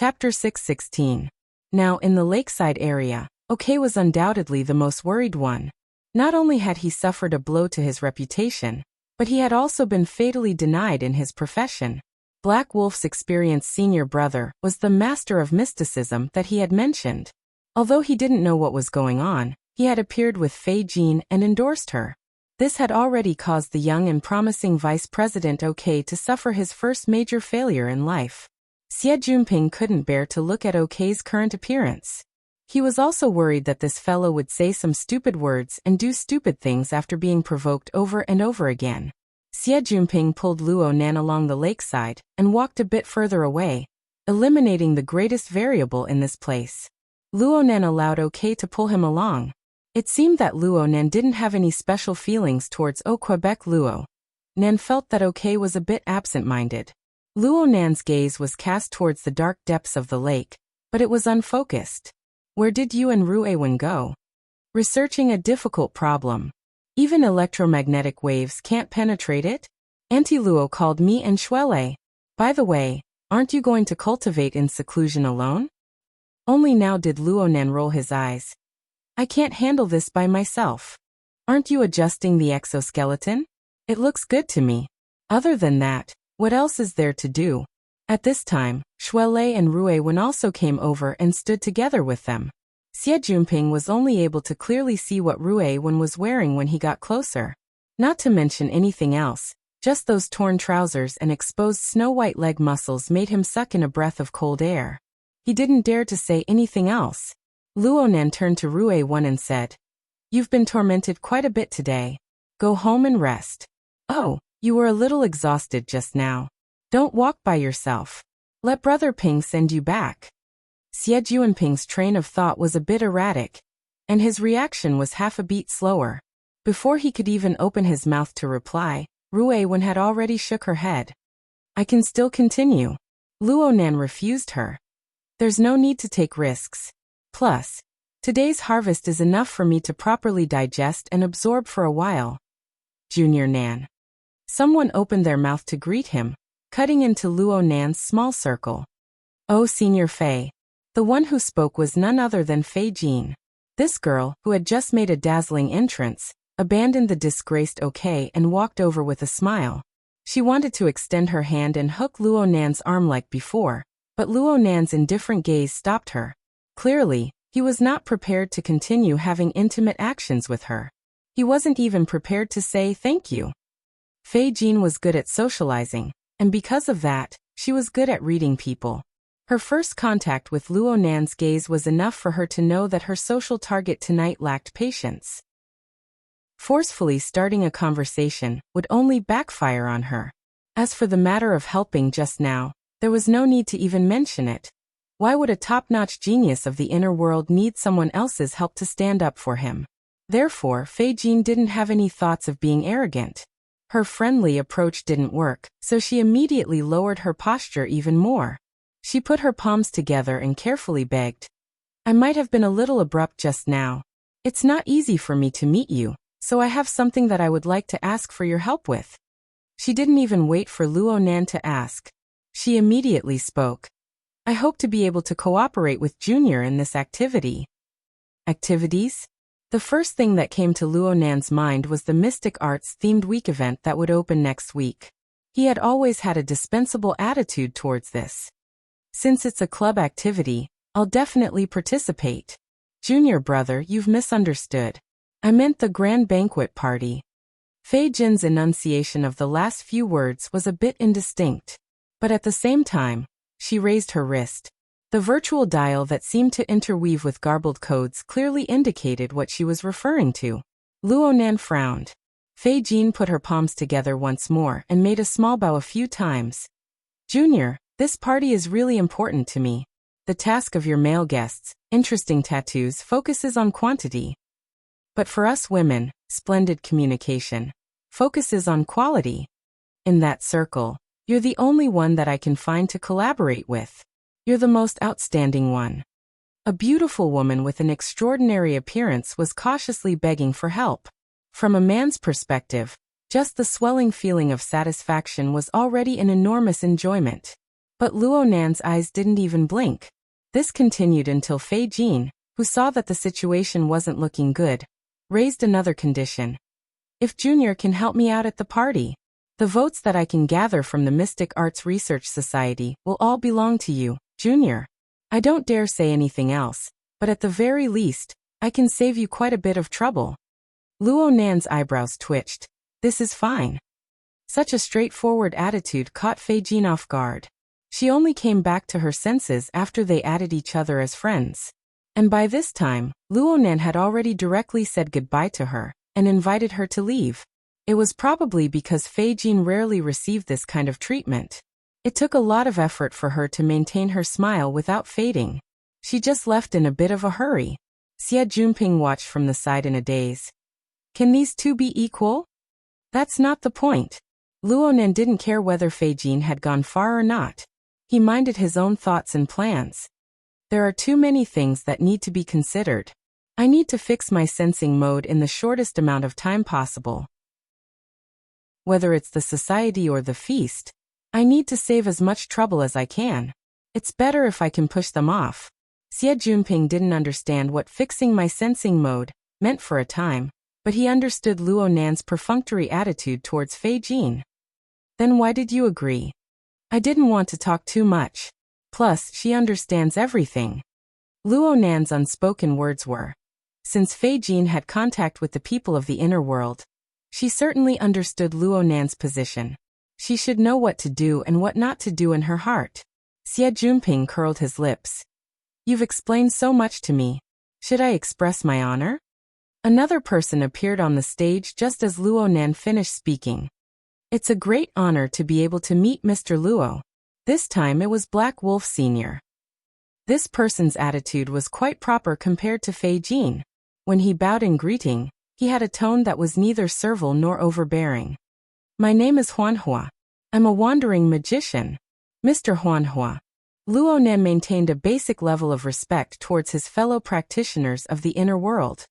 Chapter 616. Now, in the lakeside area, OK was undoubtedly the most worried one. Not only had he suffered a blow to his reputation, but he had also been fatally denied in his profession. Black Wolf's experienced senior brother was the master of mysticism that he had mentioned. Although he didn't know what was going on, he had appeared with Fei Jin and endorsed her. This had already caused the young and promising Vice President OK to suffer his first major failure in life. Xie Junping couldn't bear to look at OK's current appearance. He was also worried that this fellow would say some stupid words and do stupid things after being provoked over and over again. Xie Junping pulled Luo Nan along the lakeside and walked a bit further away, eliminating the greatest variable in this place. Luo Nan allowed OK to pull him along. It seemed that Luo Nan didn't have any special feelings towards Quebec Luo. Nan felt that OK was a bit absent-minded. Luo Nan's gaze was cast towards the dark depths of the lake, but it was unfocused. Where did you and Ruewen go? Researching a difficult problem. Even electromagnetic waves can't penetrate it? Auntie Luo called me and Shuele. By the way, aren't you going to cultivate in seclusion alone? Only now did Luo Nan roll his eyes. I can't handle this by myself. Aren't you adjusting the exoskeleton? It looks good to me. Other than that, what else is there to do? At this time, Shuele and Ruewen also came over and stood together with them. Xie Junping was only able to clearly see what Ruewen was wearing when he got closer. Not to mention anything else, just those torn trousers and exposed snow-white leg muscles made him suck in a breath of cold air. He didn't dare to say anything else. Luo Nan turned to Ruewen and said, "You've been tormented quite a bit today. Go home and rest. Oh, you were a little exhausted just now. Don't walk by yourself. Let Brother Ping send you back." Xie Junping's train of thought was a bit erratic, and his reaction was half a beat slower. Before he could even open his mouth to reply, Ruewen had already shook her head. "I can still continue." Luo Nan refused her. "There's no need to take risks. Plus, today's harvest is enough for me to properly digest and absorb for a while." Junior Nan. Someone opened their mouth to greet him, cutting into Luo Nan's small circle. "Oh, Senior Fei." The one who spoke was none other than Fei Jin. This girl, who had just made a dazzling entrance, abandoned the disgraced OK and walked over with a smile. She wanted to extend her hand and hook Luo Nan's arm like before, but Luo Nan's indifferent gaze stopped her. Clearly, he was not prepared to continue having intimate actions with her. He wasn't even prepared to say thank you. Fei Jin was good at socializing, and because of that, she was good at reading people. Her first contact with Luo Nan's gaze was enough for her to know that her social target tonight lacked patience. Forcefully starting a conversation would only backfire on her. As for the matter of helping just now, there was no need to even mention it. Why would a top-notch genius of the inner world need someone else's help to stand up for him? Therefore, Fei Jin didn't have any thoughts of being arrogant. Her friendly approach didn't work, so she immediately lowered her posture even more. She put her palms together and carefully begged, "I might have been a little abrupt just now. It's not easy for me to meet you, so I have something that I would like to ask for your help with." She didn't even wait for Luo Nan to ask. She immediately spoke. "I hope to be able to cooperate with Junior in this activity." Activities? The first thing that came to Luo Nan's mind was the Mystic Arts-themed week event that would open next week. He had always had a dispensable attitude towards this. "Since it's a club activity, I'll definitely participate." "Junior brother, you've misunderstood. I meant the grand banquet party." Fei Jin's enunciation of the last few words was a bit indistinct, but at the same time, she raised her wrist. The virtual dial that seemed to interweave with garbled codes clearly indicated what she was referring to. Luo Nan frowned. Fei Jin put her palms together once more and made a small bow a few times. "Junior, this party is really important to me. The task of your male guests, interesting tattoos, focuses on quantity. But for us women, splendid communication focuses on quality. In that circle, you're the only one that I can find to collaborate with. You're the most outstanding one." A beautiful woman with an extraordinary appearance was cautiously begging for help. From a man's perspective, just the swelling feeling of satisfaction was already an enormous enjoyment. But Luo Nan's eyes didn't even blink. This continued until Fei Jin, who saw that the situation wasn't looking good, raised another condition. If Junior can help me out at the party, the votes that I can gather from the Mystic Arts Research Society will all belong to you, Junior. I don't dare say anything else, but at the very least, I can save you quite a bit of trouble. Luo Nan's eyebrows twitched. This is fine. Such a straightforward attitude caught Fei Jin off guard. She only came back to her senses after they added each other as friends. And by this time, Luo Nan had already directly said goodbye to her and invited her to leave. It was probably because Fei Jin rarely received this kind of treatment. It took a lot of effort for her to maintain her smile without fading. She just left in a bit of a hurry. Xie Junping watched from the side in a daze. Can these two be equal? That's not the point. Luo Nan didn't care whether Fei Jin had gone far or not. He minded his own thoughts and plans. There are too many things that need to be considered. I need to fix my sensing mode in the shortest amount of time possible. Whether it's the society or the feast, I need to save as much trouble as I can. It's better if I can push them off. Xie Junping didn't understand what fixing my sensing mode meant for a time, but he understood Luo Nan's perfunctory attitude towards Fei Jin. Then why did you agree? I didn't want to talk too much. Plus, she understands everything. Luo Nan's unspoken words were. Since Fei Jin had contact with the people of the inner world, she certainly understood Luo Nan's position. She should know what to do and what not to do in her heart. Xie Junping curled his lips. You've explained so much to me. Should I express my honor? Another person appeared on the stage just as Luo Nan finished speaking. It's a great honor to be able to meet Mr. Luo. This time it was Black Wolf Sr. This person's attitude was quite proper compared to Fei Jin. When he bowed in greeting, he had a tone that was neither servile nor overbearing. My name is Huanhua. I'm a wandering magician. Mr. Huanhua. Luo Nan maintained a basic level of respect towards his fellow practitioners of the inner world.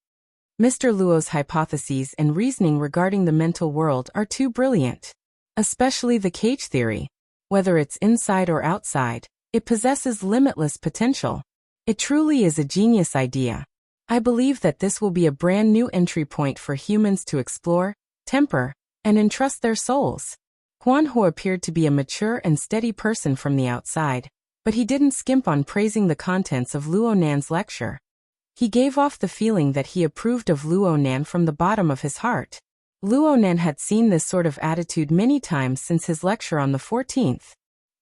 Mr. Luo's hypotheses and reasoning regarding the mental world are too brilliant. Especially the cage theory. Whether it's inside or outside, it possesses limitless potential. It truly is a genius idea. I believe that this will be a brand new entry point for humans to explore, temper, and entrust their souls. Huanhua appeared to be a mature and steady person from the outside, but he didn't skimp on praising the contents of Luo Nan's lecture. He gave off the feeling that he approved of Luo Nan from the bottom of his heart. Luo Nan had seen this sort of attitude many times since his lecture on the 14th.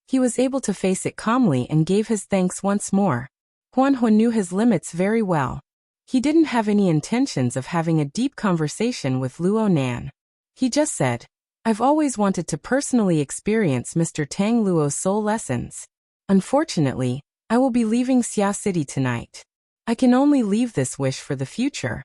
He was able to face it calmly and gave his thanks once more. Huanhua knew his limits very well. He didn't have any intentions of having a deep conversation with Luo Nan. He just said, I've always wanted to personally experience Mr. Tang Luo's soul lessons. Unfortunately, I will be leaving Xia City tonight. I can only leave this wish for the future.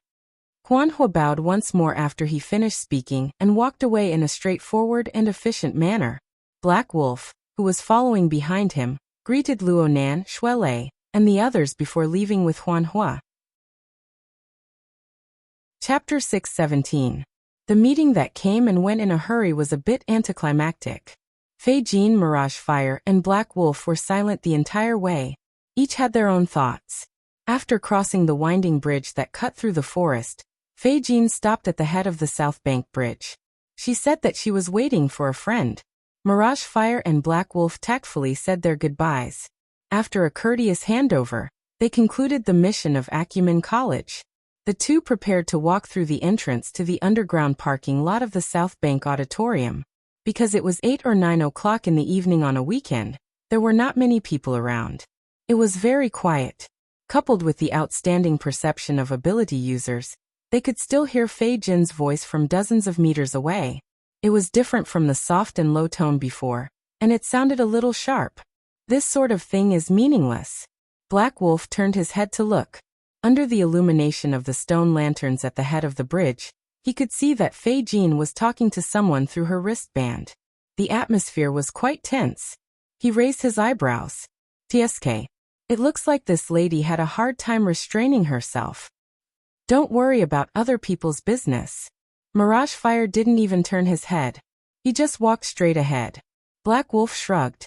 Huanhua bowed once more after he finished speaking and walked away in a straightforward and efficient manner. Black Wolf, who was following behind him, greeted Luo Nan, Shuelei, and the others before leaving with Huanhua. Chapter 617. The meeting that came and went in a hurry was a bit anticlimactic. Fei Jin, Mirage Fire, and Black Wolf were silent the entire way. Each had their own thoughts. After crossing the winding bridge that cut through the forest, Fei Jin stopped at the head of the South Bank Bridge. She said that she was waiting for a friend. Mirage Fire and Black Wolf tactfully said their goodbyes. After a courteous handover, they concluded the mission of Acumen College. The two prepared to walk through the entrance to the underground parking lot of the South Bank Auditorium. Because it was 8 or 9 o'clock in the evening on a weekend, there were not many people around. It was very quiet. Coupled with the outstanding perception of ability users, they could still hear Fei Jin's voice from dozens of meters away. It was different from the soft and low tone before, and it sounded a little sharp. This sort of thing is meaningless. Black Wolf turned his head to look. Under the illumination of the stone lanterns at the head of the bridge, he could see that Fei Jin was talking to someone through her wristband. The atmosphere was quite tense. He raised his eyebrows. TSK. It looks like this lady had a hard time restraining herself. Don't worry about other people's business. Mirage Fire didn't even turn his head. He just walked straight ahead. Black Wolf shrugged.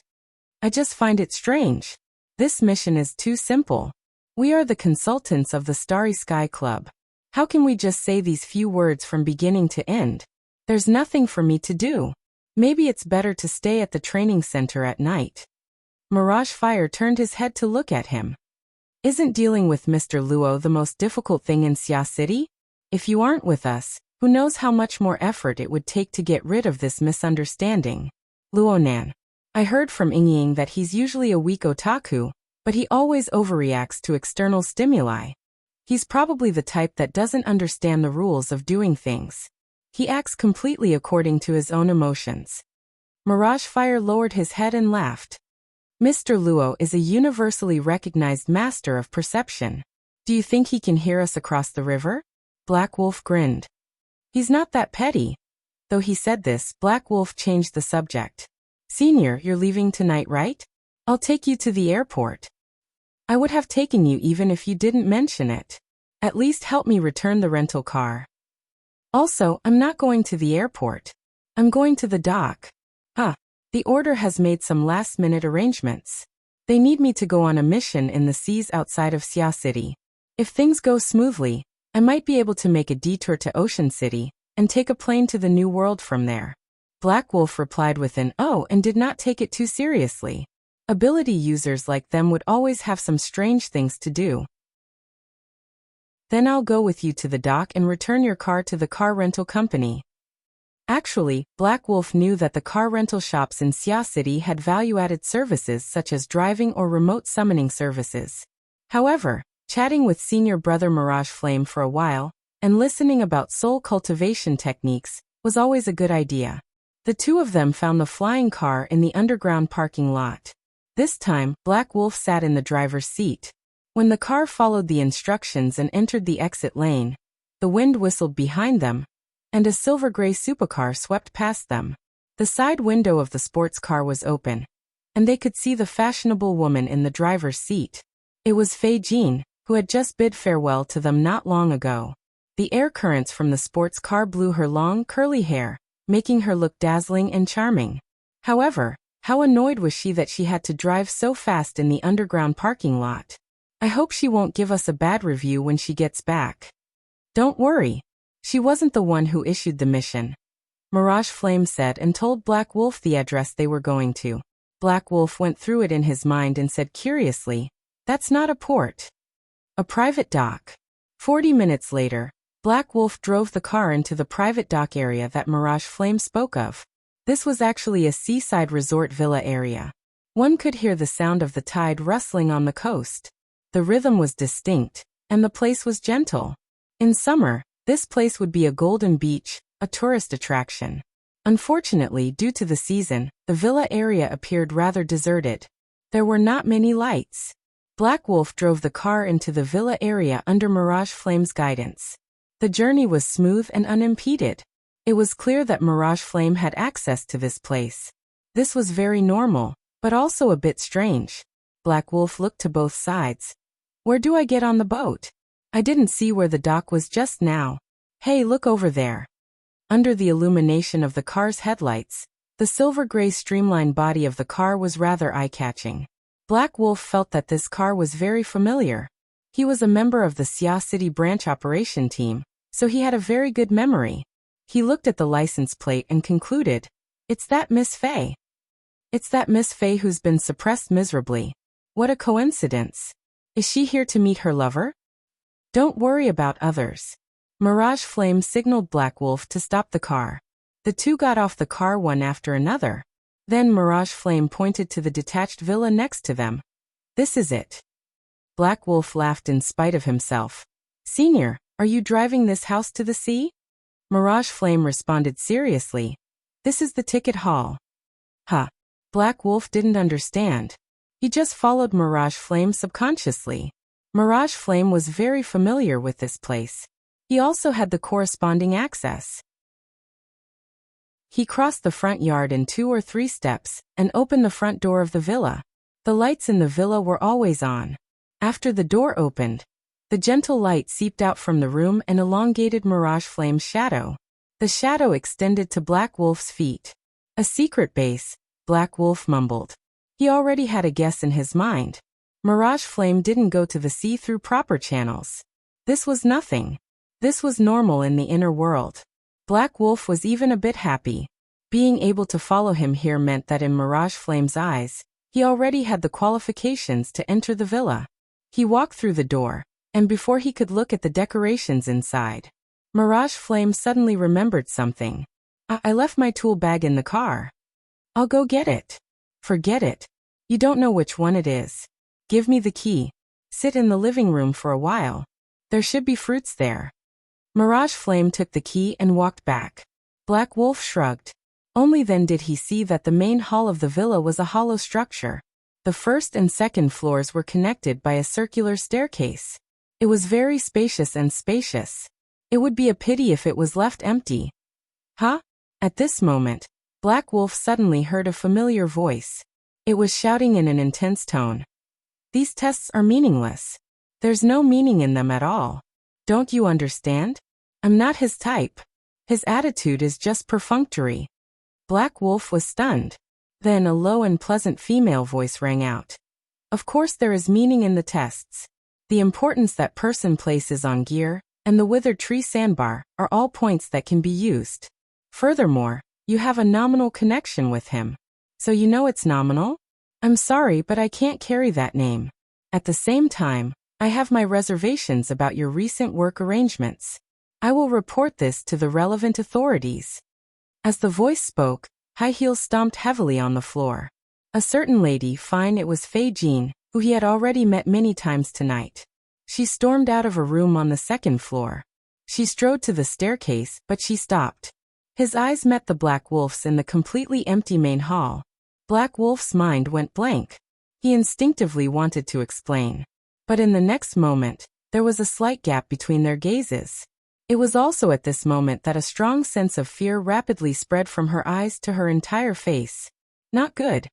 I just find it strange. This mission is too simple. We are the consultants of the Starry Sky Club. How can we just say these few words from beginning to end? There's nothing for me to do. Maybe it's better to stay at the training center at night. Mirage Fire turned his head to look at him. Isn't dealing with Mr. Luo the most difficult thing in Xia City? If you aren't with us, who knows how much more effort it would take to get rid of this misunderstanding. Luonan. I heard from Yingying that he's usually a weak otaku, but he always overreacts to external stimuli. He's probably the type that doesn't understand the rules of doing things. He acts completely according to his own emotions. Mirage Fire lowered his head and laughed. Mr. Luo is a universally recognized master of perception. Do you think he can hear us across the river? Black Wolf grinned. He's not that petty. Though he said this, Black Wolf changed the subject. Senior, you're leaving tonight, right? I'll take you to the airport. I would have taken you even if you didn't mention it. At least help me return the rental car. Also, I'm not going to the airport. I'm going to the dock. The order has made some last-minute arrangements. They need me to go on a mission in the seas outside of Xia City. If things go smoothly, I might be able to make a detour to Ocean City and take a plane to the New World from there. Black Wolf replied with an "oh" and did not take it too seriously. Ability users like them would always have some strange things to do. Then I'll go with you to the dock and return your car to the car rental company. Actually, Black Wolf knew that the car rental shops in Xia City had value-added services such as driving or remote summoning services. However, chatting with senior brother Mirage Flame for a while, and listening about soul cultivation techniques, was always a good idea. The two of them found the flying car in the underground parking lot. This time, Black Wolf sat in the driver's seat. When the car followed the instructions and entered the exit lane, the wind whistled behind them, and a silver-gray supercar swept past them. The side window of the sports car was open, and they could see the fashionable woman in the driver's seat. It was Fei Jin, who had just bid farewell to them not long ago. The air currents from the sports car blew her long, curly hair, making her look dazzling and charming. However, how annoyed was she that she had to drive so fast in the underground parking lot. I hope she won't give us a bad review when she gets back. Don't worry. She wasn't the one who issued the mission. Mirage Flame said and told Black Wolf the address they were going to. Black Wolf went through it in his mind and said curiously, "That's not a port. A private dock." 40 minutes later, Black Wolf drove the car into the private dock area that Mirage Flame spoke of. This was actually a seaside resort villa area. One could hear the sound of the tide rustling on the coast. The rhythm was distinct, and the place was gentle. In summer, this place would be a golden beach, a tourist attraction. Unfortunately, due to the season, the villa area appeared rather deserted. There were not many lights. Black Wolf drove the car into the villa area under Mirage Flame's guidance. The journey was smooth and unimpeded. It was clear that Mirage Flame had access to this place. This was very normal, but also a bit strange. Black Wolf looked to both sides. Where do I get on the boat? I didn't see where the dock was just now. Hey, look over there. Under the illumination of the car's headlights, the silver-gray streamlined body of the car was rather eye-catching. Black Wolf felt that this car was very familiar. He was a member of the Xia City branch operation team, so he had a very good memory. He looked at the license plate and concluded, "It's that Miss Fei. It's that Miss Fei who's been suppressed miserably. What a coincidence. Is she here to meet her lover?" "Don't worry about others." Mirage Flame signaled Black Wolf to stop the car. The two got off the car one after another. Then Mirage Flame pointed to the detached villa next to them. "This is it." Black Wolf laughed in spite of himself. "Senior, are you driving this house to the sea?" Mirage Flame responded seriously. "This is the ticket hall." Huh. Black Wolf didn't understand. He just followed Mirage Flame subconsciously. Mirage Flame was very familiar with this place. He also had the corresponding access. He crossed the front yard in 2 or 3 steps and opened the front door of the villa. The lights in the villa were always on. After the door opened, the gentle light seeped out from the room and elongated Mirage Flame's shadow. The shadow extended to Black Wolf's feet. "A secret base," Black Wolf mumbled. He already had a guess in his mind. Mirage Flame didn't go to the sea through proper channels. This was nothing. This was normal in the inner world. Black Wolf was even a bit happy. Being able to follow him here meant that in Mirage Flame's eyes, he already had the qualifications to enter the villa. He walked through the door, and before he could look at the decorations inside, Mirage Flame suddenly remembered something. I left my tool bag in the car. I'll go get it. Forget it. You don't know which one it is. Give me the key. Sit in the living room for a while. There should be fruits there. Mirage Flame took the key and walked back. Black Wolf shrugged. Only then did he see that the main hall of the villa was a hollow structure. The first and second floors were connected by a circular staircase. It was very spacious and spacious. It would be a pity if it was left empty. Huh? At this moment, Black Wolf suddenly heard a familiar voice. It was shouting in an intense tone. These tests are meaningless. There's no meaning in them at all. Don't you understand? I'm not his type. His attitude is just perfunctory. Black Wolf was stunned. Then a low and pleasant female voice rang out. Of course there is meaning in the tests. The importance that person places on gear, and the withered tree sandbar, are all points that can be used. Furthermore, you have a nominal connection with him. So you know it's nominal? I'm sorry, but I can't carry that name. At the same time, I have my reservations about your recent work arrangements. I will report this to the relevant authorities. As the voice spoke, High Heels stomped heavily on the floor. A certain lady, fine it was Fei Jean, who he had already met many times tonight. She stormed out of a room on the second floor. She strode to the staircase, but she stopped. His eyes met the Black Wolf's in the completely empty main hall. Black Wolf's mind went blank. He instinctively wanted to explain. But in the next moment, there was a slight gap between their gazes. It was also at this moment that a strong sense of fear rapidly spread from her eyes to her entire face. Not good.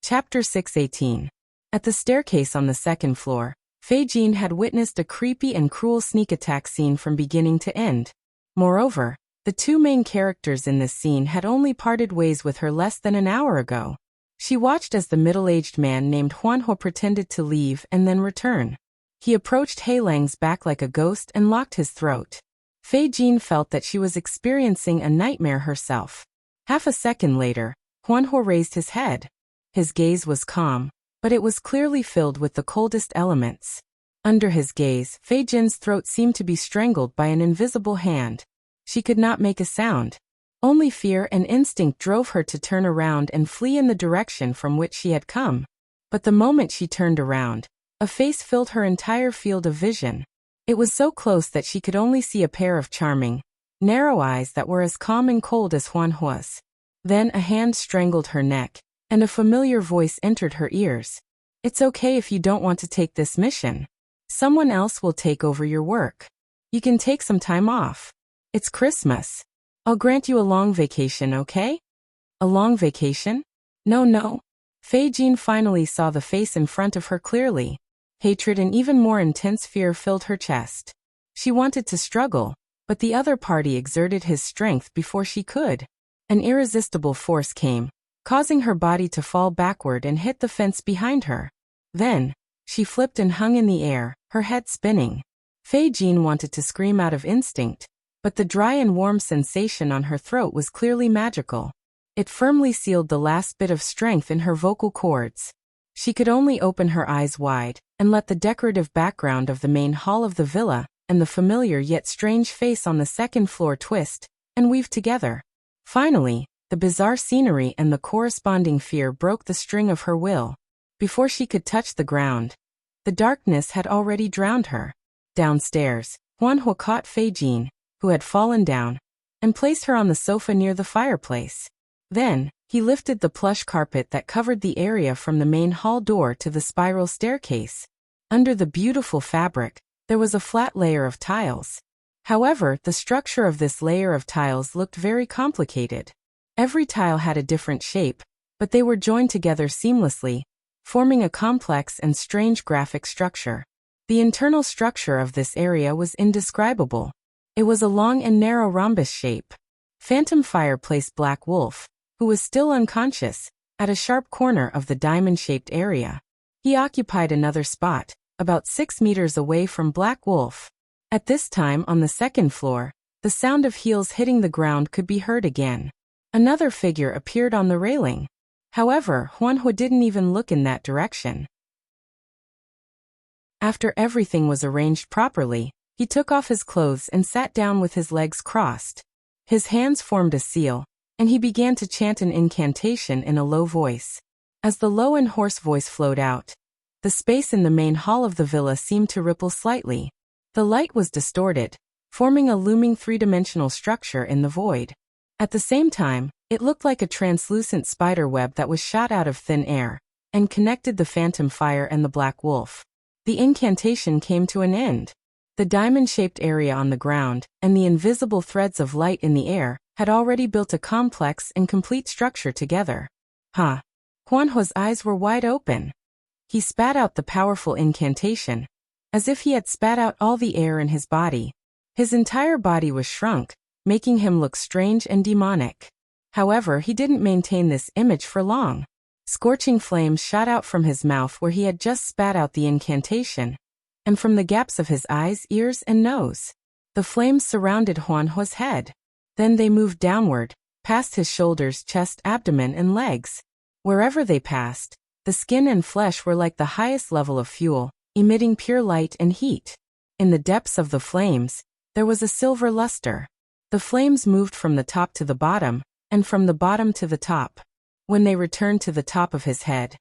Chapter 6:18. At the staircase on the second floor, Fei Jean had witnessed a creepy and cruel sneak attack scene from beginning to end. Moreover, the two main characters in this scene had only parted ways with her less than an hour ago. She watched as the middle-aged man named Huanho pretended to leave and then return. He approached Heilang's back like a ghost and locked his throat. Fei Jean felt that she was experiencing a nightmare herself. Half a second later, Huanho raised his head. His gaze was calm, but it was clearly filled with the coldest elements. Under his gaze, Fei Jin's throat seemed to be strangled by an invisible hand. She could not make a sound. Only fear and instinct drove her to turn around and flee in the direction from which she had come. But the moment she turned around, a face filled her entire field of vision. It was so close that she could only see a pair of charming, narrow eyes that were as calm and cold as Huanho's. Then a hand strangled her neck, and a familiar voice entered her ears. It's okay if you don't want to take this mission. Someone else will take over your work. You can take some time off. It's Christmas. I'll grant you a long vacation, okay? A long vacation? No. Fei Jean finally saw the face in front of her clearly. Hatred and even more intense fear filled her chest. She wanted to struggle, but the other party exerted his strength before she could. An irresistible force came, causing her body to fall backward and hit the fence behind her. Then, she flipped and hung in the air, her head spinning. Fei Jean wanted to scream out of instinct, but the dry and warm sensation on her throat was clearly magical. It firmly sealed the last bit of strength in her vocal cords. She could only open her eyes wide and let the decorative background of the main hall of the villa and the familiar yet strange face on the second floor twist and weave together. Finally, the bizarre scenery and the corresponding fear broke the string of her will. Before she could touch the ground, the darkness had already drowned her. Downstairs, Huanho caught Fei Jean, who had fallen down, and placed her on the sofa near the fireplace. Then, he lifted the plush carpet that covered the area from the main hall door to the spiral staircase. Under the beautiful fabric, there was a flat layer of tiles. However, the structure of this layer of tiles looked very complicated. Every tile had a different shape, but they were joined together seamlessly, forming a complex and strange graphic structure. The internal structure of this area was indescribable. It was a long and narrow rhombus shape. Phantom Fire placed Black Wolf, who was still unconscious, at a sharp corner of the diamond-shaped area. He occupied another spot, about 6 meters away from Black Wolf. At this time on the second floor, the sound of heels hitting the ground could be heard again. Another figure appeared on the railing. However, Huanhua didn't even look in that direction. After everything was arranged properly, he took off his clothes and sat down with his legs crossed. His hands formed a seal, and he began to chant an incantation in a low voice. As the low and hoarse voice flowed out, the space in the main hall of the villa seemed to ripple slightly. The light was distorted, forming a looming three-dimensional structure in the void. At the same time, it looked like a translucent spider web that was shot out of thin air, and connected the phantom fire and the Black Wolf. The incantation came to an end. The diamond-shaped area on the ground, and the invisible threads of light in the air, had already built a complex and complete structure together. Huanhua's eyes were wide open. He spat out the powerful incantation, as if he had spat out all the air in his body. His entire body was shrunk, making him look strange and demonic. However, he didn't maintain this image for long. Scorching flames shot out from his mouth where he had just spat out the incantation, and from the gaps of his eyes, ears, and nose. The flames surrounded Huanhua's head. Then they moved downward, past his shoulders, chest, abdomen, and legs. Wherever they passed, the skin and flesh were like the highest level of fuel, emitting pure light and heat. In the depths of the flames, there was a silver luster. The flames moved from the top to the bottom, and from the bottom to the top. When they returned to the top of his head,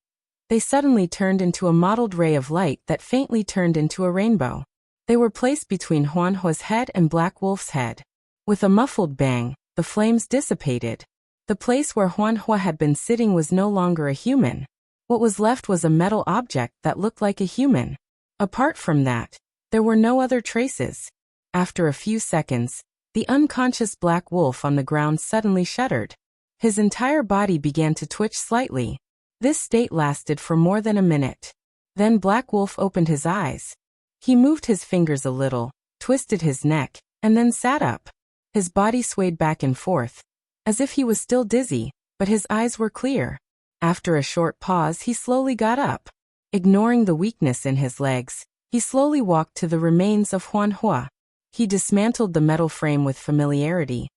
they suddenly turned into a mottled ray of light that faintly turned into a rainbow. They were placed between Huanhua's head and Black Wolf's head. With a muffled bang, the flames dissipated. The place where Huanhua had been sitting was no longer a human. What was left was a metal object that looked like a human. Apart from that, there were no other traces. After a few seconds, the unconscious Black Wolf on the ground suddenly shuddered. His entire body began to twitch slightly. This state lasted for more than a minute. Then Black Wolf opened his eyes. He moved his fingers a little, twisted his neck, and then sat up. His body swayed back and forth, as if he was still dizzy, but his eyes were clear. After a short pause, he slowly got up. Ignoring the weakness in his legs, he slowly walked to the remains of Huanhua. He dismantled the metal frame with familiarity,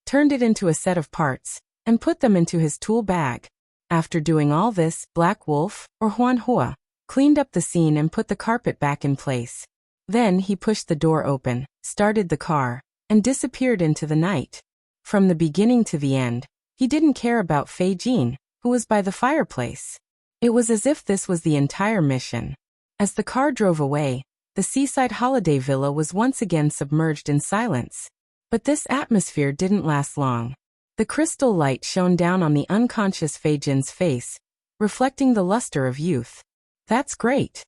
turned it into a set of parts, and put them into his tool bag. After doing all this, Black Wolf, or Huanhua, cleaned up the scene and put the carpet back in place. Then he pushed the door open, started the car, and disappeared into the night. From the beginning to the end, he didn't care about Fei Jin, who was by the fireplace. It was as if this was the entire mission. As the car drove away, the seaside holiday villa was once again submerged in silence. But this atmosphere didn't last long. The crystal light shone down on the unconscious Fei Jin's face, reflecting the luster of youth. That's great.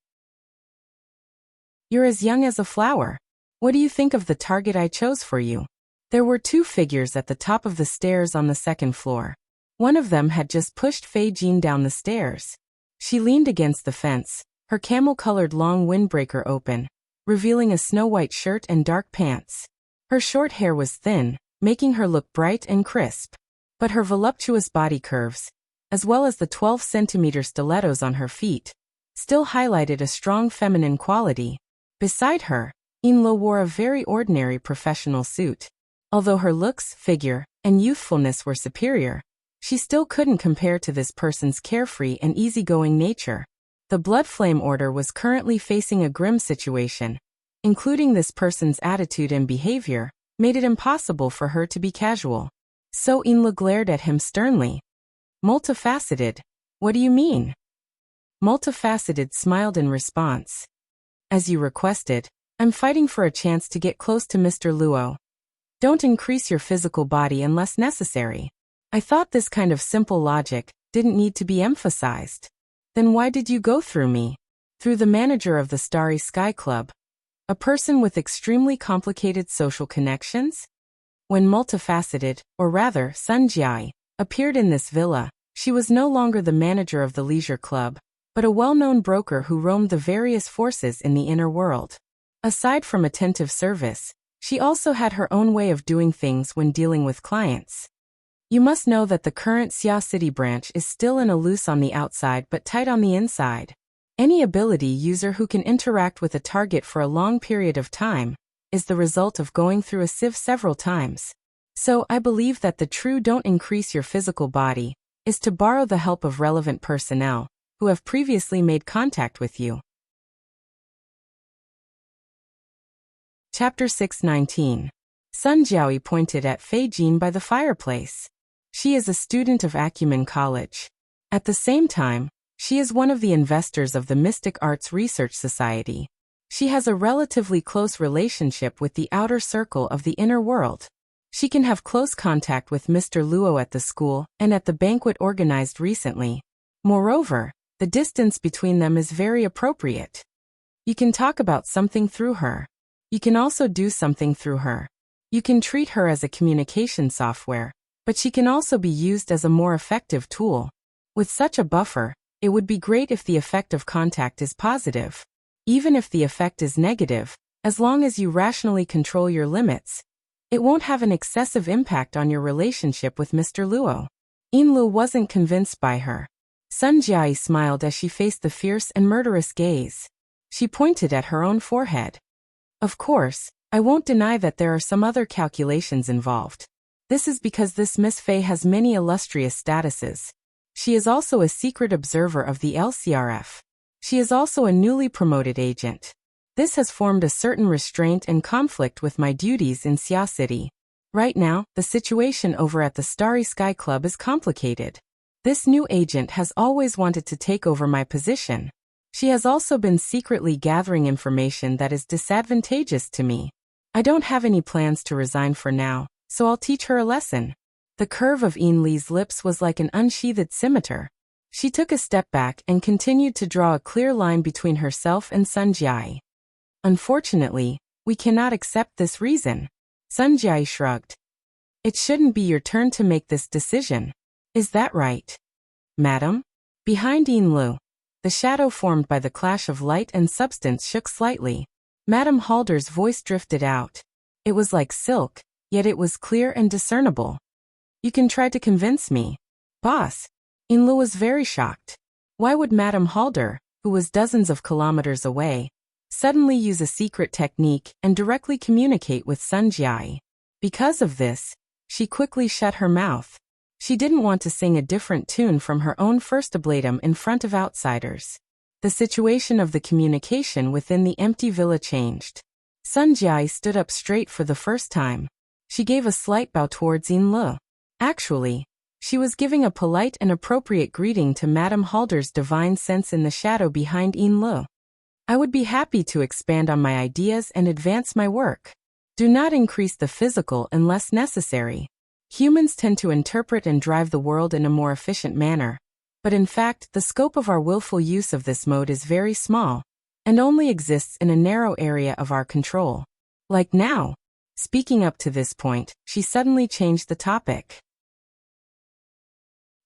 You're as young as a flower. What do you think of the target I chose for you? There were two figures at the top of the stairs on the second floor. One of them had just pushed Fei Jin down the stairs. She leaned against the fence, her camel-colored long windbreaker open, revealing a snow-white shirt and dark pants. Her short hair was thin, making her look bright and crisp. But her voluptuous body curves, as well as the 12-centimeter stilettos on her feet, still highlighted a strong feminine quality. Beside her, Inlo wore a very ordinary professional suit. Although her looks, figure, and youthfulness were superior, she still couldn't compare to this person's carefree and easygoing nature. The Blood Flame Order was currently facing a grim situation. Including this person's attitude and behavior, made it impossible for her to be casual. So Inla glared at him sternly. Multifaceted. What do you mean? Multifaceted smiled in response. As you requested, I'm fighting for a chance to get close to Mr. Luo. Don't increase your physical body unless necessary. I thought this kind of simple logic didn't need to be emphasized. Then why did you go through me? Through the manager of the Starry Sky Club. A person with extremely complicated social connections? When Multifaceted, or rather Sun Jiai, appeared in this villa, she was no longer the manager of the leisure club, but a well-known broker who roamed the various forces in the inner world. Aside from attentive service, she also had her own way of doing things when dealing with clients. You must know that the current Xia City branch is still in a loose on the outside but tight on the inside. Any ability user who can interact with a target for a long period of time is the result of going through a sieve several times. So, I believe that the true don't increase your physical body is to borrow the help of relevant personnel who have previously made contact with you. Chapter 619. Sun Jiaoyi pointed at Fei Jin by the fireplace. She is a student of Acumen College. At the same time, she is one of the investors of the Mystic Arts Research Society. She has a relatively close relationship with the outer circle of the inner world. She can have close contact with Mr. Luo at the school and at the banquet organized recently. Moreover, the distance between them is very appropriate. You can talk about something through her. You can also do something through her. You can treat her as a communication software, but she can also be used as a more effective tool. With such a buffer, it would be great if the effect of contact is positive. Even if the effect is negative, as long as you rationally control your limits, it won't have an excessive impact on your relationship with Mr. Luo. Yinlu wasn't convinced by her. Sun Jiayi smiled as she faced the fierce and murderous gaze. She pointed at her own forehead. Of course, I won't deny that there are some other calculations involved. This is because this Miss Fei has many illustrious statuses. She is also a secret observer of the LCRF. She is also a newly promoted agent. This has formed a certain restraint and conflict with my duties in Xia City. Right now, the situation over at the Starry Sky Club is complicated. This new agent has always wanted to take over my position. She has also been secretly gathering information that is disadvantageous to me. I don't have any plans to resign for now, so I'll teach her a lesson. The curve of Yin Li's lips was like an unsheathed scimitar. She took a step back and continued to draw a clear line between herself and Sun Jiayi. Unfortunately, we cannot accept this reason. Sun Jiayi shrugged. It shouldn't be your turn to make this decision. Is that right? Madam? Behind Yin Lu, the shadow formed by the clash of light and substance shook slightly. Madame Halder's voice drifted out. It was like silk, yet it was clear and discernible. You can try to convince me. Boss. Yinlu was very shocked. Why would Madame Halder, who was dozens of kilometers away, suddenly use a secret technique and directly communicate with Sun Jiayi? Because of this, she quickly shut her mouth. She didn't want to sing a different tune from her own first ablatum in front of outsiders. The situation of the communication within the empty villa changed. Sun Jiayi stood up straight for the first time. She gave a slight bow towards Yin Lu. Actually, she was giving a polite and appropriate greeting to Madame Halder's divine sense in the shadow behind Yin Lu. I would be happy to expand on my ideas and advance my work. Do not increase the physical unless necessary. Humans tend to interpret and drive the world in a more efficient manner, but in fact, the scope of our willful use of this mode is very small, and only exists in a narrow area of our control. Like now. Speaking up to this point, she suddenly changed the topic.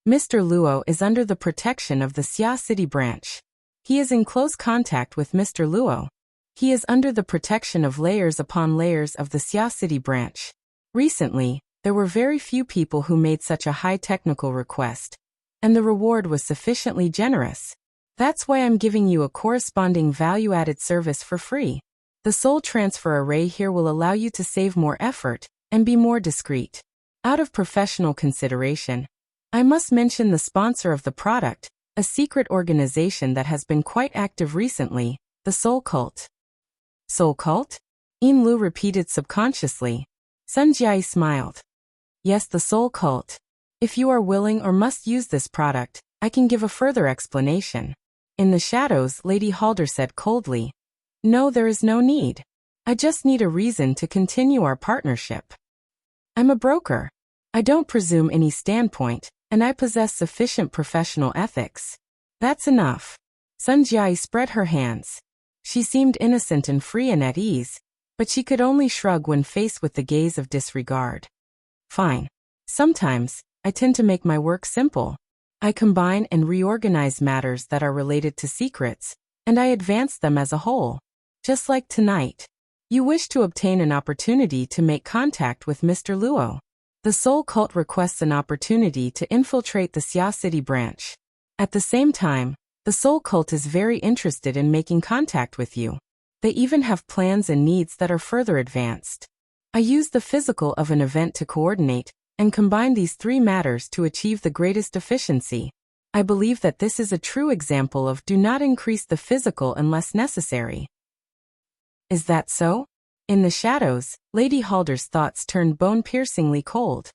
Mr. Luo is under the protection of the Xia City branch. He is in close contact with Mr. Luo. He is under the protection of layers upon layers of the Xia City branch. Recently, there were very few people who made such a high technical request, and the reward was sufficiently generous. That's why I'm giving you a corresponding value-added service for free. The soul transfer array here will allow you to save more effort and be more discreet. Out of professional consideration, I must mention the sponsor of the product, a secret organization that has been quite active recently, the Soul Cult. Soul Cult? Yin Lu repeated subconsciously. Sun Jiayi smiled. Yes, the Soul Cult. If you are willing or must use this product, I can give a further explanation. In the shadows, Lady Halder said coldly. No, there is no need. I just need a reason to continue our partnership. I'm a broker. I don't presume any standpoint, and I possess sufficient professional ethics. That's enough. Sun Jiayi spread her hands. She seemed innocent and free and at ease, but she could only shrug when faced with the gaze of disregard. Fine. Sometimes, I tend to make my work simple. I combine and reorganize matters that are related to secrets, and I advance them as a whole. Just like tonight. You wish to obtain an opportunity to make contact with Mr. Luo. The Soul Cult requests an opportunity to infiltrate the Xia City branch. At the same time, the Soul Cult is very interested in making contact with you. They even have plans and needs that are further advanced. I use the physical of an event to coordinate and combine these three matters to achieve the greatest efficiency. I believe that this is a true example of do not increase the physical unless necessary. Is that so? In the shadows, Lady Halder's thoughts turned bone-piercingly cold.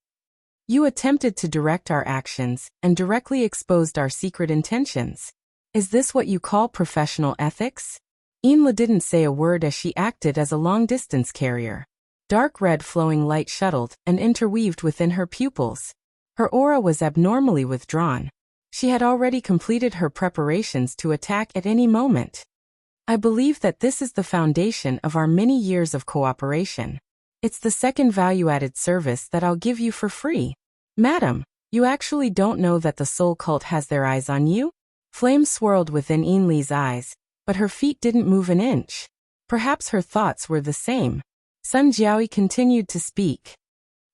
You attempted to direct our actions and directly exposed our secret intentions. Is this what you call professional ethics? Inla didn't say a word as she acted as a long-distance carrier. Dark red flowing light shuttled and interweaved within her pupils. Her aura was abnormally withdrawn. She had already completed her preparations to attack at any moment. I believe that this is the foundation of our many years of cooperation. It's the second value-added service that I'll give you for free. Madam, you actually don't know that the Soul Cult has their eyes on you? Flames swirled within Inli's eyes, but her feet didn't move an inch. Perhaps her thoughts were the same. Sun Jiaoyi continued to speak.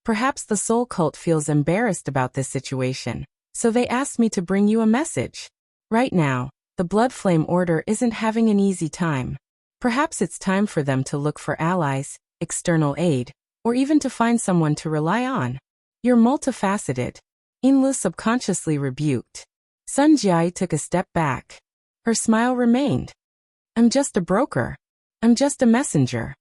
Perhaps the Soul Cult feels embarrassed about this situation, so they asked me to bring you a message. Right now, the Blood Flame Order isn't having an easy time. Perhaps it's time for them to look for allies, external aid, or even to find someone to rely on. You're multifaceted. Inlu subconsciously rebuked. Sun Jiaoyi took a step back. Her smile remained. I'm just a broker. I'm just a messenger.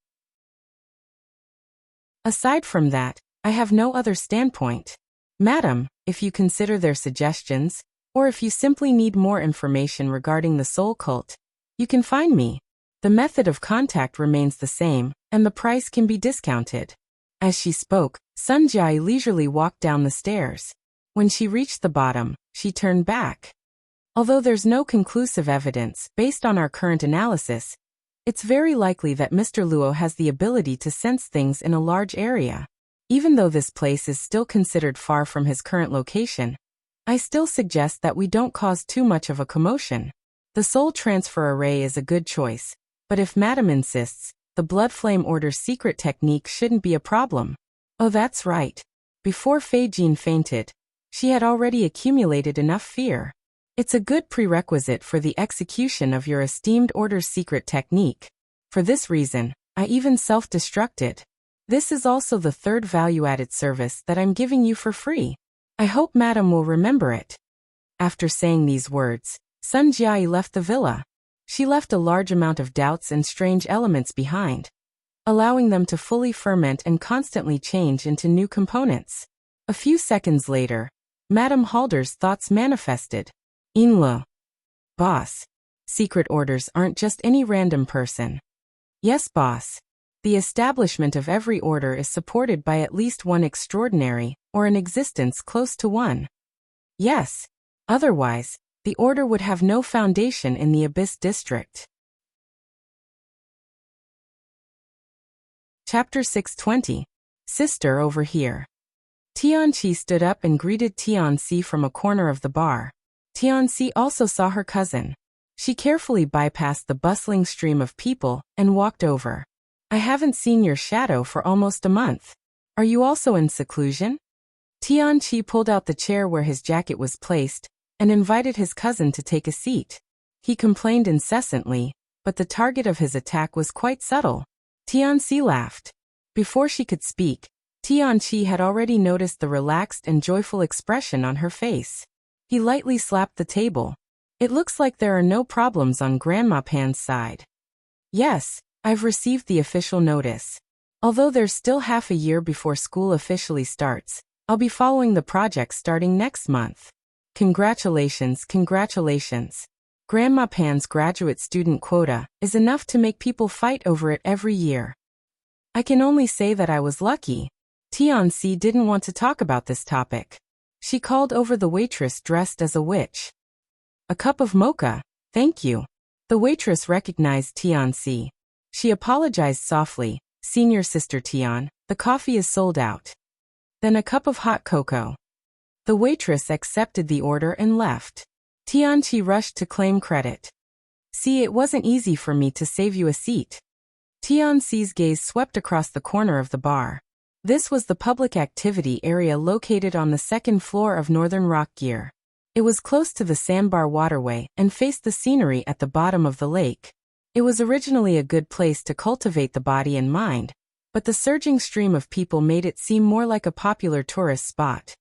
Aside from that, I have no other standpoint. Madam, if you consider their suggestions, or if you simply need more information regarding the Soul Cult, you can find me. The method of contact remains the same, and the price can be discounted. As she spoke, Sun Jiaoyi leisurely walked down the stairs. When she reached the bottom, she turned back. Although there's no conclusive evidence based on our current analysis, it's very likely that Mr. Luo has the ability to sense things in a large area. Even though this place is still considered far from his current location, I still suggest that we don't cause too much of a commotion. The Soul Transfer Array is a good choice, but if Madam insists, the Blood Flame Order's secret technique shouldn't be a problem. Oh, that's right. Before Fei Jin fainted, she had already accumulated enough fear. It's a good prerequisite for the execution of your esteemed order's secret technique. For this reason, I even self-destructed. This is also the third value-added service that I'm giving you for free. I hope Madam will remember it. After saying these words, Sun Jiaoyi left the villa. She left a large amount of doubts and strange elements behind, allowing them to fully ferment and constantly change into new components. A few seconds later, Madame Halder's thoughts manifested. Inlo. Boss. Secret orders aren't just any random person. Yes, boss. The establishment of every order is supported by at least one extraordinary, or an existence close to one. Yes. Otherwise, the order would have no foundation in the Abyss District. Chapter 620. Sister over here. Tianqi stood up and greeted Tianxi from a corner of the bar. Tianxi also saw her cousin. She carefully bypassed the bustling stream of people and walked over. I haven't seen your shadow for almost a month. Are you also in seclusion? Tianqi pulled out the chair where his jacket was placed and invited his cousin to take a seat. He complained incessantly, but the target of his attack was quite subtle. Tianxi laughed. Before she could speak, Tianqi had already noticed the relaxed and joyful expression on her face. He lightly slapped the table. It looks like there are no problems on Grandma Pan's side. Yes, I've received the official notice. Although there's still half a year before school officially starts, I'll be following the project starting next month. Congratulations, congratulations. Grandma Pan's graduate student quota is enough to make people fight over it every year. I can only say that I was lucky. Tianxi didn't want to talk about this topic. She called over the waitress dressed as a witch. A cup of mocha, thank you. The waitress recognized Tianxi. She apologized softly, Senior Sister Tian, the coffee is sold out. Then a cup of hot cocoa. The waitress accepted the order and left. Tianqi rushed to claim credit. See, it wasn't easy for me to save you a seat. Tianxi's gaze swept across the corner of the bar. This was the public activity area located on the second floor of Northern Rock Gear. It was close to the sandbar waterway and faced the scenery at the bottom of the lake. It was originally a good place to cultivate the body and mind, but the surging stream of people made it seem more like a popular tourist spot.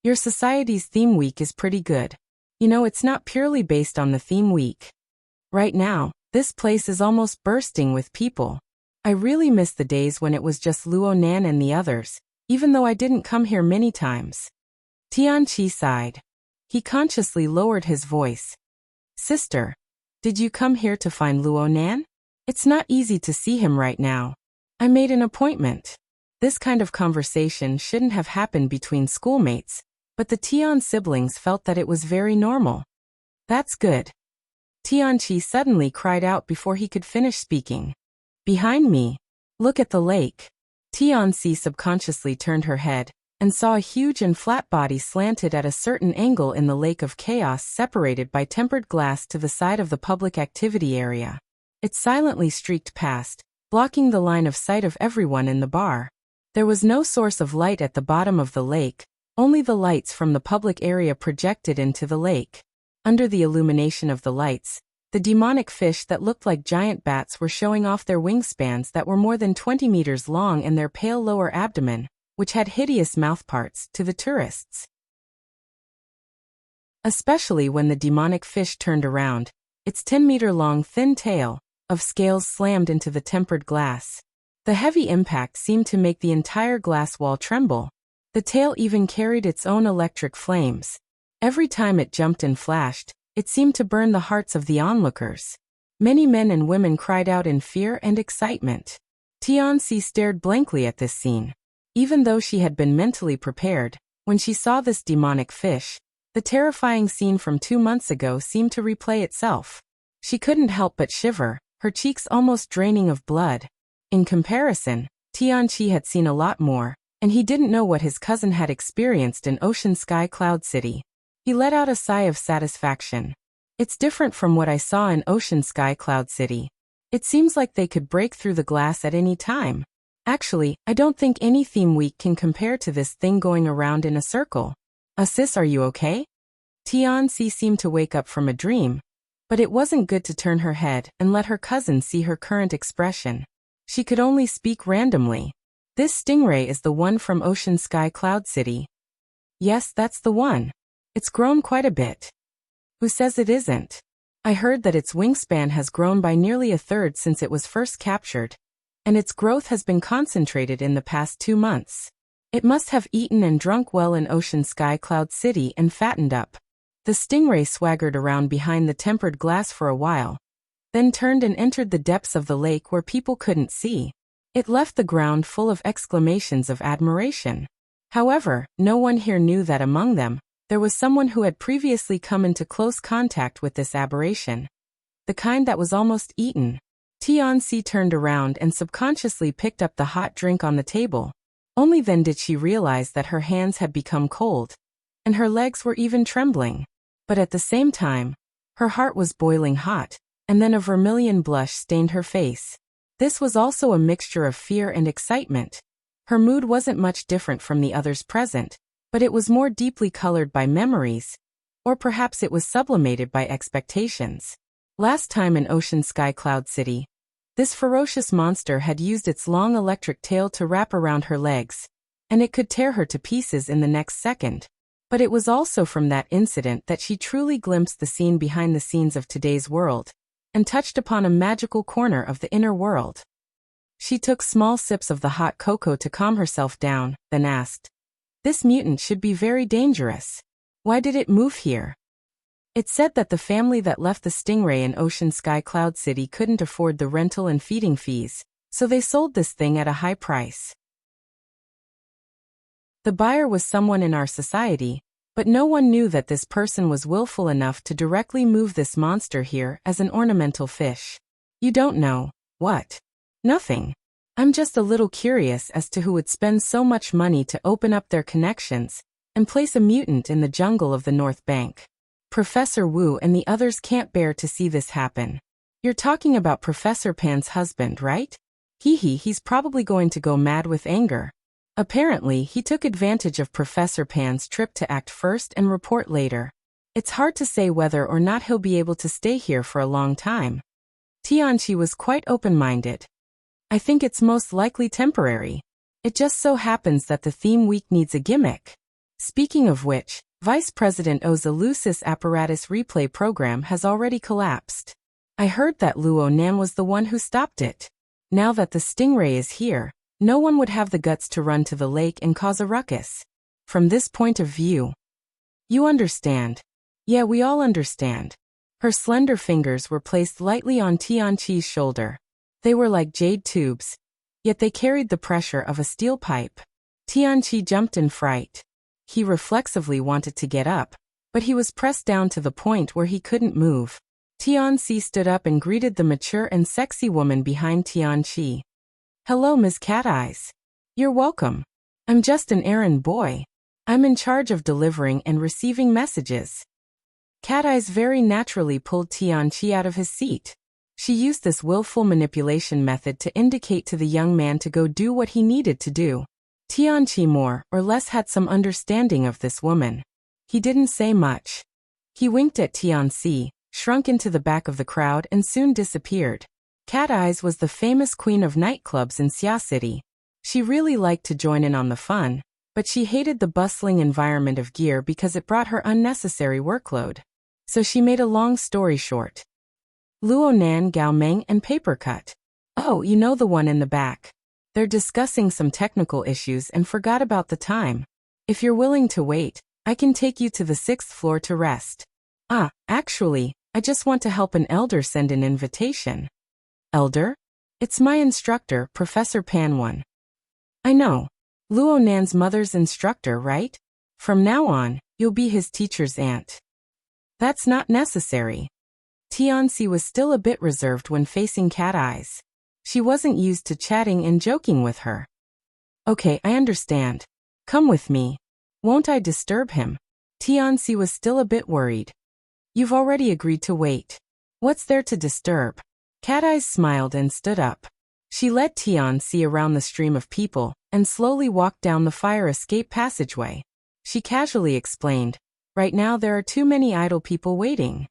Your society's theme week is pretty good. You know, it's not purely based on the theme week. Right now, this place is almost bursting with people. I really miss the days when it was just Luo Nan and the others, even though I didn't come here many times. Tianqi sighed. He consciously lowered his voice. Sister, did you come here to find Luo Nan? It's not easy to see him right now. I made an appointment. This kind of conversation shouldn't have happened between schoolmates, but the Tian siblings felt that it was very normal. That's good. Tianqi suddenly cried out before he could finish speaking. Behind me. Look at the lake. Tianqi subconsciously turned her head and saw a huge and flat body slanted at a certain angle in the lake of chaos, separated by tempered glass to the side of the public activity area. It silently streaked past, blocking the line of sight of everyone in the bar. There was no source of light at the bottom of the lake, only the lights from the public area projected into the lake. Under the illumination of the lights, the demonic fish that looked like giant bats were showing off their wingspans that were more than 20 meters long and their pale lower abdomen, which had hideous mouthparts, to the tourists. Especially when the demonic fish turned around, its 10-meter-long thin tail of scales slammed into the tempered glass. The heavy impact seemed to make the entire glass wall tremble. The tail even carried its own electric flames. Every time it jumped and flashed, it seemed to burn the hearts of the onlookers. Many men and women cried out in fear and excitement. Tianqi stared blankly at this scene. Even though she had been mentally prepared, when she saw this demonic fish, the terrifying scene from 2 months ago seemed to replay itself. She couldn't help but shiver, her cheeks almost draining of blood. In comparison, Tianqi had seen a lot more, and he didn't know what his cousin had experienced in Ocean Sky Cloud City. He let out a sigh of satisfaction. It's different from what I saw in Ocean Sky Cloud City. It seems like they could break through the glass at any time. Actually, I don't think any theme week can compare to this thing going around in a circle. Sis, are you okay? Tianqi seemed to wake up from a dream, but it wasn't good to turn her head and let her cousin see her current expression. She could only speak randomly. This stingray is the one from Ocean Sky Cloud City. Yes, that's the one. It's grown quite a bit. Who says it isn't? I heard that its wingspan has grown by nearly a third since it was first captured, and its growth has been concentrated in the past 2 months. It must have eaten and drunk well in Ocean Sky Cloud City and fattened up. The stingray swaggered around behind the tempered glass for a while, then turned and entered the depths of the lake where people couldn't see. It left the ground full of exclamations of admiration. However, no one here knew that among them, there was someone who had previously come into close contact with this aberration. The kind that was almost eaten. Tianqi turned around and subconsciously picked up the hot drink on the table. Only then did she realize that her hands had become cold, and her legs were even trembling. But at the same time, her heart was boiling hot, and then a vermilion blush stained her face. This was also a mixture of fear and excitement. Her mood wasn't much different from the others present, but it was more deeply colored by memories, or perhaps it was sublimated by expectations. Last time in Ocean Sky Cloud City, this ferocious monster had used its long electric tail to wrap around her legs, and it could tear her to pieces in the next second. But it was also from that incident that she truly glimpsed the scene behind the scenes of today's world, and touched upon a magical corner of the inner world. She took small sips of the hot cocoa to calm herself down, then asked, "This mutant should be very dangerous. Why did it move here?" It said that the family that left the stingray in Ocean Sky Cloud City couldn't afford the rental and feeding fees, so they sold this thing at a high price. The buyer was someone in our society, but no one knew that this person was willful enough to directly move this monster here as an ornamental fish. You don't know, what? Nothing. I'm just a little curious as to who would spend so much money to open up their connections and place a mutant in the jungle of the North Bank. Professor Wu and the others can't bear to see this happen. You're talking about Professor Pan's husband, right? He's probably going to go mad with anger. Apparently, he took advantage of Professor Pan's trip to act first and report later. It's hard to say whether or not he'll be able to stay here for a long time. Tianqi was quite open-minded. I think it's most likely temporary. It just so happens that the theme week needs a gimmick. Speaking of which, Vice President O's Elusis apparatus replay program has already collapsed. I heard that Luo Nan was the one who stopped it. Now that the stingray is here, no one would have the guts to run to the lake and cause a ruckus. From this point of view, you understand. Yeah, we all understand. Her slender fingers were placed lightly on Tianqi's shoulder. They were like jade tubes, yet they carried the pressure of a steel pipe. Tianqi jumped in fright. He reflexively wanted to get up, but he was pressed down to the point where he couldn't move. Tianqi stood up and greeted the mature and sexy woman behind Tianqi. Hello, Ms. Cat Eyes. You're welcome. I'm just an errand boy. I'm in charge of delivering and receiving messages. Cat Eyes very naturally pulled Tianqi out of his seat. She used this willful manipulation method to indicate to the young man to go do what he needed to do. Tianqi more or less had some understanding of this woman. He didn't say much. He winked at Tianqi, shrunk into the back of the crowd and soon disappeared. Cat Eyes was the famous queen of nightclubs in Xia City. She really liked to join in on the fun, but she hated the bustling environment of gear because it brought her unnecessary workload. So she made a long story short. Luo Nan, Gao Meng and Paper Cut. Oh, you know the one in the back. They're discussing some technical issues and forgot about the time. If you're willing to wait, I can take you to the 6th floor to rest. Actually, I just want to help an elder send an invitation. Elder? It's my instructor, Professor Pan One. I know. Luo Nan's mother's instructor, right? From now on, you'll be his teacher's aunt. That's not necessary. Tianqi was still a bit reserved when facing Cat Eyes. She wasn't used to chatting and joking with her. Okay, I understand. Come with me. Won't I disturb him? Tianqi was still a bit worried. You've already agreed to wait. What's there to disturb? Cat Eyes smiled and stood up. She led Tianqi around the stream of people and slowly walked down the fire escape passageway. She casually explained, right now there are too many idle people waiting.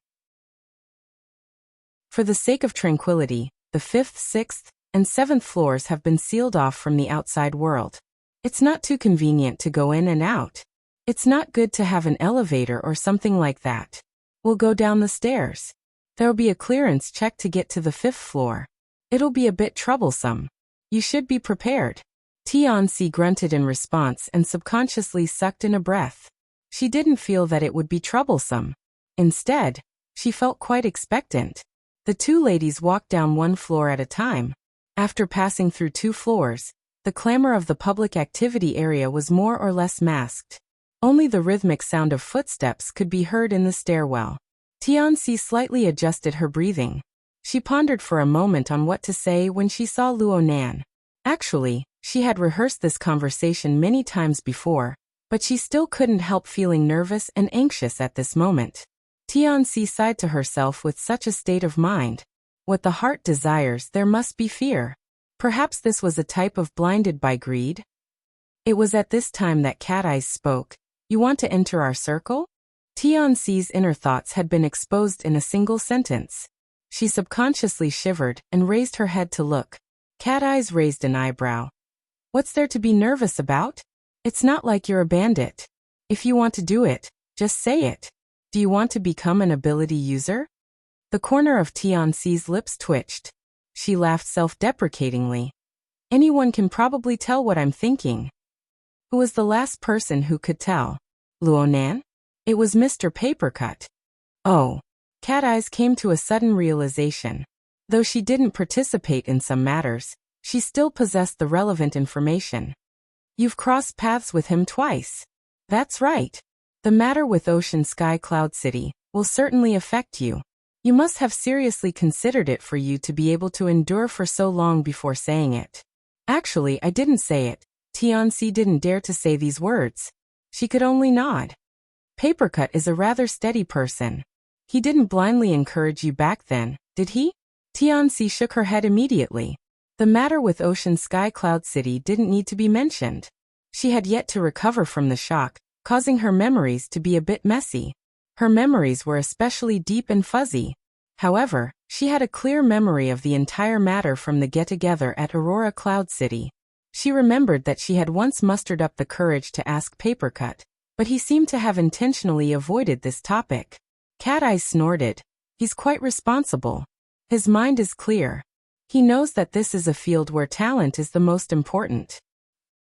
For the sake of tranquility, the 5th, 6th, and 7th floors have been sealed off from the outside world. It's not too convenient to go in and out. It's not good to have an elevator or something like that. We'll go down the stairs. There'll be a clearance check to get to the 5th floor. It'll be a bit troublesome. You should be prepared. Tianqi grunted in response and subconsciously sucked in a breath. She didn't feel that it would be troublesome. Instead, she felt quite expectant. The two ladies walked down one floor at a time. After passing through 2 floors, the clamor of the public activity area was more or less masked. Only the rhythmic sound of footsteps could be heard in the stairwell. Tianqi slightly adjusted her breathing. She pondered for a moment on what to say when she saw Luo Nan. Actually, she had rehearsed this conversation many times before, but she still couldn't help feeling nervous and anxious at this moment. Tianqi sighed to herself with such a state of mind. What the heart desires, there must be fear. Perhaps this was a type of blinded by greed? It was at this time that Cat Eyes spoke. You want to enter our circle? Tianqi's inner thoughts had been exposed in a single sentence. She subconsciously shivered and raised her head to look. Cat Eyes raised an eyebrow. What's there to be nervous about? It's not like you're a bandit. If you want to do it, just say it. Do you want to become an ability user? The corner of Tianqi's lips twitched. She laughed self-deprecatingly. Anyone can probably tell what I'm thinking. Who was the last person who could tell? Luo Nan? It was Mr. Papercut. Oh. Cat Eyes came to a sudden realization. Though she didn't participate in some matters, she still possessed the relevant information. You've crossed paths with him twice. That's right. The matter with Ocean Sky Cloud City will certainly affect you. You must have seriously considered it for you to be able to endure for so long before saying it. Actually, I didn't say it. Tianqi didn't dare to say these words. She could only nod. Papercut is a rather steady person. He didn't blindly encourage you back then, did he? Tianqi shook her head immediately. The matter with Ocean Sky Cloud City didn't need to be mentioned. She had yet to recover from the shock, causing her memories to be a bit messy. Her memories were especially deep and fuzzy. However, she had a clear memory of the entire matter from the get-together at Aurora Cloud City. She remembered that she had once mustered up the courage to ask Papercut, but he seemed to have intentionally avoided this topic. Cat Eyes snorted. He's quite responsible. His mind is clear. He knows that this is a field where talent is the most important.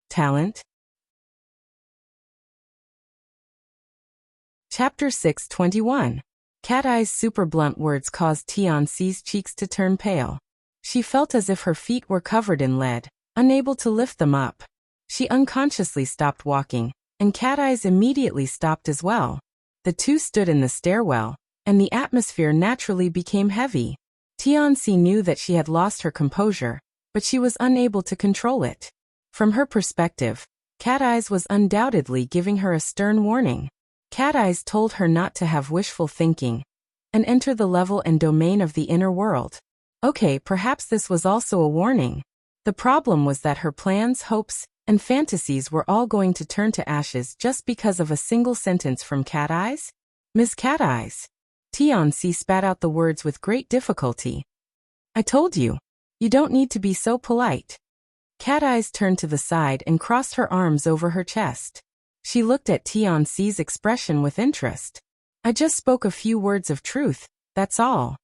Talent? Chapter 6:21. Cat Eye's super blunt words caused Tianxi's cheeks to turn pale. She felt as if her feet were covered in lead, unable to lift them up. She unconsciously stopped walking, and Cat Eyes immediately stopped as well. The two stood in the stairwell, and the atmosphere naturally became heavy. Tianxi knew that she had lost her composure, but she was unable to control it. From her perspective, Cat Eyes was undoubtedly giving her a stern warning. Cat Eyes told her not to have wishful thinking and enter the level and domain of the inner world. Okay, perhaps this was also a warning. The problem was that her plans, hopes, and fantasies were all going to turn to ashes just because of a single sentence from Cat Eyes? Miss Cat Eyes. Tianxi spat out the words with great difficulty. I told you. You don't need to be so polite. Cat Eyes turned to the side and crossed her arms over her chest. She looked at Tianxi's expression with interest. I just spoke a few words of truth, that's all.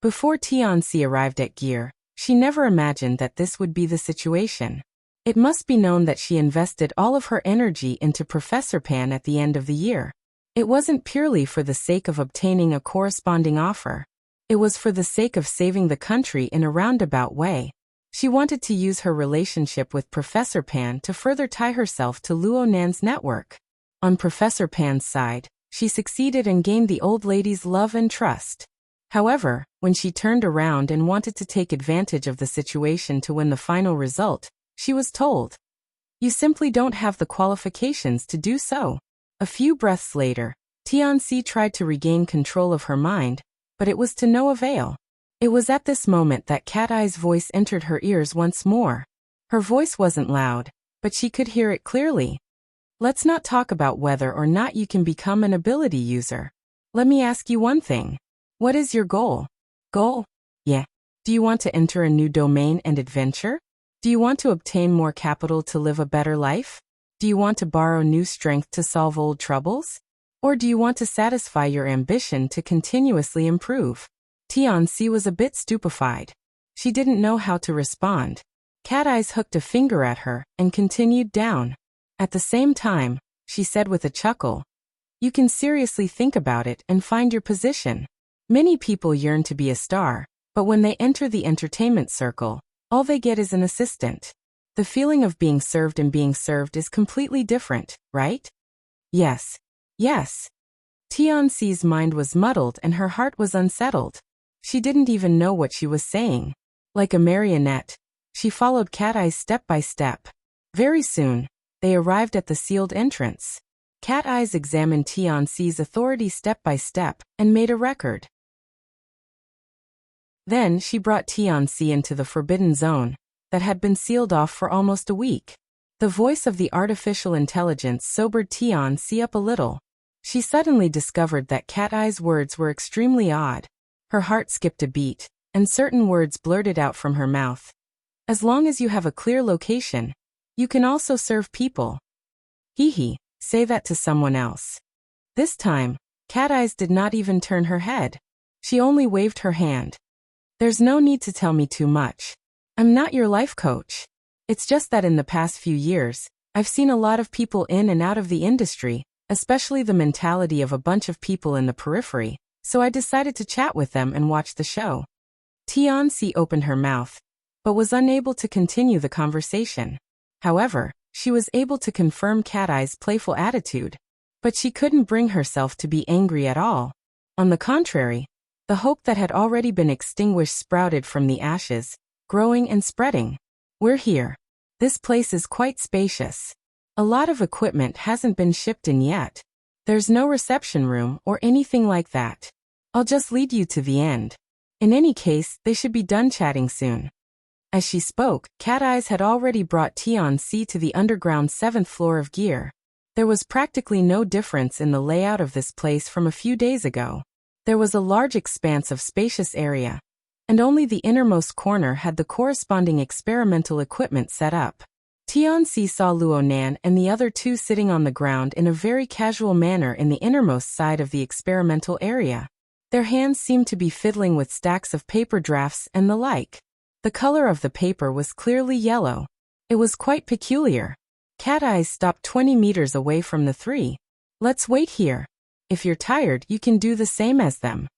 Before Tianxi arrived at Gear, she never imagined that this would be the situation. It must be known that she invested all of her energy into Professor Pan at the end of the year. It wasn't purely for the sake of obtaining a corresponding offer. It was for the sake of saving the country in a roundabout way. She wanted to use her relationship with Professor Pan to further tie herself to Luo Nan's network. On Professor Pan's side, she succeeded and gained the old lady's love and trust. However, when she turned around and wanted to take advantage of the situation to win the final result, she was told, "You simply don't have the qualifications to do so." A few breaths later, Tianxi tried to regain control of her mind, but it was to no avail. It was at this moment that Cat Eye's voice entered her ears once more. Her voice wasn't loud, but she could hear it clearly. Let's not talk about whether or not you can become an ability user. Let me ask you one thing. What is your goal? Goal? Yeah. Do you want to enter a new domain and adventure? Do you want to obtain more capital to live a better life? Do you want to borrow new strength to solve old troubles? Or do you want to satisfy your ambition to continuously improve? Tianxi was a bit stupefied. She didn't know how to respond. Cat Eyes hooked a finger at her and continued down. At the same time, she said with a chuckle, "You can seriously think about it and find your position. Many people yearn to be a star, but when they enter the entertainment circle, all they get is an assistant. The feeling of being served and being served is completely different, right?" Yes. Yes. Tianxi's mind was muddled and her heart was unsettled. She didn't even know what she was saying. Like a marionette, she followed Cat Eyes step by step. Very soon, they arrived at the sealed entrance. Cat Eyes examined Tianxi's authority step by step and made a record. Then she brought Tianxi into the forbidden zone that had been sealed off for almost a week. The voice of the artificial intelligence sobered Tianxi up a little. She suddenly discovered that Cat Eyes' words were extremely odd. Her heart skipped a beat, and certain words blurted out from her mouth. As long as you have a clear location, you can also serve people. Hee, say that to someone else. This time, Cat Eyes did not even turn her head. She only waved her hand. There's no need to tell me too much. I'm not your life coach. It's just that in the past few years, I've seen a lot of people in and out of the industry, especially the mentality of a bunch of people in the periphery, so I decided to chat with them and watch the show. Tianxi opened her mouth, but was unable to continue the conversation. However, she was able to confirm Cat Eye's playful attitude, but she couldn't bring herself to be angry at all. On the contrary, the hope that had already been extinguished sprouted from the ashes, growing and spreading. We're here. This place is quite spacious. A lot of equipment hasn't been shipped in yet. There's no reception room or anything like that. I'll just lead you to the end. In any case, they should be done chatting soon. As she spoke, Cat Eyes had already brought Tianxi to the underground 7th floor of gear. There was practically no difference in the layout of this place from a few days ago. There was a large expanse of spacious area, and only the innermost corner had the corresponding experimental equipment set up. Tianxi saw Luonan and the other two sitting on the ground in a very casual manner in the innermost side of the experimental area. Their hands seemed to be fiddling with stacks of paper drafts and the like. The color of the paper was clearly yellow. It was quite peculiar. Cat Eyes stopped 20 meters away from the three. Let's wait here. If you're tired, you can do the same as them.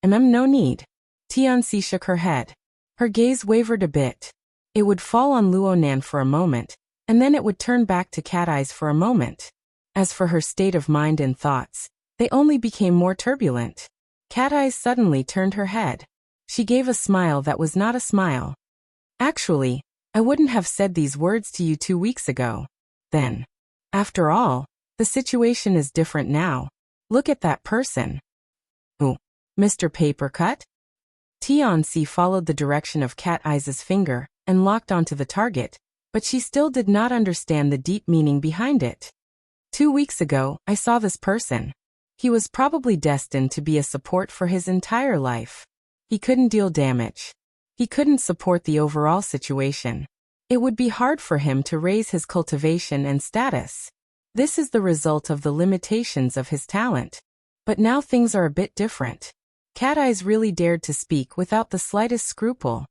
No need. Tianxi shook her head. Her gaze wavered a bit. It would fall on Luonan for a moment, and then it would turn back to Cat Eyes for a moment. As for her state of mind and thoughts, they only became more turbulent. Cat Eyes suddenly turned her head. She gave a smile that was not a smile. Actually, I wouldn't have said these words to you 2 weeks ago. Then. After all, the situation is different now. Look at that person. Oh, Mr. Papercut? Tianxi followed the direction of Cat Eyes' finger and locked onto the target, but she still did not understand the deep meaning behind it. 2 weeks ago, I saw this person. He was probably destined to be a support for his entire life. He couldn't deal damage. He couldn't support the overall situation. It would be hard for him to raise his cultivation and status. This is the result of the limitations of his talent. But now things are a bit different. Cat Eyes really dared to speak without the slightest scruple.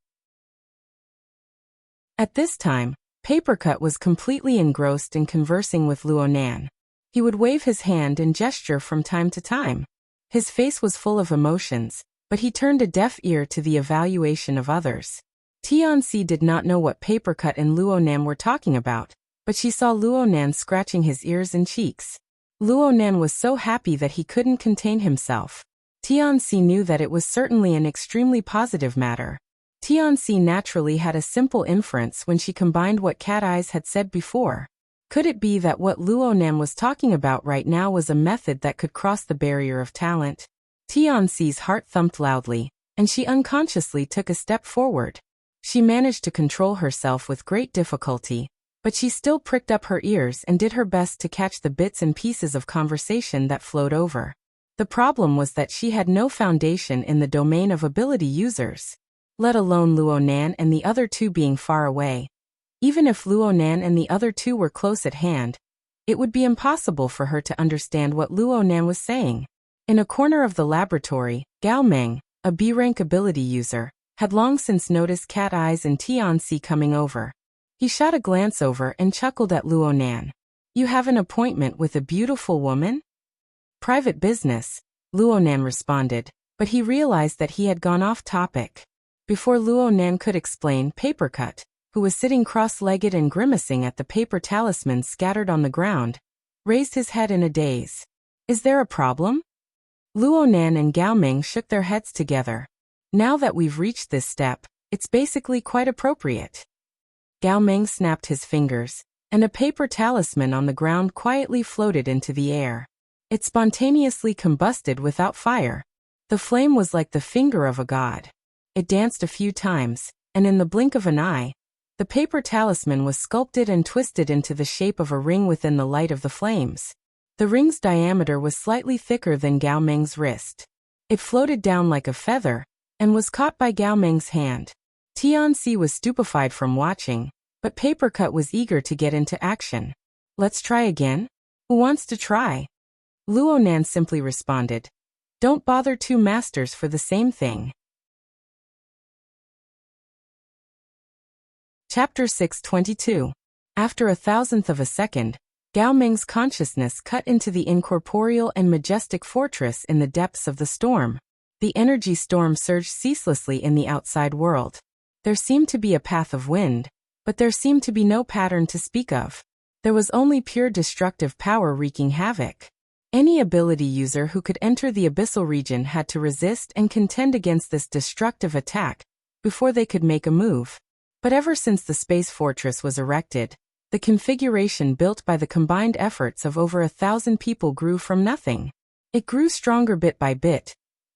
At this time, Papercut was completely engrossed in conversing with Luonan. He would wave his hand and gesture from time to time. His face was full of emotions, but he turned a deaf ear to the evaluation of others. Tianxi did not know what Papercut and Luonan were talking about, but she saw Luonan scratching his ears and cheeks. Luonan was so happy that he couldn't contain himself. Tianxi knew that it was certainly an extremely positive matter. Tianxi naturally had a simple inference when she combined what Cat Eyes had said before. Could it be that what Luonan was talking about right now was a method that could cross the barrier of talent? Tianxi's heart thumped loudly, and she unconsciously took a step forward. She managed to control herself with great difficulty, but she still pricked up her ears and did her best to catch the bits and pieces of conversation that flowed over. The problem was that she had no foundation in the domain of ability users, let alone Luonan and the other two being far away. Even if Luonan and the other two were close at hand, it would be impossible for her to understand what Luonan was saying. In a corner of the laboratory, Gao Meng, a B-rank ability user, had long since noticed Cat Eyes and Tianxi coming over. He shot a glance over and chuckled at Luonan. You have an appointment with a beautiful woman? Private business, Luonan responded, but he realized that he had gone off topic. Before Luonan could explain, Papercut, who was sitting cross-legged and grimacing at the paper talismans scattered on the ground, raised his head in a daze. Is there a problem? Luonan and Gao Ming shook their heads together. Now that we've reached this step, it's basically quite appropriate. Gao Ming snapped his fingers, and a paper talisman on the ground quietly floated into the air. It spontaneously combusted without fire. The flame was like the finger of a god. It danced a few times, and in the blink of an eye, the paper talisman was sculpted and twisted into the shape of a ring within the light of the flames. The ring's diameter was slightly thicker than Gao Meng's wrist. It floated down like a feather, and was caught by Gao Meng's hand. Tianxi was stupefied from watching, but Papercut was eager to get into action. Let's try again? Who wants to try? Luonan simply responded. Don't bother two masters for the same thing. Chapter 622. After 1,000th of a second, Gao Meng's consciousness cut into the incorporeal and majestic fortress in the depths of the storm. The energy storm surged ceaselessly in the outside world. There seemed to be a path of wind, but there seemed to be no pattern to speak of. There was only pure destructive power wreaking havoc. Any ability user who could enter the abyssal region had to resist and contend against this destructive attack before they could make a move. But ever since the space fortress was erected, the configuration built by the combined efforts of over 1,000 people grew from nothing. It grew stronger bit by bit.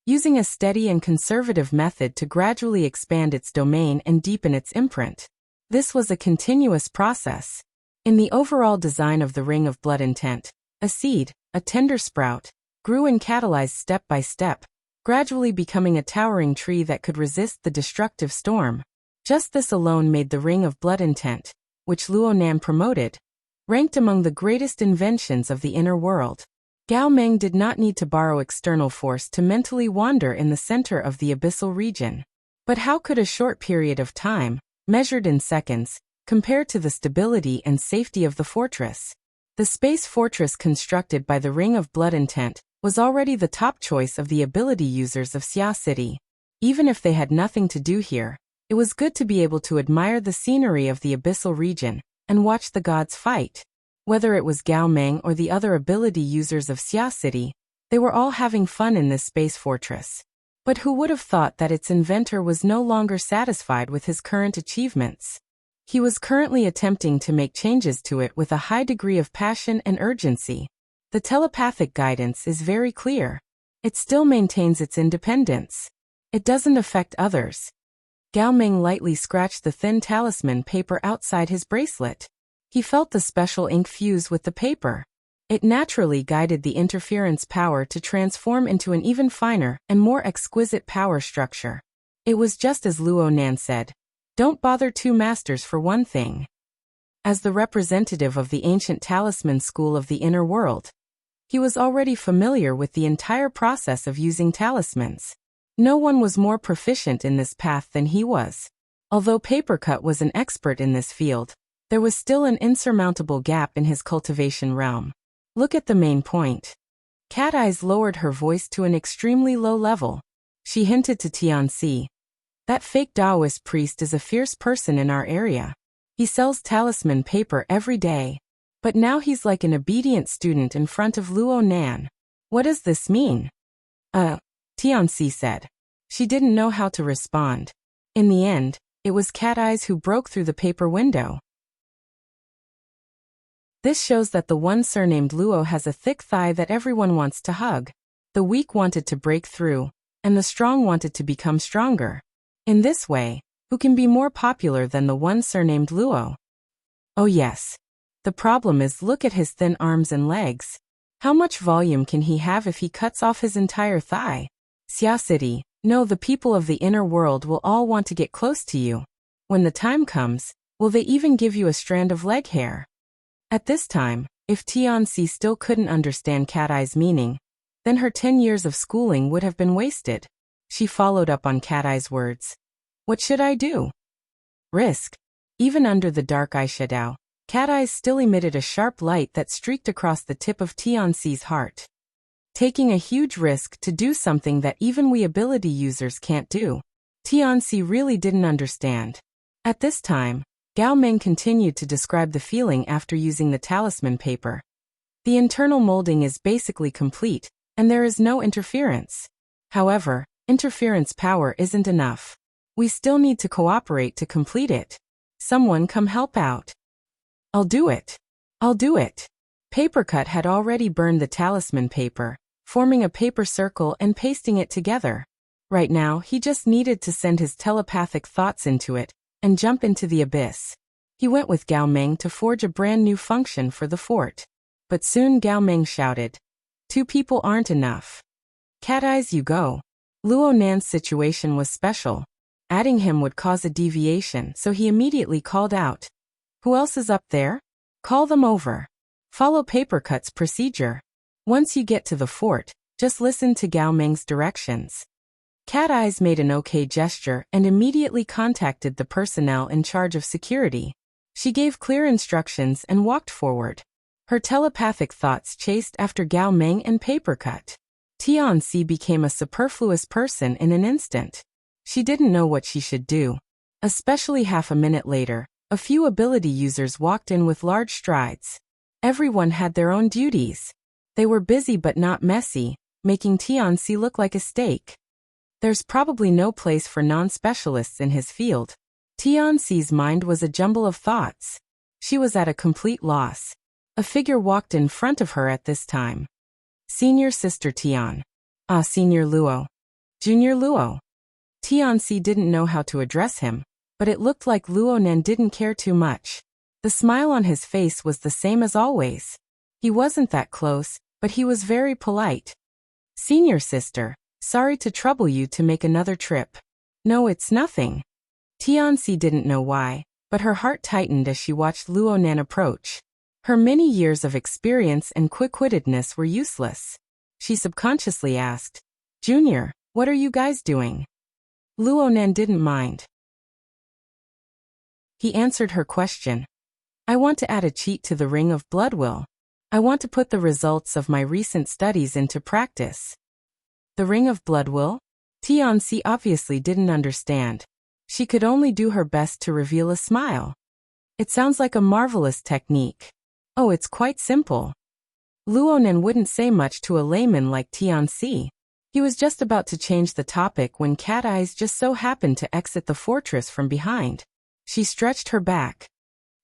using a steady and conservative method to gradually expand its domain and deepen its imprint. This was a continuous process. In the overall design of the Ring of Blood Intent, a seed, a tender sprout, grew and catalyzed step by step, gradually becoming a towering tree that could resist the destructive storm. Just this alone made the Ring of Blood Intent, which Luo Nan promoted, ranked among the greatest inventions of the inner world. Gao Meng did not need to borrow external force to mentally wander in the center of the abyssal region. But how could a short period of time, measured in seconds, compare to the stability and safety of the fortress? The space fortress constructed by the Ring of Blood Intent was already the top choice of the ability users of Xia City. Even if they had nothing to do here, it was good to be able to admire the scenery of the abyssal region and watch the gods fight. Whether it was Gao Meng or the other ability users of Xia City, they were all having fun in this space fortress. But who would have thought that its inventor was no longer satisfied with his current achievements? He was currently attempting to make changes to it with a high degree of passion and urgency. The telepathic guidance is very clear. It still maintains its independence. It doesn't affect others. Gao Meng lightly scratched the thin talisman paper outside his bracelet. He felt the special ink fuse with the paper. It naturally guided the interference power to transform into an even finer and more exquisite power structure. It was just as Luo Nan said. Don't bother two masters for one thing. As the representative of the ancient talisman school of the inner world, he was already familiar with the entire process of using talismans. No one was more proficient in this path than he was. Although Papercut was an expert in this field, there was still an insurmountable gap in his cultivation realm. Look at the main point. Cat Eyes lowered her voice to an extremely low level. She hinted to Tianxi. That fake Taoist priest is a fierce person in our area. He sells talisman paper every day. But now he's like an obedient student in front of Luo Nan. What does this mean? Tianxi said. She didn't know how to respond. In the end, it was Cat Eyes who broke through the paper window. This shows that the one surnamed Luo has a thick thigh that everyone wants to hug. The weak wanted to break through, and the strong wanted to become stronger. In this way, who can be more popular than the one surnamed Luo? Oh yes. The problem is, look at his thin arms and legs. How much volume can he have if he cuts off his entire thigh? Xia City, no, the people of the inner world will all want to get close to you. When the time comes, will they even give you a strand of leg hair? At this time, if Tianxi still couldn't understand Cat Eye's meaning, then her 10 years of schooling would have been wasted. She followed up on Cat Eye's words. What should I do? Risk. Even under the dark eyeshadow, Cat Eyes still emitted a sharp light that streaked across the tip of Tianxi's heart. Taking a huge risk to do something that even we ability users can't do. Tianxi really didn't understand. At this time, Gao Meng continued to describe the feeling after using the talisman paper. The internal molding is basically complete, and there is no interference. However, interference power isn't enough. We still need to cooperate to complete it. Someone come help out. I'll do it. I'll do it. Papercut had already burned the talisman paper, forming a paper circle and pasting it together. Right now, he just needed to send his telepathic thoughts into it and jump into the abyss. He went with Gao Meng to forge a brand new function for the fort. But soon Gao Meng shouted, "Two people aren't enough. Cat Eyes, you go." Luo Nan's situation was special. Adding him would cause a deviation, so he immediately called out, "Who else is up there? Call them over. Follow Papercut's procedure. Once you get to the fort, just listen to Gao Meng's directions." Cat Eyes made an okay gesture and immediately contacted the personnel in charge of security. She gave clear instructions and walked forward. Her telepathic thoughts chased after Gao Meng and Papercut. Tianxi became a superfluous person in an instant. She didn't know what she should do. Especially half a minute later, a few ability users walked in with large strides. Everyone had their own duties. They were busy but not messy, making Tianxi look like a steak. There's probably no place for non-specialists in his field. Tianxi's mind was a jumble of thoughts. She was at a complete loss. A figure walked in front of her at this time. Senior Sister Tian. Ah, Senior Luo. Junior Luo. Tianxi didn't know how to address him, but it looked like Luo Nen didn't care too much. The smile on his face was the same as always. He wasn't that close, but he was very polite. Senior sister, sorry to trouble you to make another trip. No, it's nothing. Tianxi didn't know why, but her heart tightened as she watched Luo Nen approach. Her many years of experience and quick-wittedness were useless. She subconsciously asked, Junior, what are you guys doing? Luo Nen didn't mind. He answered her question. I want to add a cheat to the Ring of Bloodwill. I want to put the results of my recent studies into practice. The Ring of Bloodwill? Tianxi obviously didn't understand. She could only do her best to reveal a smile. It sounds like a marvelous technique. Oh, it's quite simple. Luo Nen wouldn't say much to a layman like Tianxi. He was just about to change the topic when Cat Eyes just so happened to exit the fortress from behind. She stretched her back.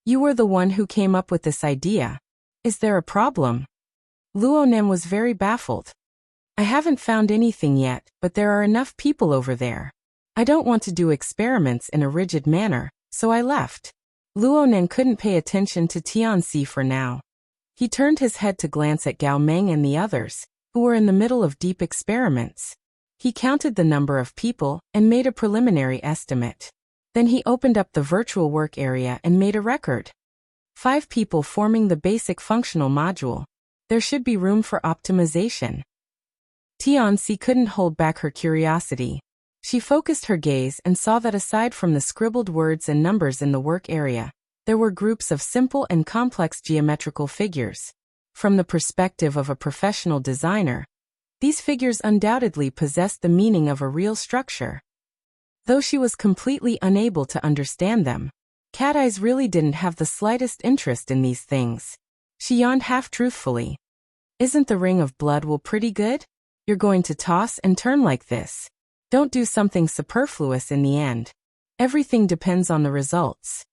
You were the one who came up with this idea. Is there a problem? Luo Nen was very baffled. I haven't found anything yet, but there are enough people over there. I don't want to do experiments in a rigid manner, so I left. Luo Nen couldn't pay attention to Tianxi for now. He turned his head to glance at Gao Meng and the others, who were in the middle of deep experiments. He counted the number of people and made a preliminary estimate. Then he opened up the virtual work area and made a record. 5 people forming the basic functional module. There should be room for optimization. Tianxi couldn't hold back her curiosity. She focused her gaze and saw that aside from the scribbled words and numbers in the work area, there were groups of simple and complex geometrical figures. From the perspective of a professional designer, these figures undoubtedly possessed the meaning of a real structure. Though she was completely unable to understand them, Cat Eyes really didn't have the slightest interest in these things. She yawned half-truthfully. Isn't the Ring of Bloodwill pretty good? You're going to toss and turn like this. Don't do something superfluous in the end. Everything depends on the results.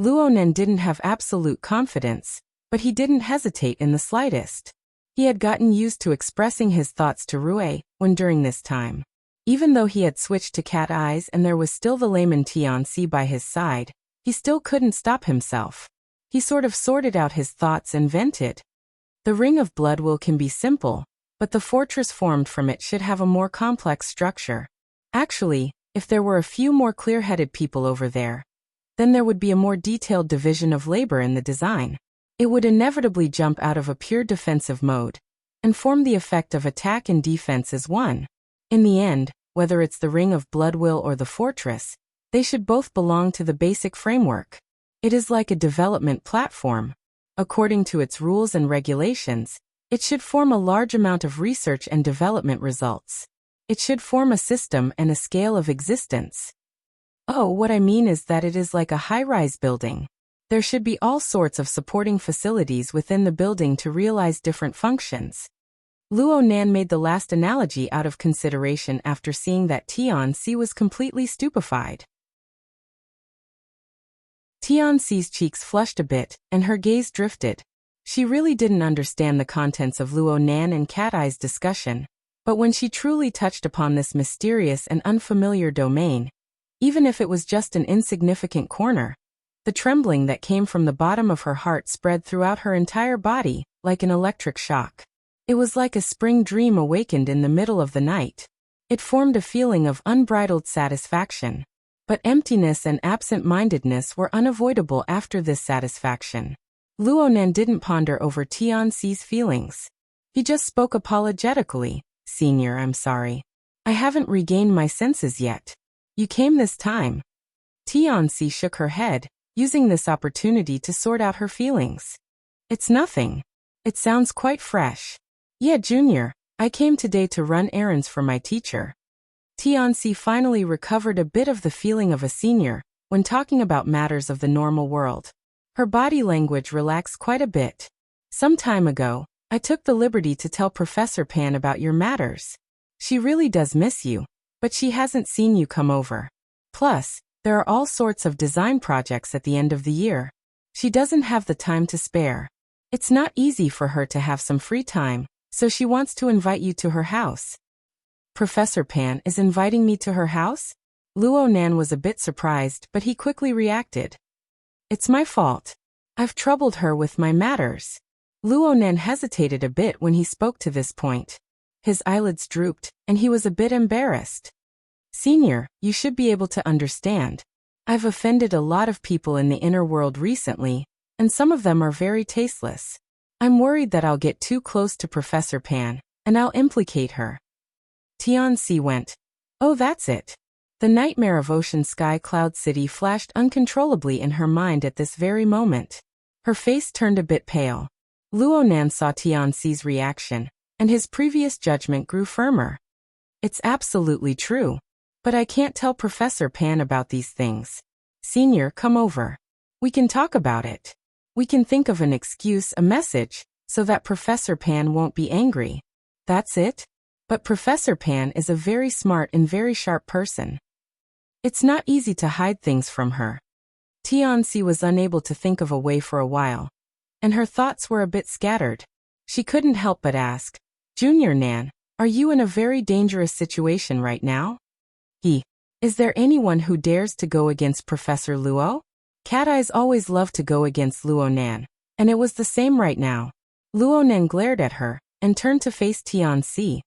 Luo Nen didn't have absolute confidence, but he didn't hesitate in the slightest. He had gotten used to expressing his thoughts to Rui when during this time. Even though he had switched to Cat Eyes and there was still the layman Tianxi by his side, he still couldn't stop himself. He sort of sorted out his thoughts and vented. The Ring of Bloodwill can be simple, but the fortress formed from it should have a more complex structure. Actually, if there were a few more clear-headed people over there, then there would be a more detailed division of labor in the design. It would inevitably jump out of a pure defensive mode and form the effect of attack and defense as one. In the end, whether it's the Ring of Bloodwill or the fortress, they should both belong to the basic framework. It is like a development platform. According to its rules and regulations, it should form a large amount of research and development results. It should form a system and a scale of existence. Oh, what I mean is that it is like a high-rise building. There should be all sorts of supporting facilities within the building to realize different functions. Luo Nan made the last analogy out of consideration after seeing that Tianxi was completely stupefied. Tianxi's cheeks flushed a bit, and her gaze drifted. She really didn't understand the contents of Luo Nan and Cat Eye's discussion, but when she truly touched upon this mysterious and unfamiliar domain, even if it was just an insignificant corner, the trembling that came from the bottom of her heart spread throughout her entire body, like an electric shock. It was like a spring dream awakened in the middle of the night. It formed a feeling of unbridled satisfaction. But emptiness and absent-mindedness were unavoidable after this satisfaction. Luo Nan didn't ponder over Tianxi's feelings. He just spoke apologetically. Senior, I'm sorry. I haven't regained my senses yet. You came this time. Tianxi shook her head, using this opportunity to sort out her feelings. It's nothing. It sounds quite fresh. Yeah, Junior, I came today to run errands for my teacher. Tianxi finally recovered a bit of the feeling of a senior when talking about matters of the normal world. Her body language relaxed quite a bit. Some time ago, I took the liberty to tell Professor Pan about your matters. She really does miss you, but she hasn't seen you come over. Plus, there are all sorts of design projects at the end of the year. She doesn't have the time to spare. It's not easy for her to have some free time, so she wants to invite you to her house. Professor Pan is inviting me to her house? Luo Nan was a bit surprised, but he quickly reacted. It's my fault. I've troubled her with my matters. Luo Nan hesitated a bit when he spoke to this point. His eyelids drooped, and he was a bit embarrassed. Senior, you should be able to understand. I've offended a lot of people in the inner world recently, and some of them are very tasteless. I'm worried that I'll get too close to Professor Pan, and I'll implicate her. Tianxi went. Oh, that's it. The nightmare of Ocean Sky Cloud City flashed uncontrollably in her mind at this very moment. Her face turned a bit pale. Luo Nan saw Tianxi's reaction, and his previous judgment grew firmer. It's absolutely true. But I can't tell Professor Pan about these things. Senior, come over. We can talk about it. We can think of an excuse, a message, so that Professor Pan won't be angry. That's it? But Professor Pan is a very smart and very sharp person. It's not easy to hide things from her. Tianxi was unable to think of a way for a while, and her thoughts were a bit scattered. She couldn't help but ask, Junior Nan, are you in a very dangerous situation right now? Is there anyone who dares to go against Professor Luo? Cat Eyes always loved to go against Luo Nan, and it was the same right now. Luo Nan glared at her, and turned to face Tianxi.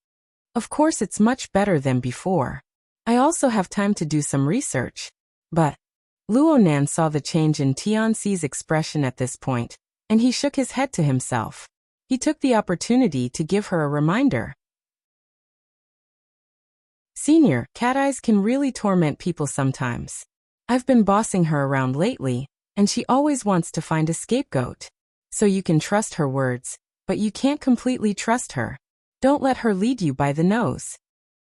Of course it's much better than before. I also have time to do some research. But Luo Nan saw the change in Tianxi's expression at this point, and he shook his head to himself. He took the opportunity to give her a reminder. Senior, Cat Eyes can really torment people sometimes. I've been bossing her around lately, and she always wants to find a scapegoat. So you can trust her words, but you can't completely trust her. Don't let her lead you by the nose.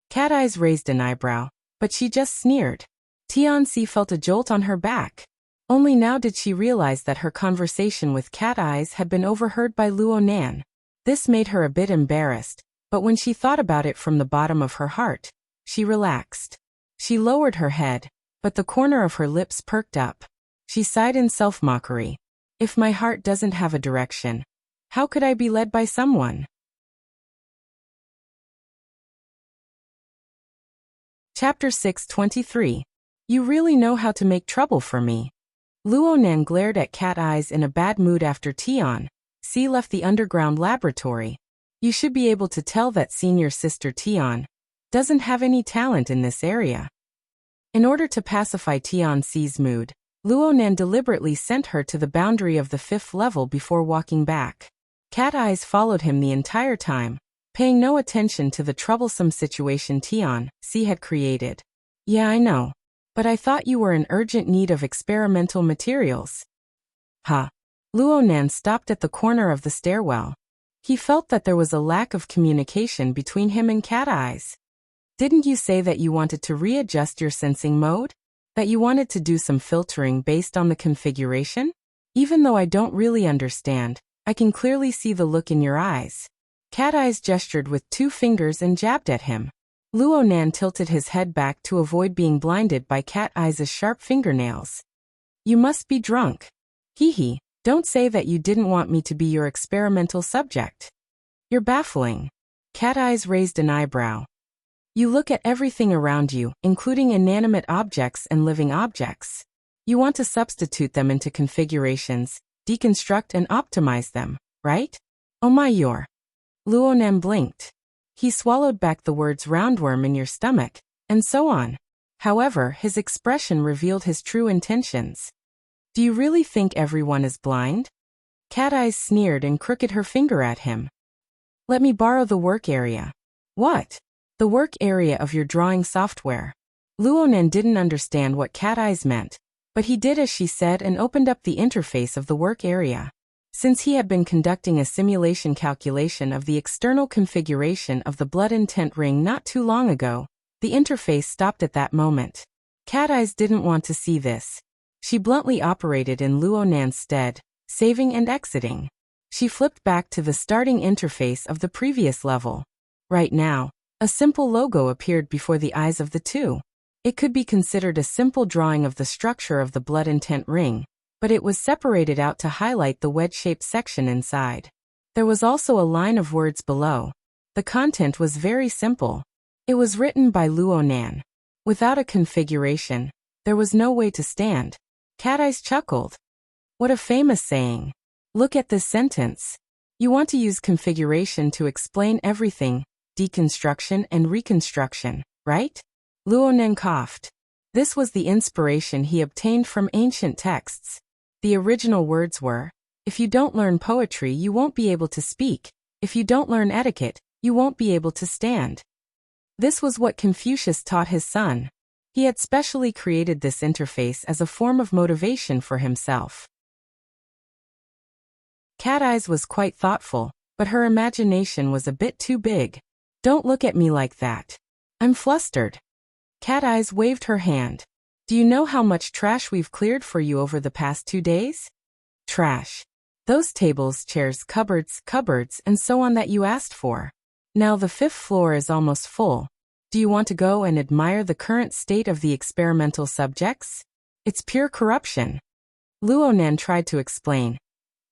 Cat Eyes raised an eyebrow, but she just sneered. Tianxi felt a jolt on her back. Only now did she realize that her conversation with Cat Eyes had been overheard by Luo Nan. This made her a bit embarrassed, but when she thought about it from the bottom of her heart, she relaxed. She lowered her head, but the corner of her lips perked up. She sighed in self-mockery. If my heart doesn't have a direction, how could I be led by someone? Chapter 623. You really know how to make trouble for me. Luo Nan glared at Cat Eyes in a bad mood after Tianxi left the underground laboratory. You should be able to tell that senior sister Tianxi doesn't have any talent in this area. In order to pacify Tianxi's mood, Luo Nan deliberately sent her to the boundary of the 5th level before walking back. Cat Eyes followed him the entire time, paying no attention to the troublesome situation Tianxi had created. Yeah, I know. But I thought you were in urgent need of experimental materials. Luo Nan stopped at the corner of the stairwell. He felt that there was a lack of communication between him and Cat Eyes. Didn't you say that you wanted to readjust your sensing mode? That you wanted to do some filtering based on the configuration? Even though I don't really understand, I can clearly see the look in your eyes. Cat Eyes gestured with 2 fingers and jabbed at him. Luo Nan tilted his head back to avoid being blinded by Cat Eyes' sharp fingernails. You must be drunk. Don't say that you didn't want me to be your experimental subject. You're baffling. Cat Eyes raised an eyebrow. You look at everything around you, including inanimate objects and living objects. You want to substitute them into configurations, deconstruct and optimize them, right? Oh my you're. Luo Nan blinked. He swallowed back the words roundworm in your stomach, and so on. However, his expression revealed his true intentions. Do you really think everyone is blind? Cat Eyes sneered and crooked her finger at him. Let me borrow the work area. What? The work area of your drawing software. Luo Nan didn't understand what Cat Eyes meant, but he did as she said and opened up the interface of the work area. Since he had been conducting a simulation calculation of the external configuration of the blood intent ring not too long ago, the interface stopped at that moment. Cat Eyes didn't want to see this. She bluntly operated in Luo Nan's stead, saving and exiting. She flipped back to the starting interface of the previous level. Right now, a simple logo appeared before the eyes of the two. It could be considered a simple drawing of the structure of the blood intent ring, but it was separated out to highlight the wedge-shaped section inside. There was also a line of words below. The content was very simple. It was written by Luonan. Without a configuration, there was no way to stand. Cat Eyes chuckled. What a famous saying. Look at this sentence. You want to use configuration to explain everything, deconstruction and reconstruction, right? Luonan coughed. This was the inspiration he obtained from ancient texts. The original words were, if you don't learn poetry, you won't be able to speak. If you don't learn etiquette, you won't be able to stand. This was what Confucius taught his son. He had specially created this interface as a form of motivation for himself. Cat Eyes was quite thoughtful, but her imagination was a bit too big. Don't look at me like that. I'm flustered. Cat Eyes waved her hand. Do you know how much trash we've cleared for you over the past 2 days? Trash. Those tables, chairs, cupboards, and so on that you asked for. Now the 5th floor is almost full. Do you want to go and admire the current state of the experimental subjects? It's pure corruption. Luonan tried to explain.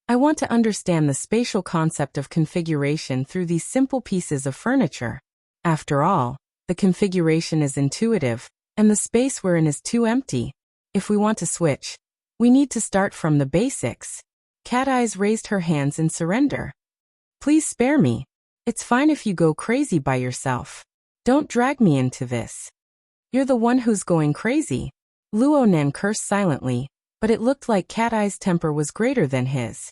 I want to understand the spatial concept of configuration through these simple pieces of furniture. After all, the configuration is intuitive, and the space we're in is too empty. If we want to switch, we need to start from the basics. Cat Eyes raised her hands in surrender. Please spare me. It's fine if you go crazy by yourself. Don't drag me into this. You're the one who's going crazy. Luonan cursed silently, but it looked like Cat Eye's temper was greater than his.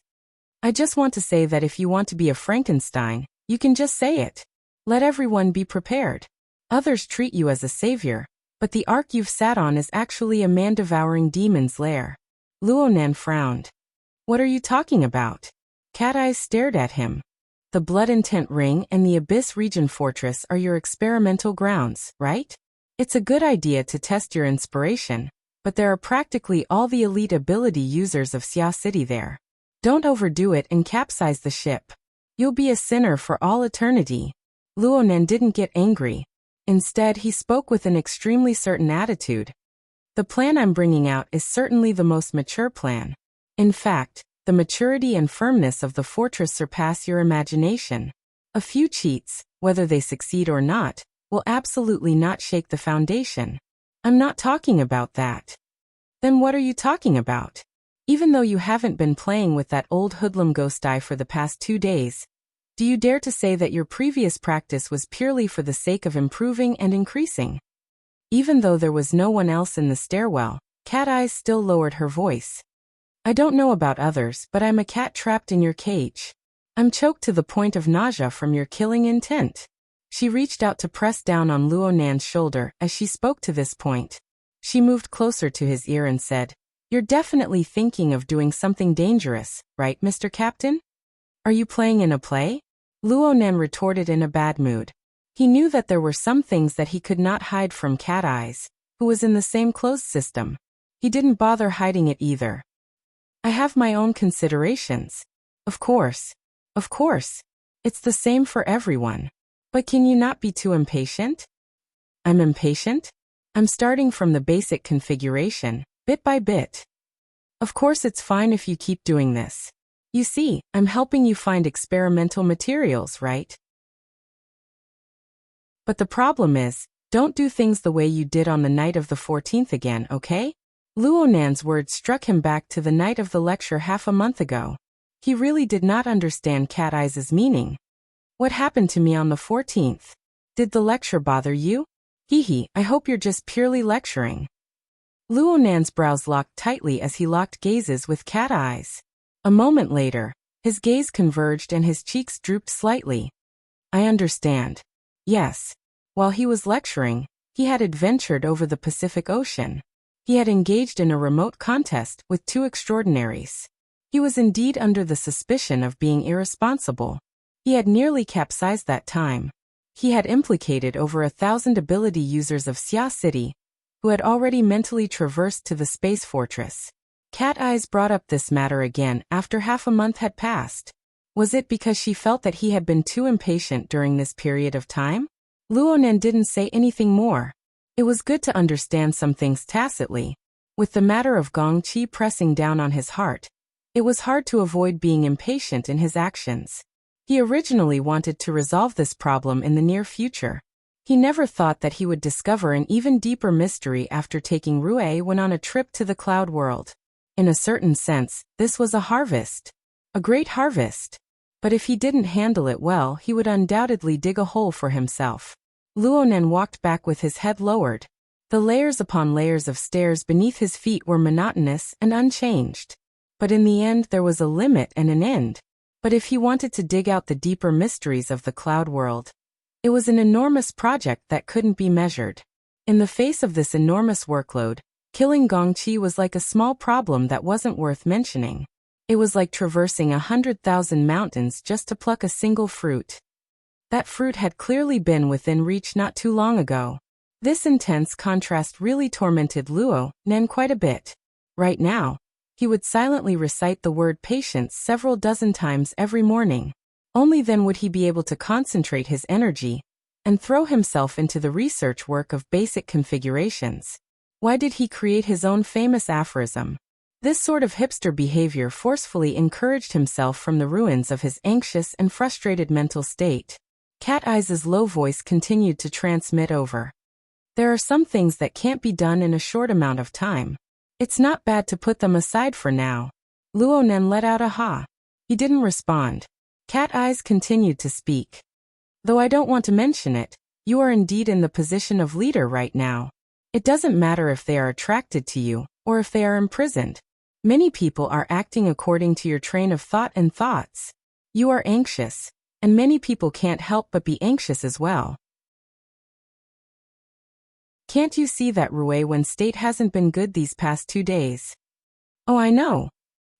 I just want to say that if you want to be a Frankenstein, you can just say it. Let everyone be prepared. Others treat you as a savior, but the ark you've sat on is actually a man-devouring demon's lair. Luonan frowned. What are you talking about? Cat Eyes stared at him. The Blood Intent Ring and the Abyss Region Fortress are your experimental grounds, right? It's a good idea to test your inspiration, but there are practically all the elite ability users of Xia City there. Don't overdo it and capsize the ship. You'll be a sinner for all eternity. Luonan didn't get angry. Instead, he spoke with an extremely certain attitude. The plan I'm bringing out is certainly the most mature plan. In fact, the maturity and firmness of the fortress surpass your imagination. A few cheats, whether they succeed or not, will absolutely not shake the foundation. I'm not talking about that. Then what are you talking about? Even though you haven't been playing with that old hoodlum ghost eye for the past 2 days, do you dare to say that your previous practice was purely for the sake of improving and increasing? Even though there was no one else in the stairwell, Cat Eyes still lowered her voice. I don't know about others, but I'm a cat trapped in your cage. I'm choked to the point of nausea from your killing intent. She reached out to press down on Luonan's shoulder as she spoke to this point. She moved closer to his ear and said, You're definitely thinking of doing something dangerous, right, Mr. Captain? Are you playing in a play? Luonan retorted in a bad mood. He knew that there were some things that he could not hide from Cat Eyes, who was in the same closed system. He didn't bother hiding it either. I have my own considerations. Of course. Of course. It's the same for everyone. But can you not be too impatient? I'm impatient? I'm starting from the basic configuration, bit by bit. Of course it's fine if you keep doing this. You see, I'm helping you find experimental materials, right? But the problem is, don't do things the way you did on the night of the 14th again, okay? Luonan's words struck him back to the night of the lecture half a month ago. He really did not understand Cat Eyes' meaning. What happened to me on the 14th? Did the lecture bother you? Hee, I hope you're just purely lecturing. Luonan's brows locked tightly as he locked gazes with Cat Eyes. A moment later, his gaze converged and his cheeks drooped slightly. I understand. Yes. While he was lecturing, he had adventured over the Pacific Ocean. He had engaged in a remote contest with 2 extraordinaries. He was indeed under the suspicion of being irresponsible. He had nearly capsized that time. He had implicated over 1,000 ability users of Xia City, who had already mentally traversed to the space fortress. Cat Eyes brought up this matter again after half a month had passed. Was it because she felt that he had been too impatient during this period of time? Luonan didn't say anything more. It was good to understand some things tacitly. With the matter of Gongqi pressing down on his heart, it was hard to avoid being impatient in his actions. He originally wanted to resolve this problem in the near future. He never thought that he would discover an even deeper mystery after taking Rue Wen on a trip to the cloud world. In a certain sense, this was a harvest. A great harvest. But if he didn't handle it well, he would undoubtedly dig a hole for himself. Luonen walked back with his head lowered. The layers upon layers of stairs beneath his feet were monotonous and unchanged. But in the end there was a limit and an end. But if he wanted to dig out the deeper mysteries of the cloud world, it was an enormous project that couldn't be measured. In the face of this enormous workload, killing Gongqi was like a small problem that wasn't worth mentioning. It was like traversing 100,000 mountains just to pluck a single fruit. That fruit had clearly been within reach not too long ago. This intense contrast really tormented Luonen quite a bit. Right now, he would silently recite the word patience several dozen times every morning. Only then would he be able to concentrate his energy and throw himself into the research work of basic configurations. Why did he create his own famous aphorism? This sort of hipster behavior forcefully encouraged himself from the ruins of his anxious and frustrated mental state. Cat Eye's low voice continued to transmit over. There are some things that can't be done in a short amount of time. It's not bad to put them aside for now. Luonen let out a ha. He didn't respond. Cat Eyes continued to speak. Though I don't want to mention it, you are indeed in the position of leader right now. It doesn't matter if they are attracted to you, or if they are imprisoned. Many people are acting according to your train of thought and thoughts. You are anxious, and many people can't help but be anxious as well. Can't you see that Rue Wen's state hasn't been good these past 2 days? Oh, I know.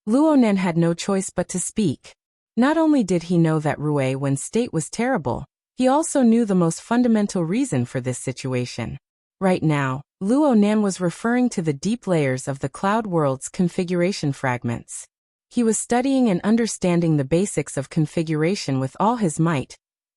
Luonen had no choice but to speak. Not only did he know that Rue Wen's state was terrible, he also knew the most fundamental reason for this situation. Right now, Luonen was referring to the deep layers of the cloud world's configuration fragments. He was studying and understanding the basics of configuration with all his might,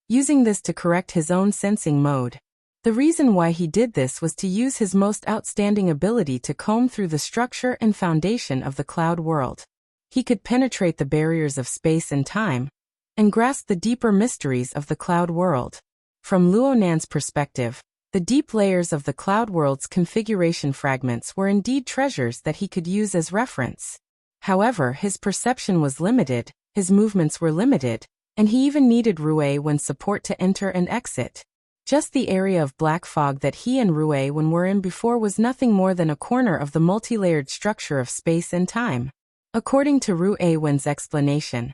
using this to correct his own sensing mode. The reason why he did this was to use his most outstanding ability to comb through the structure and foundation of the cloud world. He could penetrate the barriers of space and time, and grasp the deeper mysteries of the cloud world. From Luonen's perspective, the deep layers of the cloud world's configuration fragments were indeed treasures that he could use as reference. However, his perception was limited, his movements were limited, and he even needed Rue Wen's support to enter and exit. Just the area of black fog that he and Rue Wen were in before was nothing more than a corner of the multi-layered structure of space and time. According to Rue Wen's explanation,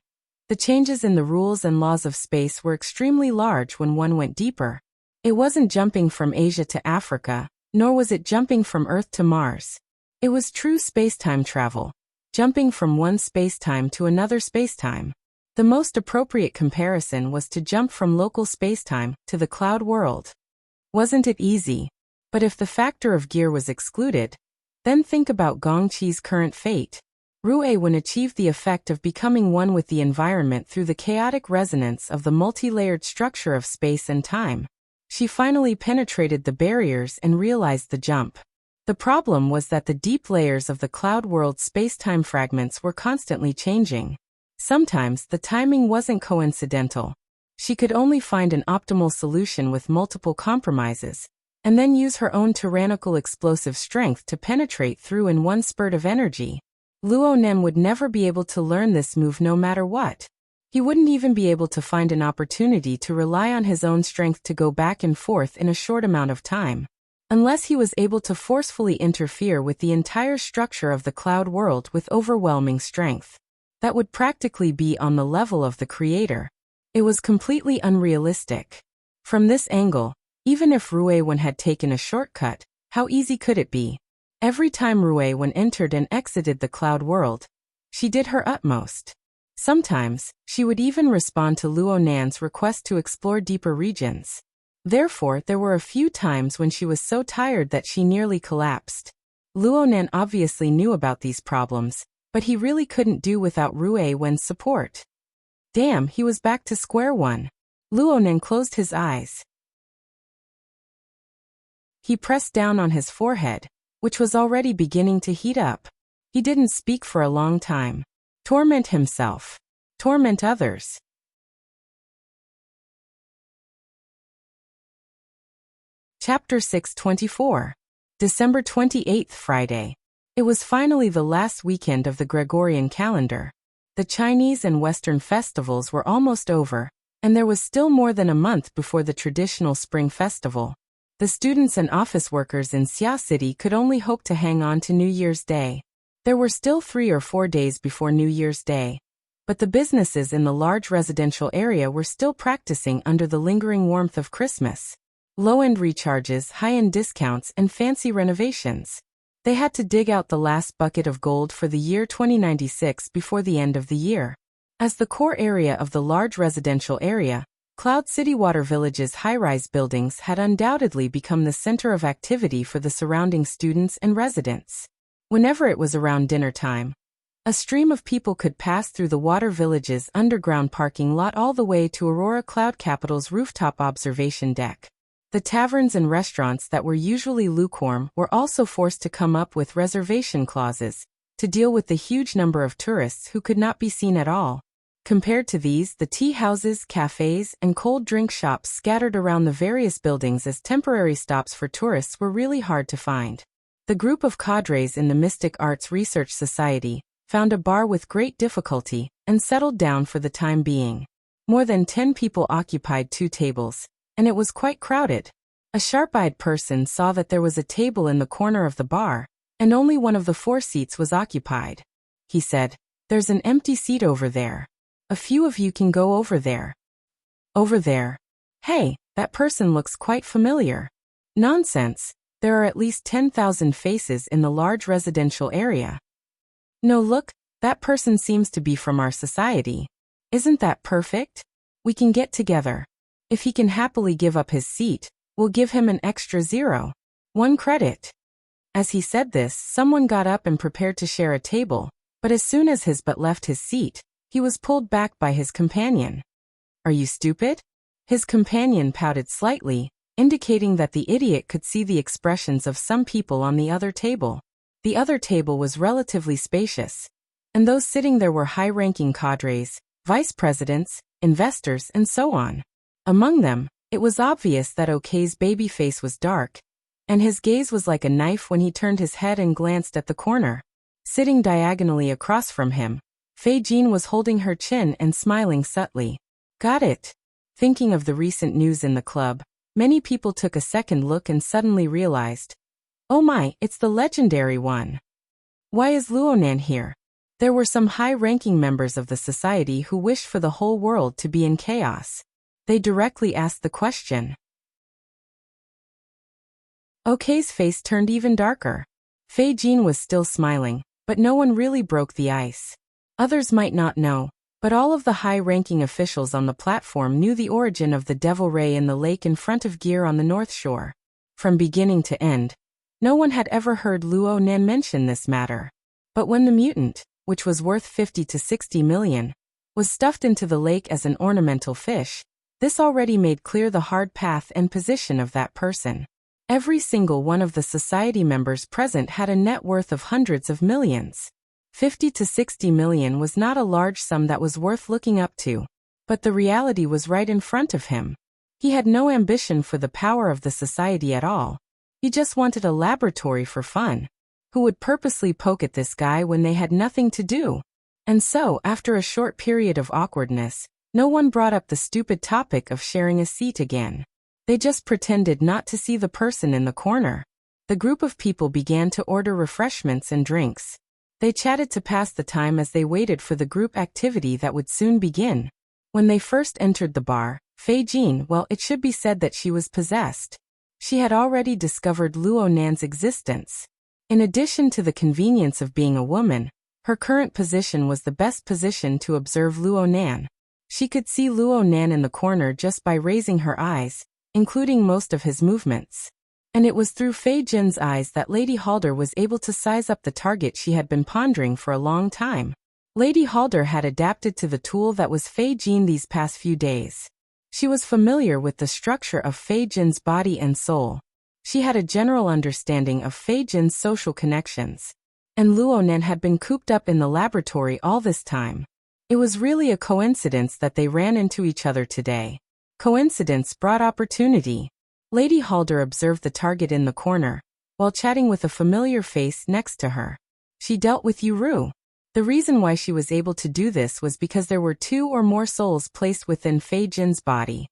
the changes in the rules and laws of space were extremely large when one went deeper. It wasn't jumping from Asia to Africa, nor was it jumping from Earth to Mars. It was true space-time travel, jumping from one space-time to another space-time. The most appropriate comparison was to jump from local spacetime to the cloud world. Wasn't it easy? But if the factor of gear was excluded, then think about Gongqi's current fate. Rue Wen achieved the effect of becoming one with the environment through the chaotic resonance of the multi-layered structure of space and time. She finally penetrated the barriers and realized the jump. The problem was that the deep layers of the cloud world's spacetime fragments were constantly changing. Sometimes the timing wasn't coincidental. She could only find an optimal solution with multiple compromises, and then use her own tyrannical explosive strength to penetrate through in one spurt of energy. Luonen would never be able to learn this move no matter what. He wouldn't even be able to find an opportunity to rely on his own strength to go back and forth in a short amount of time, unless he was able to forcefully interfere with the entire structure of the cloud world with overwhelming strength. That would practically be on the level of the creator. It was completely unrealistic. From this angle, even if Rue Wen had taken a shortcut, how easy could it be? Every time Rue Wen entered and exited the cloud world, she did her utmost. Sometimes, she would even respond to Luonen's request to explore deeper regions. Therefore, there were a few times when she was so tired that she nearly collapsed. Luonen obviously knew about these problems, but he really couldn't do without Rue Wen's support. Damn, he was back to square one. Luonen closed his eyes. He pressed down on his forehead, which was already beginning to heat up. He didn't speak for a long time. Torment himself. Torment others. Chapter 624. December 28th, Friday. It was finally the last weekend of the Gregorian calendar. The Chinese and Western festivals were almost over, and there was still more than a month before the traditional spring festival. The students and office workers in Xia City could only hope to hang on to New Year's Day. There were still 3 or 4 days before New Year's Day, but the businesses in the large residential area were still practicing under the lingering warmth of Christmas. Low-end recharges, high-end discounts, and fancy renovations. They had to dig out the last bucket of gold for the year 2096 before the end of the year. As the core area of the large residential area, Cloud City Water Village's high-rise buildings had undoubtedly become the center of activity for the surrounding students and residents. Whenever it was around dinner time, a stream of people could pass through the Water Village's underground parking lot all the way to Aurora Cloud Capital's rooftop observation deck. The taverns and restaurants that were usually lukewarm were also forced to come up with reservation clauses to deal with the huge number of tourists who could not be seen at all. Compared to these, the tea houses, cafes, and cold drink shops scattered around the various buildings as temporary stops for tourists were really hard to find. The group of cadres in the Mystic Arts Research Society found a bar with great difficulty and settled down for the time being. More than 10 people occupied 2 tables, and it was quite crowded. A sharp-eyed person saw that there was a table in the corner of the bar, and only one of the 4 seats was occupied. He said, "There's an empty seat over there. A few of you can go over there." Over there? Hey, that person looks quite familiar. Nonsense, there are at least 10,000 faces in the large residential area. No, look, that person seems to be from our society. Isn't that perfect? We can get together. If he can happily give up his seat, we'll give him an extra 0. 1 credit. As he said this, someone got up and prepared to share a table, but as soon as his butt left his seat, he was pulled back by his companion. "Are you stupid?" His companion pouted slightly, indicating that the idiot could see the expressions of some people on the other table. The other table was relatively spacious, and those sitting there were high-ranking cadres, vice presidents, investors, and so on. Among them, it was obvious that Okay's baby face was dark, and his gaze was like a knife when he turned his head and glanced at the corner. Sitting diagonally across from him, Fei Jin was holding her chin and smiling subtly. Got it. Thinking of the recent news in the club, many people took a second look and suddenly realized, oh my, it's the legendary one. Why is Luonan here? There were some high-ranking members of the society who wished for the whole world to be in chaos. They directly asked the question. Okay's face turned even darker. Fei Jin was still smiling, but no one really broke the ice. Others might not know, but all of the high-ranking officials on the platform knew the origin of the devil ray in the lake in front of Gear on the North Shore. From beginning to end, no one had ever heard Luo Nan mention this matter. But when the mutant, which was worth 50 to 60 million, was stuffed into the lake as an ornamental fish, this already made clear the hard path and position of that person. Every single one of the society members present had a net worth of hundreds of millions. 50 to 60 million was not a large sum that was worth looking up to, but the reality was right in front of him. He had no ambition for the power of the society at all. He just wanted a laboratory for fun. Who would purposely poke at this guy when they had nothing to do? And so, after a short period of awkwardness, no one brought up the stupid topic of sharing a seat again. They just pretended not to see the person in the corner. The group of people began to order refreshments and drinks. They chatted to pass the time as they waited for the group activity that would soon begin. When they first entered the bar, Fei Jin, well, it should be said that she was possessed. She had already discovered Luo Nan's existence. In addition to the convenience of being a woman, her current position was the best position to observe Luo Nan. She could see Luo Nan in the corner just by raising her eyes, including most of his movements. And it was through Fei Jin's eyes that Lady Halder was able to size up the target she had been pondering for a long time. Lady Halder had adapted to the tool that was Fei Jin these past few days. She was familiar with the structure of Fei Jin's body and soul. She had a general understanding of Fei Jin's social connections. And Luo Nan had been cooped up in the laboratory all this time. It was really a coincidence that they ran into each other today. Coincidence brought opportunity. Lady Halder observed the target in the corner, while chatting with a familiar face next to her. She dealt with Yuru. The reason why she was able to do this was because there were 2 or more souls placed within Fei Jin's body.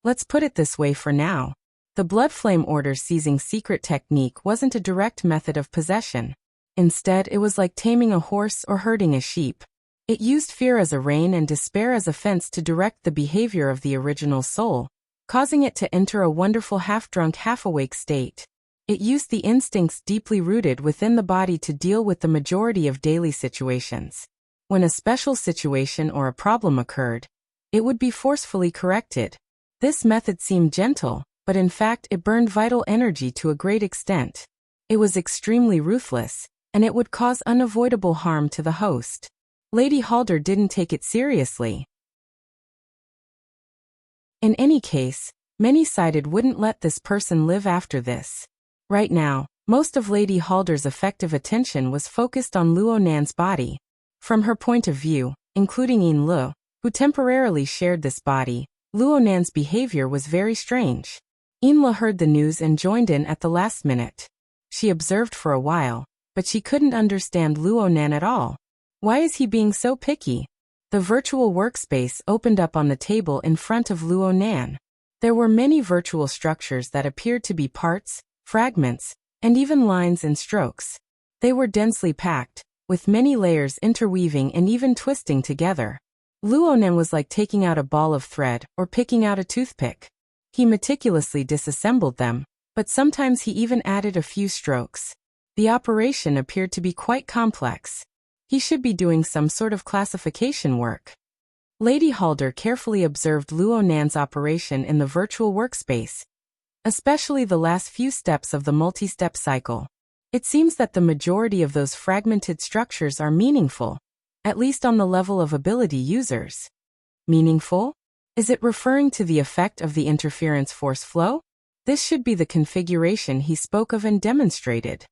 Let's put it this way for now. The Blood Flame Order's seizing secret technique wasn't a direct method of possession. Instead, it was like taming a horse or herding a sheep. It used fear as a rein and despair as a fence to direct the behavior of the original soul, causing it to enter a wonderful half-drunk, half-awake state. It used the instincts deeply rooted within the body to deal with the majority of daily situations. When a special situation or a problem occurred, it would be forcefully corrected. This method seemed gentle, but in fact it burned vital energy to a great extent. It was extremely ruthless, and it would cause unavoidable harm to the host. Lady Halder didn't take it seriously. In any case, many-sided wouldn't let this person live after this. Right now, most of Lady Halder's effective attention was focused on Luo Nan's body. From her point of view, including Yin Lu, who temporarily shared this body, Luo Nan's behavior was very strange. Yin Lu heard the news and joined in at the last minute. She observed for a while, but she couldn't understand Luo Nan at all. Why is he being so picky? The virtual workspace opened up on the table in front of Luo Nan. There were many virtual structures that appeared to be parts, fragments, and even lines and strokes. They were densely packed, with many layers interweaving and even twisting together. Luo Nan was like taking out a ball of thread or picking out a toothpick. He meticulously disassembled them, but sometimes he even added a few strokes. The operation appeared to be quite complex. He should be doing some sort of classification work. Lady Halder carefully observed Luo Nan's operation in the virtual workspace, especially the last few steps of the multi-step cycle. It seems that the majority of those fragmented structures are meaningful, at least on the level of ability users. Meaningful? Is it referring to the effect of the interference force flow? This should be the configuration he spoke of and demonstrated.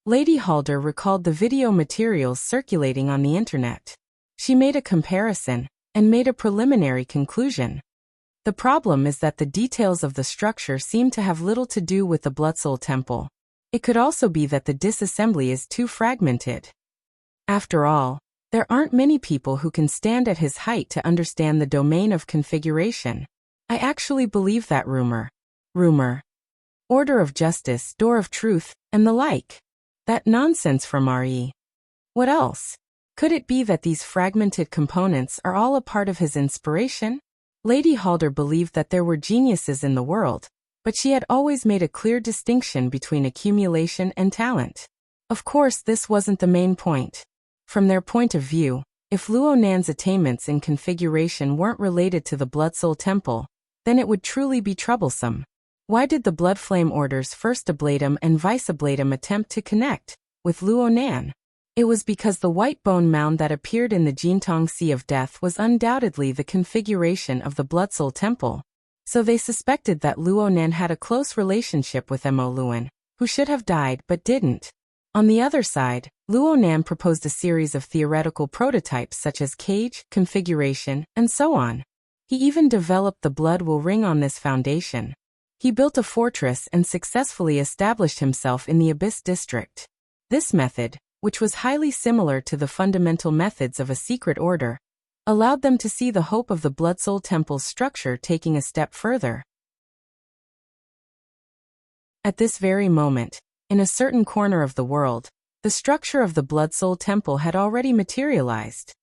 Lady Halder recalled the video materials circulating on the internet. She made a comparison and made a preliminary conclusion. The problem is that the details of the structure seem to have little to do with the Bloodsoul Temple. It could also be that the disassembly is too fragmented. After all, there aren't many people who can stand at his height to understand the domain of configuration. I actually believe that rumor. Order of justice, door of truth, and the like. That nonsense from RE. What else? Could it be that these fragmented components are all a part of his inspiration? Lady Halder believed that there were geniuses in the world, but she had always made a clear distinction between accumulation and talent. Of course, this wasn't the main point. From their point of view, if Luo Nan's attainments in configuration weren't related to the Bloodsoul Temple, then it would truly be troublesome. Why did the Blood Flame Order's first ablatum and vice ablatum attempt to connect with Luo Nan? It was because the white bone mound that appeared in the Jintong Sea of Death was undoubtedly the configuration of the Bloodsoul Temple. So they suspected that Luo Nan had a close relationship with Mo Luan, who should have died but didn't. On the other side, Luo Nan proposed a series of theoretical prototypes such as cage, configuration, and so on. He even developed the Blood Will Ring on this foundation. He built a fortress and successfully established himself in the Abyss District. This method, which was highly similar to the fundamental methods of a secret order, allowed them to see the hope of the Bloodsoul Temple's structure taking a step further. At this very moment, in a certain corner of the world, the structure of the Bloodsoul Temple had already materialized.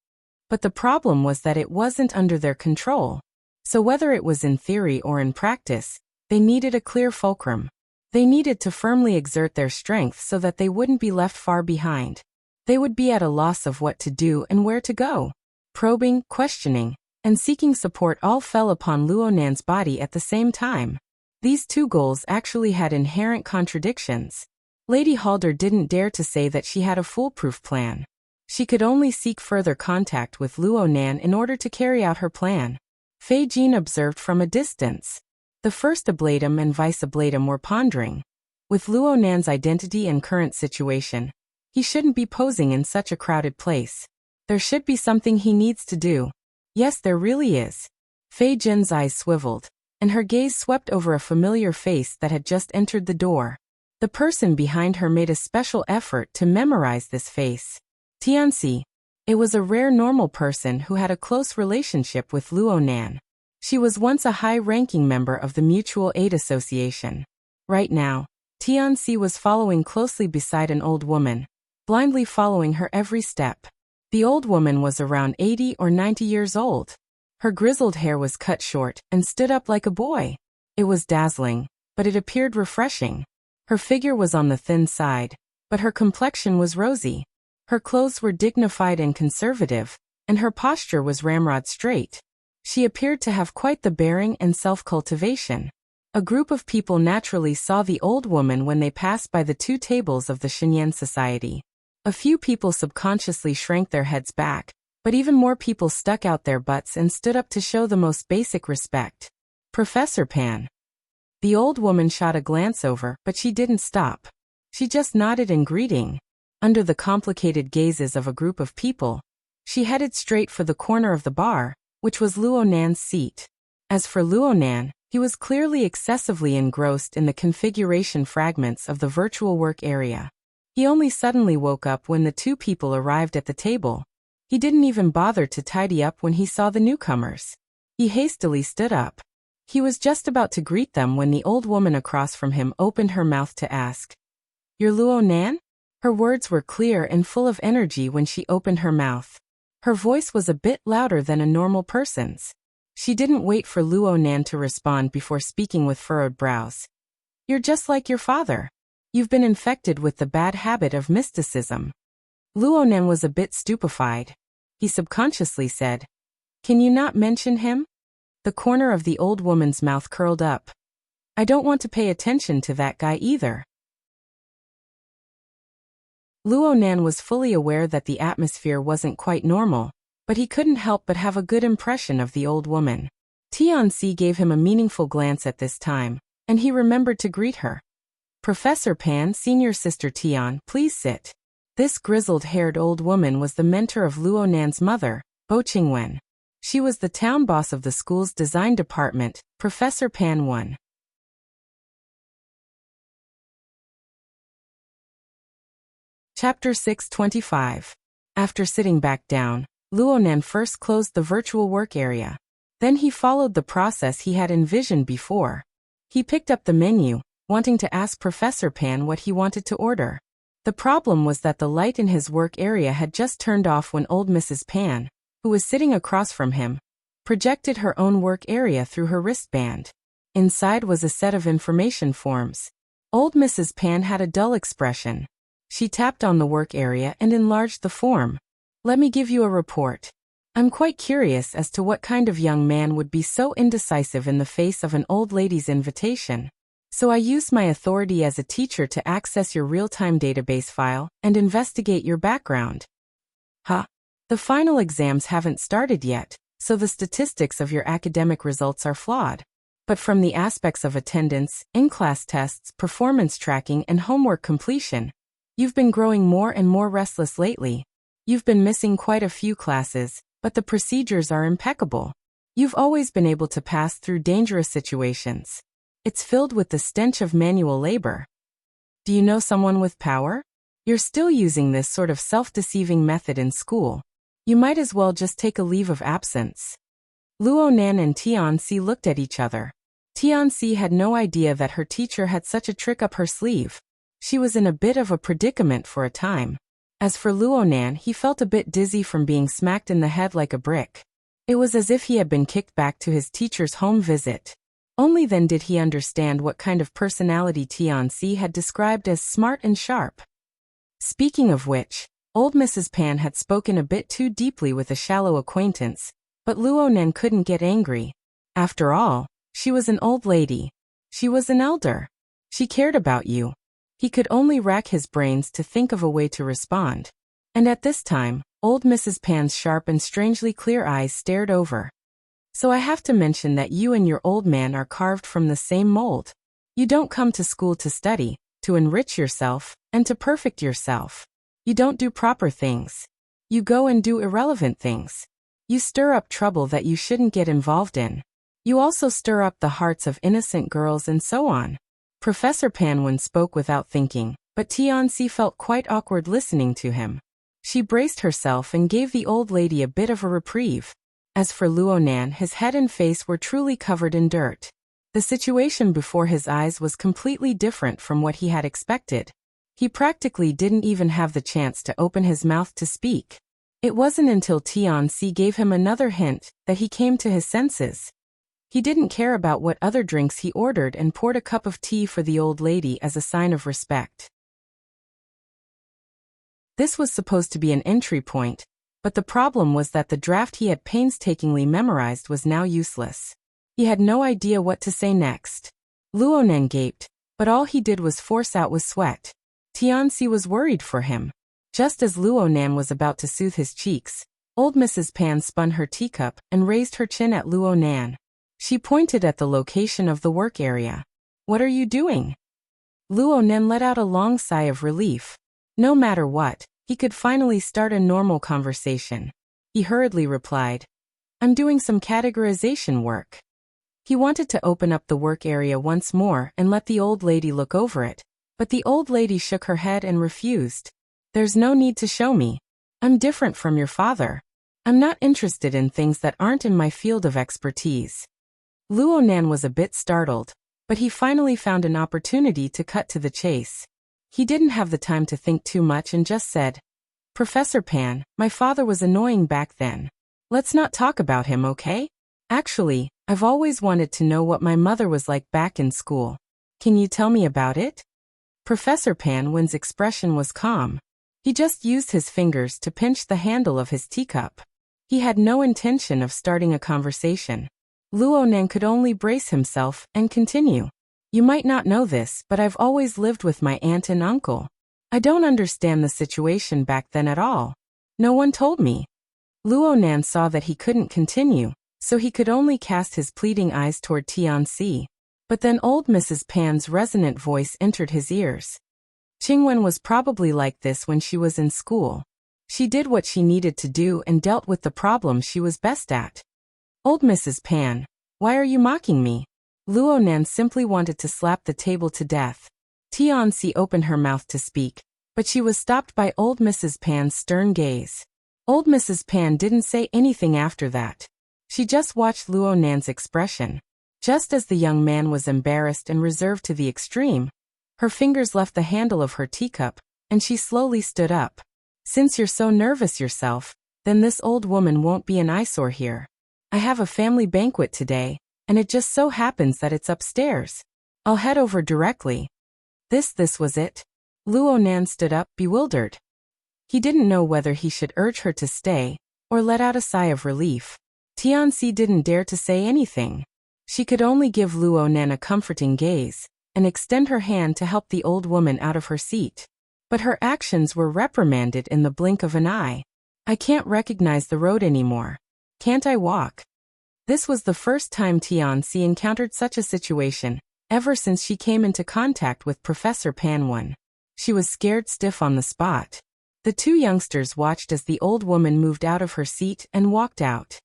But the problem was that it wasn't under their control. So whether it was in theory or in practice, they needed a clear fulcrum. They needed to firmly exert their strength so that they wouldn't be left far behind. They would be at a loss of what to do and where to go. Probing, questioning, and seeking support all fell upon Luo Nan's body at the same time. These two goals actually had inherent contradictions. Lady Halder didn't dare to say that she had a foolproof plan. She could only seek further contact with Luo Nan in order to carry out her plan. Fei Jin observed from a distance. The first ablatum and vice ablatum were pondering. With Luo Nan's identity and current situation, he shouldn't be posing in such a crowded place. There should be something he needs to do. Yes, there really is. Fei Jin's eyes swiveled. and her gaze swept over a familiar face that had just entered the door. The person behind her made a special effort to memorize this face. Tianxi. It was a rare normal person who had a close relationship with Luo Nan. She was once a high-ranking member of the Mutual Aid Association. Right now, Tianxi was following closely beside an old woman, blindly following her every step. The old woman was around 80 or 90 years old. Her grizzled hair was cut short and stood up like a boy. It was dazzling, but it appeared refreshing. Her figure was on the thin side, but her complexion was rosy. Her clothes were dignified and conservative, and her posture was ramrod straight. She appeared to have quite the bearing and self-cultivation. A group of people naturally saw the old woman when they passed by the two tables of the Shenyan Society. A few people subconsciously shrank their heads back, but even more people stuck out their butts and stood up to show the most basic respect. Professor Pan. The old woman shot a glance over, but she didn't stop. She just nodded in greeting. Under the complicated gazes of a group of people, she headed straight for the corner of the bar, which was Luo Nan's seat. As for Luo Nan, he was clearly excessively engrossed in the configuration fragments of the virtual work area. He only suddenly woke up when the two people arrived at the table. He didn't even bother to tidy up when he saw the newcomers. He hastily stood up. He was just about to greet them when the old woman across from him opened her mouth to ask, "You're Luo Nan?" Her words were clear and full of energy when she opened her mouth. Her voice was a bit louder than a normal person's. She didn't wait for Luo Nan to respond before speaking with furrowed brows. "You're just like your father. You've been infected with the bad habit of mysticism." Luo Nan was a bit stupefied. He subconsciously said, "Can you not mention him?" The corner of the old woman's mouth curled up. "I don't want to pay attention to that guy either." Luo Nan was fully aware that the atmosphere wasn't quite normal, but he couldn't help but have a good impression of the old woman. Tianxi gave him a meaningful glance at this time, and he remembered to greet her. "Professor Pan, senior sister Tian, please sit." This grizzled-haired old woman was the mentor of Luo Nan's mother, Bo Qingwen. She was the town boss of the school's design department, Professor Pan 1. Chapter 625. After sitting back down, Luo Nan first closed the virtual work area. Then he followed the process he had envisioned before. He picked up the menu, wanting to ask Professor Pan what he wanted to order. The problem was that the light in his work area had just turned off when old Mrs. Pan, who was sitting across from him, projected her own work area through her wristband. Inside was a set of information forms. Old Mrs. Pan had a dull expression. She tapped on the work area and enlarged the form. "Let me give you a report. I'm quite curious as to what kind of young man would be so indecisive in the face of an old lady's invitation. So I used my authority as a teacher to access your real-time database file and investigate your background." The final exams haven't started yet, so the statistics of your academic results are flawed. But from the aspects of attendance, in-class tests, performance tracking, and homework completion, you've been growing more and more restless lately. You've been missing quite a few classes, but the procedures are impeccable. You've always been able to pass through dangerous situations. It's filled with the stench of manual labor. Do you know someone with power? You're still using this sort of self-deceiving method in school. You might as well just take a leave of absence. Luo Nan and Tianxi looked at each other. Tianxi had no idea that her teacher had such a trick up her sleeve. She was in a bit of a predicament for a time. As for Luo Nan, he felt a bit dizzy from being smacked in the head like a brick. It was as if he had been kicked back to his teacher's home visit. Only then did he understand what kind of personality Tianxi had described as smart and sharp. Speaking of which, old Mrs. Pan had spoken a bit too deeply with a shallow acquaintance, but Luo Nan couldn't get angry. After all, she was an old lady. She was an elder. She cared about you. He could only rack his brains to think of a way to respond. And at this time, old Mrs. Pan's sharp and strangely clear eyes stared over. "So I have to mention that you and your old man are carved from the same mold. You don't come to school to study, to enrich yourself, and to perfect yourself. You don't do proper things. You go and do irrelevant things. You stir up trouble that you shouldn't get involved in. You also stir up the hearts of innocent girls and so on. Professor Panwen spoke without thinking, but Tianxi felt quite awkward listening to him. She braced herself and gave the old lady a bit of a reprieve. As for Luonan, his head and face were truly covered in dirt. The situation before his eyes was completely different from what he had expected. He practically didn't even have the chance to open his mouth to speak. It wasn't until Tianxi gave him another hint that he came to his senses. He didn't care about what other drinks he ordered and poured a cup of tea for the old lady as a sign of respect. This was supposed to be an entry point, but the problem was that the draft he had painstakingly memorized was now useless. He had no idea what to say next. Luonan gaped, but all he did was force out with sweat. Tianxi was worried for him. Just as Luonan was about to soothe his cheeks, old Mrs. Pan spun her teacup and raised her chin at Luonan. She pointed at the location of the work area. "What are you doing?" Luonan let out a long sigh of relief. No matter what, he could finally start a normal conversation. He hurriedly replied, "I'm doing some categorization work." He wanted to open up the work area once more and let the old lady look over it, but the old lady shook her head and refused. "There's no need to show me. I'm different from your father. I'm not interested in things that aren't in my field of expertise." Luonan was a bit startled, but he finally found an opportunity to cut to the chase. He didn't have the time to think too much and just said, "Professor Pan, my father was annoying back then. Let's not talk about him, okay? Actually, I've always wanted to know what my mother was like back in school. Can you tell me about it?" Professor Panwen's expression was calm. He just used his fingers to pinch the handle of his teacup. He had no intention of starting a conversation. Luonan could only brace himself and continue. "You might not know this, but I've always lived with my aunt and uncle. I don't understand the situation back then at all. No one told me." Luonan saw that he couldn't continue, so he could only cast his pleading eyes toward Tianxi. But then old Mrs. Pan's resonant voice entered his ears. Qingwen was probably like this when she was in school. She did what she needed to do and dealt with the problem she was best at. "Old Mrs. Pan, why are you mocking me?" Luonan simply wanted to slap the table to death. Tianxi opened her mouth to speak, but she was stopped by old Mrs. Pan's stern gaze. Old Mrs. Pan didn't say anything after that. She just watched Luonan's expression. Just as the young man was embarrassed and reserved to the extreme, her fingers left the handle of her teacup, and she slowly stood up. "Since you're so nervous yourself, then this old woman won't be an eyesore here. I have a family banquet today, and it just so happens that it's upstairs. I'll head over directly." This was it. Luonan stood up, bewildered. He didn't know whether he should urge her to stay, or let out a sigh of relief. Tianxi didn't dare to say anything. She could only give Luonan a comforting gaze, and extend her hand to help the old woman out of her seat. But her actions were reprimanded in the blink of an eye. "I can't recognize the road anymore. Can't I walk?" This was the first time Tianxi encountered such a situation, ever since she came into contact with Professor Panwen. She was scared stiff on the spot. The two youngsters watched as the old woman moved out of her seat and walked out.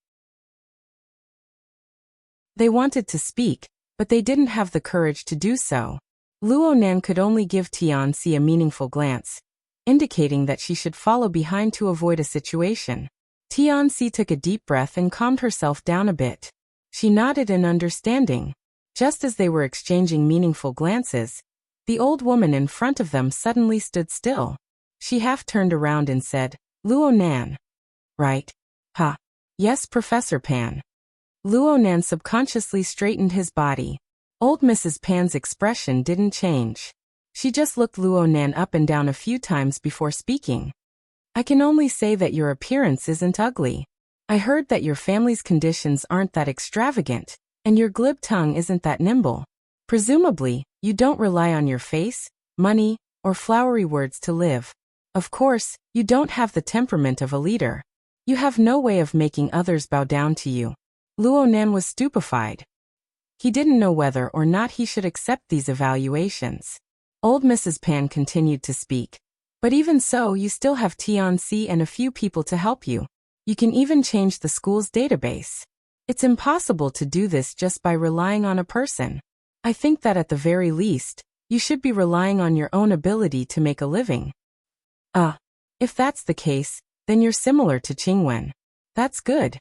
They wanted to speak, but they didn't have the courage to do so. Luonan could only give Tianxi a meaningful glance, indicating that she should follow behind to avoid a situation. Tianxi took a deep breath and calmed herself down a bit. She nodded in understanding. Just as they were exchanging meaningful glances, the old woman in front of them suddenly stood still. She half turned around and said, "Luonan." "Right. Ha. Yes, Professor Pan." Luonan subconsciously straightened his body. Old Mrs. Pan's expression didn't change. She just looked Luonan up and down a few times before speaking. "I can only say that your appearance isn't ugly. I heard that your family's conditions aren't that extravagant, and your glib tongue isn't that nimble. Presumably, you don't rely on your face, money, or flowery words to live. Of course, you don't have the temperament of a leader. You have no way of making others bow down to you." Luonan was stupefied. He didn't know whether or not he should accept these evaluations. Old Mrs. Pan continued to speak. "But even so, you still have Tianxi and a few people to help you. You can even change the school's database. It's impossible to do this just by relying on a person. I think that at the very least, you should be relying on your own ability to make a living. If that's the case, then you're similar to Qingwen. That's good.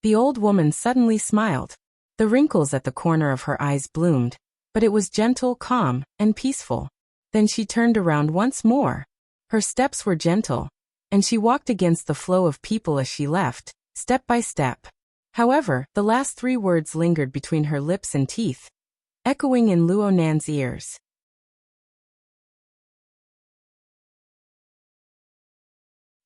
The old woman suddenly smiled. The wrinkles at the corner of her eyes bloomed, but it was gentle, calm, and peaceful. Then she turned around once more. Her steps were gentle, and she walked against the flow of people as she left, step by step. However, the last 3 words lingered between her lips and teeth, echoing in Luo Nan's ears.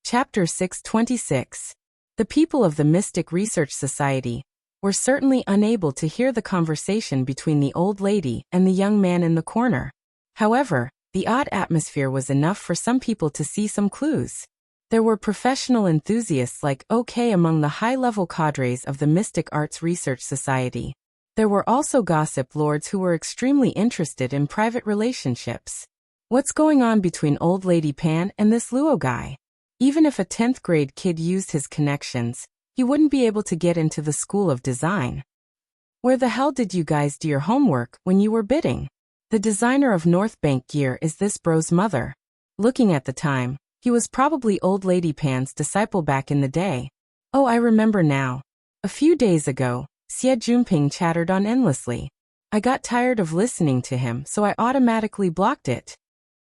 Chapter 626. The people of the Mystic Research Society were certainly unable to hear the conversation between the old lady and the young man in the corner. However, the odd atmosphere was enough for some people to see some clues. There were professional enthusiasts like OK among the high-level cadres of the Mystic Arts Research Society. There were also gossip lords who were extremely interested in private relationships. What's going on between Old Lady Pan and this Luo guy? Even if a 10th grade kid used his connections, he wouldn't be able to get into the School of Design. Where the hell did you guys do your homework when you were bidding? The designer of North Bank gear is this bro's mother. Looking at the time, he was probably Old Lady Pan's disciple back in the day. Oh, I remember now. A few days ago, Xie Junping chattered on endlessly. I got tired of listening to him, so I automatically blocked it.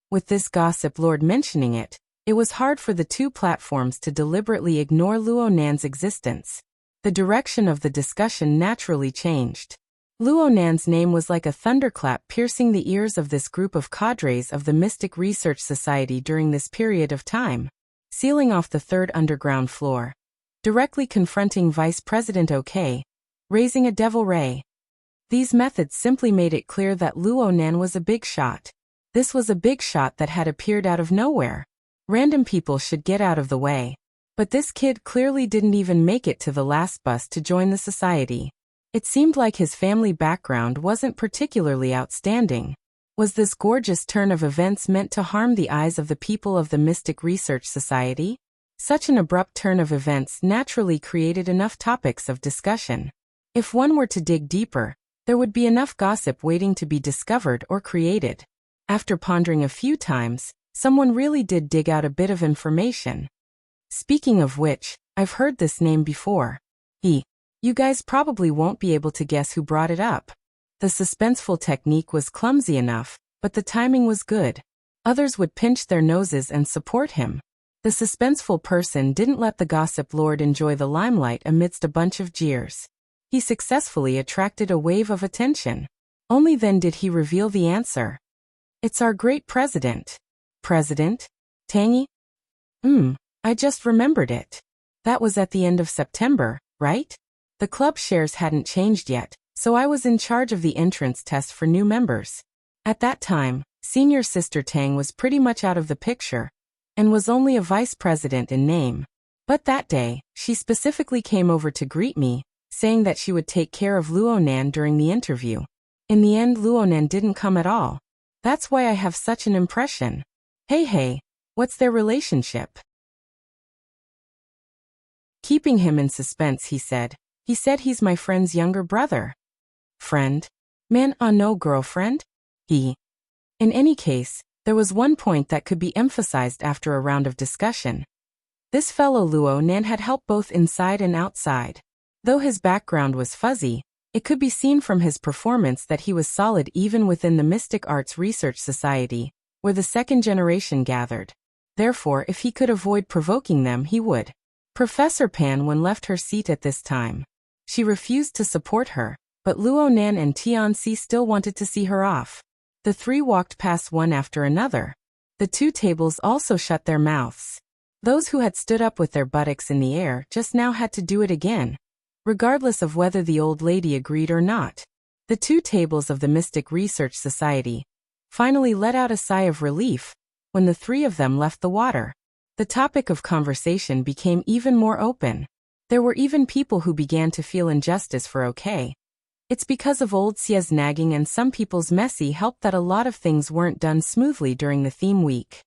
With this gossip lord mentioning it, it was hard for the 2 platforms to deliberately ignore Luo Nan's existence. The direction of the discussion naturally changed. Luo Nan's name was like a thunderclap piercing the ears of this group of cadres of the Mystic Research Society during this period of time, sealing off the 3rd underground floor, directly confronting Vice President OK, raising a devil ray. These methods simply made it clear that Luo Nan was a big shot. This was a big shot that had appeared out of nowhere. Random people should get out of the way. But this kid clearly didn't even make it to the last bus to join the society. It seemed like his family background wasn't particularly outstanding. Was this gorgeous turn of events meant to harm the eyes of the people of the Mystic Research Society? Such an abrupt turn of events naturally created enough topics of discussion. If one were to dig deeper, there would be enough gossip waiting to be discovered or created. After pondering a few times, someone really did dig out a bit of information. Speaking of which, I've heard this name before. You guys probably won't be able to guess who brought it up. The suspenseful technique was clumsy enough, but the timing was good. Others would pinch their noses and support him. The suspenseful person didn't let the gossip lord enjoy the limelight amidst a bunch of jeers. He successfully attracted a wave of attention. Only then did he reveal the answer. It's our great president. President? Tangy? I just remembered it. That was at the end of September, right? The club shares hadn't changed yet, so I was in charge of the entrance test for new members. At that time, senior sister Tang was pretty much out of the picture, and was only a vice president in name. But that day, she specifically came over to greet me, saying that she would take care of Luo Nan during the interview. In the end, Luo Nan didn't come at all. That's why I have such an impression. Hey, what's their relationship? Keeping him in suspense, he said. He said he's my friend's younger brother. Friend? Man, no girlfriend? In any case, there was one point that could be emphasized after a round of discussion. This fellow Luo Nan had help both inside and outside. Though his background was fuzzy, it could be seen from his performance that he was solid even within the Mystic Arts Research Society, where the 2nd generation gathered. Therefore, if he could avoid provoking them, he would. Professor Pan Wen left her seat at this time. She refused to support her, but Luo Nan and Tianxi still wanted to see her off. The 3 walked past one after another. The 2 tables also shut their mouths. Those who had stood up with their buttocks in the air just now had to do it again, regardless of whether the old lady agreed or not. The 2 tables of the Mystic Research Society finally let out a sigh of relief when the 3 of them left the water. The topic of conversation became even more open. There were even people who began to feel injustice for OK. It's because of old Xie's nagging and some people's messy help that a lot of things weren't done smoothly during the theme week.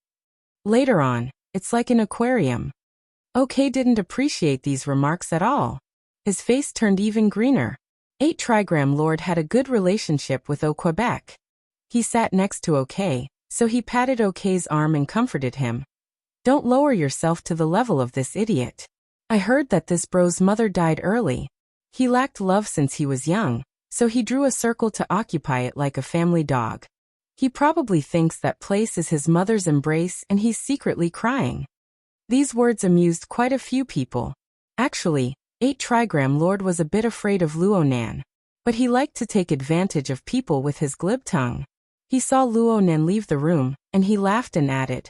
Later on, it's like an aquarium. OK didn't appreciate these remarks at all. His face turned even greener. 8 Trigram Lord had a good relationship with Quebec. He sat next to OK, so he patted OK's arm and comforted him. Don't lower yourself to the level of this idiot. I heard that this bro's mother died early. He lacked love since he was young, so he drew a circle to occupy it like a family dog. He probably thinks that place is his mother's embrace and he's secretly crying. These words amused quite a few people. Actually, 8 Trigram Lord was a bit afraid of Luonan, but he liked to take advantage of people with his glib tongue. He saw Luonan leave the room, and he laughed and added,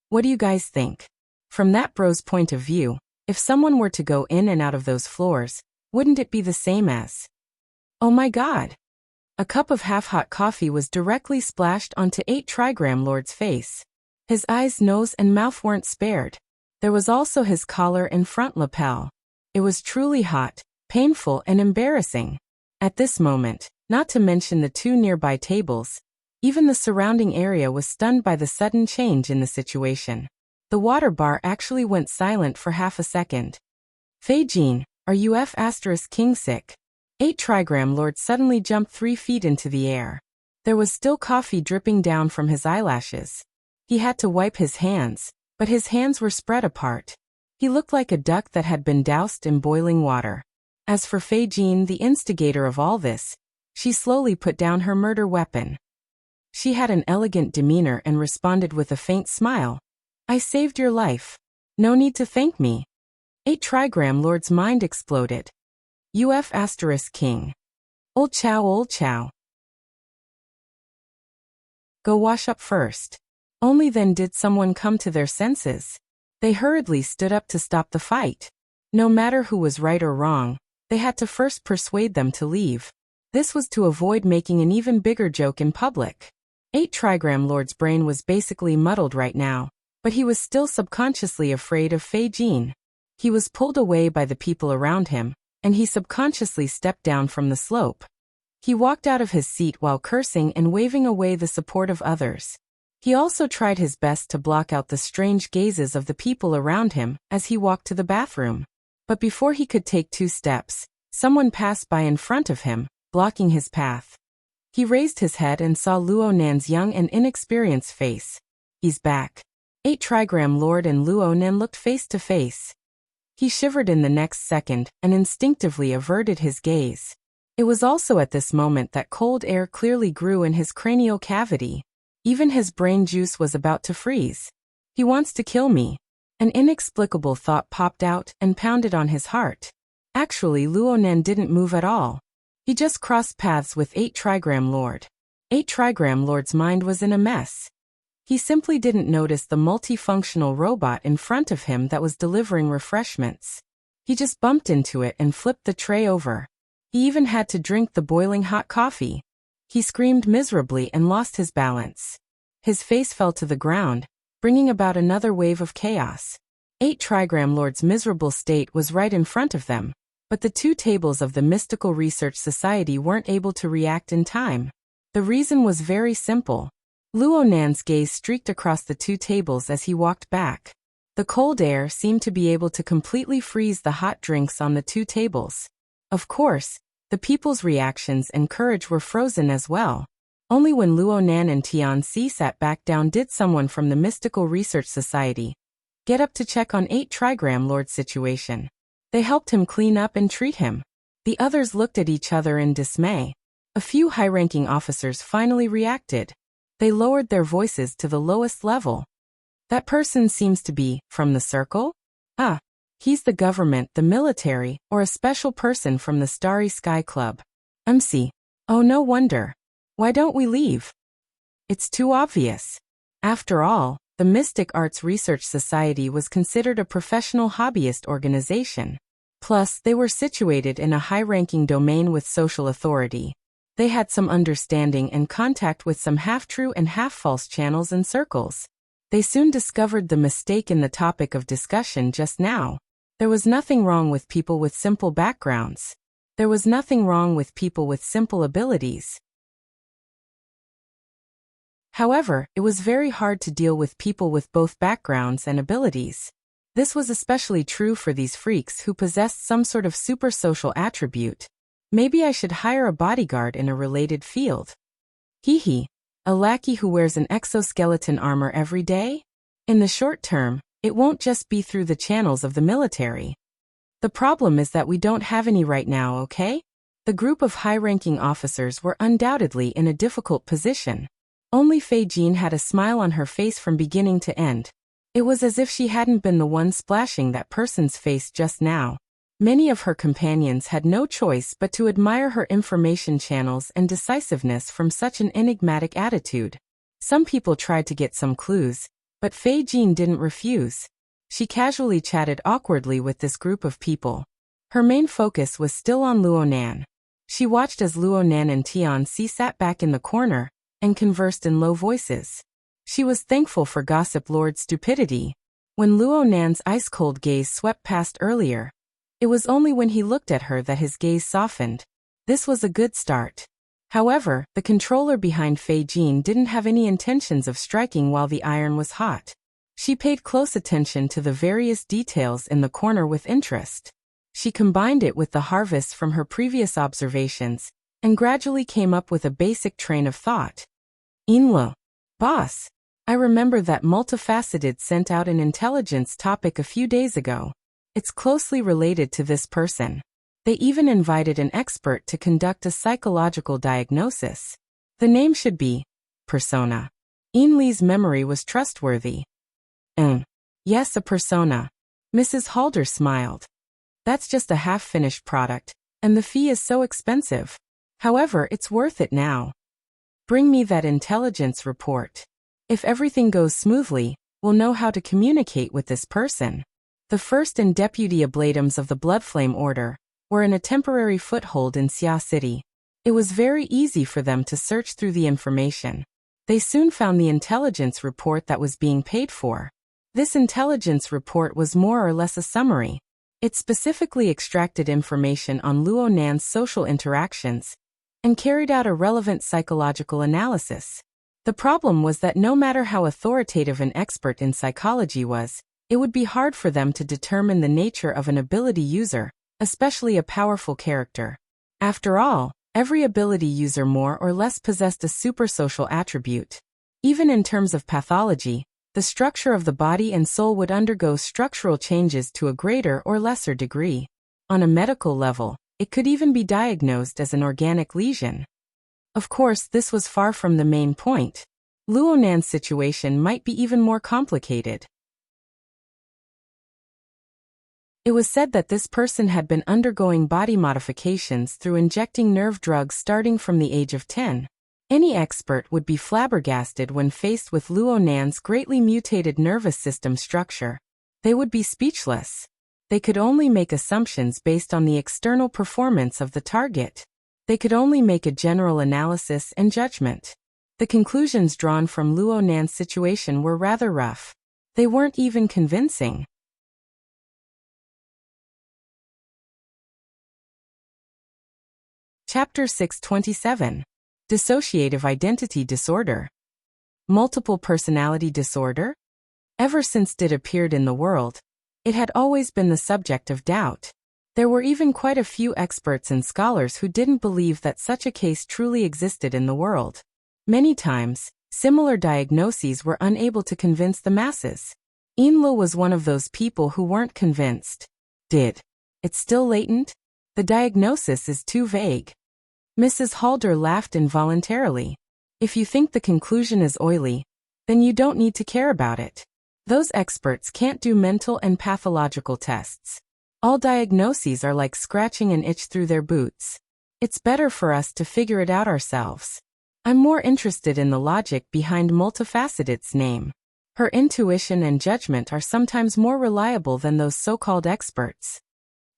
"What do you guys think? From that bro's point of view, if someone were to go in and out of those floors, wouldn't it be the same as... Oh my god!" A cup of half-hot coffee was directly splashed onto 8 Trigram Lord's face. His eyes, nose, and mouth weren't spared. There was also his collar and front lapel. It was truly hot, painful, and embarrassing. At this moment, not to mention the 2 nearby tables, even the surrounding area was stunned by the sudden change in the situation. The water bar actually went silent for half a second. "Fei Jin, are you King sick?" 8 Trigram Lord suddenly jumped 3 feet into the air. There was still coffee dripping down from his eyelashes. He had to wipe his hands, but his hands were spread apart. He looked like a duck that had been doused in boiling water. As for Fei Jin, the instigator of all this, she slowly put down her murder weapon. She had an elegant demeanor and responded with a faint smile. "I saved your life. No need to thank me." 8 Trigram Lord's mind exploded. King. Old chow. Go wash up first. Only then did someone come to their senses. They hurriedly stood up to stop the fight. No matter who was right or wrong, they had to first persuade them to leave. This was to avoid making an even bigger joke in public. 8 Trigram Lord's brain was basically muddled right now, but he was still subconsciously afraid of Fei Jin. He was pulled away by the people around him, and he subconsciously stepped down from the slope. He walked out of his seat while cursing and waving away the support of others. He also tried his best to block out the strange gazes of the people around him as he walked to the bathroom. But before he could take 2 steps, someone passed by in front of him, blocking his path. He raised his head and saw Luonan's young and inexperienced face. He's back. 8 Trigram Lord and Luonan looked face to face. He shivered in the next second and instinctively averted his gaze. It was also at this moment that cold air clearly grew in his cranial cavity. Even his brain juice was about to freeze. He wants to kill me. An inexplicable thought popped out and pounded on his heart. Actually, Luonan didn't move at all. He just crossed paths with 8 Trigram Lord. 8 Trigram Lord's mind was in a mess. He simply didn't notice the multifunctional robot in front of him that was delivering refreshments. He just bumped into it and flipped the tray over. He even had to drink the boiling hot coffee. He screamed miserably and lost his balance. His face fell to the ground, bringing about another wave of chaos. 8 Trigram Lord's miserable state was right in front of them, but the 2 tables of the Mystical Research Society weren't able to react in time. The reason was very simple. Luonan's gaze streaked across the 2 tables as he walked back. The cold air seemed to be able to completely freeze the hot drinks on the 2 tables. Of course, the people's reactions and courage were frozen as well. Only when Luonan and Tianxi sat back down did someone from the Mystical Research Society get up to check on 8 Trigram Lord's situation. They helped him clean up and treat him. The others looked at each other in dismay. A few high-ranking officers finally reacted. They lowered their voices to the lowest level. "That person seems to be from the circle? Ah, he's the government, the military, or a special person from the Starry Sky Club. MC. Oh, no wonder. Why don't we leave? It's too obvious." After all, the Mystic Arts Research Society was considered a professional hobbyist organization. Plus, they were situated in a high-ranking domain with social authority. They had some understanding and contact with some half-true and half-false channels and circles. They soon discovered the mistake in the topic of discussion just now. There was nothing wrong with people with simple backgrounds. There was nothing wrong with people with simple abilities. However, it was very hard to deal with people with both backgrounds and abilities. This was especially true for these freaks who possessed some sort of super social attribute. Maybe I should hire a bodyguard in a related field. Hee. A lackey who wears an exoskeleton armor every day? In the short term, it won't just be through the channels of the military. The problem is that we don't have any right now, okay? The group of high-ranking officers were undoubtedly in a difficult position. Only Fei Jin had a smile on her face from beginning to end. It was as if she hadn't been the one splashing that person's face just now. Many of her companions had no choice but to admire her information channels and decisiveness from such an enigmatic attitude. Some people tried to get some clues, but Fei Jin didn't refuse. She casually chatted awkwardly with this group of people. Her main focus was still on Luonan. She watched as Luonan and Tianxi sat back in the corner and conversed in low voices. She was thankful for Gossip Lord's stupidity. When Luonan's ice-cold gaze swept past earlier, it was only when he looked at her that his gaze softened. This was a good start. However, the controller behind Fei Jin didn't have any intentions of striking while the iron was hot. She paid close attention to the various details in the corner with interest. She combined it with the harvests from her previous observations, and gradually came up with a basic train of thought. Inlo. Boss. I remember that Multifaceted sent out an intelligence topic a few days ago. It's closely related to this person. They even invited an expert to conduct a psychological diagnosis. The name should be Persona. Inli's memory was trustworthy. Yes, a persona. Mrs. Halder smiled. That's just a half-finished product, and the fee is so expensive. However, it's worth it now. Bring me that intelligence report. If everything goes smoothly, we'll know how to communicate with this person. The first and deputy ablatums of the Bloodflame Order were in a temporary foothold in Xia City. It was very easy for them to search through the information. They soon found the intelligence report that was being paid for. This intelligence report was more or less a summary. It specifically extracted information on Luonan's social interactions and carried out a relevant psychological analysis. The problem was that no matter how authoritative an expert in psychology was, it would be hard for them to determine the nature of an ability user, especially a powerful character. After all, every ability user more or less possessed a supersocial attribute. Even in terms of pathology, the structure of the body and soul would undergo structural changes to a greater or lesser degree. On a medical level, it could even be diagnosed as an organic lesion. Of course, this was far from the main point. Luonan's situation might be even more complicated. It was said that this person had been undergoing body modifications through injecting nerve drugs starting from the age of 10. Any expert would be flabbergasted when faced with Luonan's greatly mutated nervous system structure. They would be speechless. They could only make assumptions based on the external performance of the target. They could only make a general analysis and judgment. The conclusions drawn from Luonan's situation were rather rough. They weren't even convincing. Chapter 627. Dissociative Identity Disorder. Multiple Personality Disorder? Ever since it appeared in the world, it had always been the subject of doubt. There were even quite a few experts and scholars who didn't believe that such a case truly existed in the world. Many times, similar diagnoses were unable to convince the masses. Inlo was one of those people who weren't convinced. It's still latent? The diagnosis is too vague. Mrs. Halder laughed involuntarily. If you think the conclusion is oily, then you don't need to care about it. Those experts can't do mental and pathological tests. All diagnoses are like scratching an itch through their boots. It's better for us to figure it out ourselves. I'm more interested in the logic behind Multifaceted's name. Her intuition and judgment are sometimes more reliable than those so-called experts.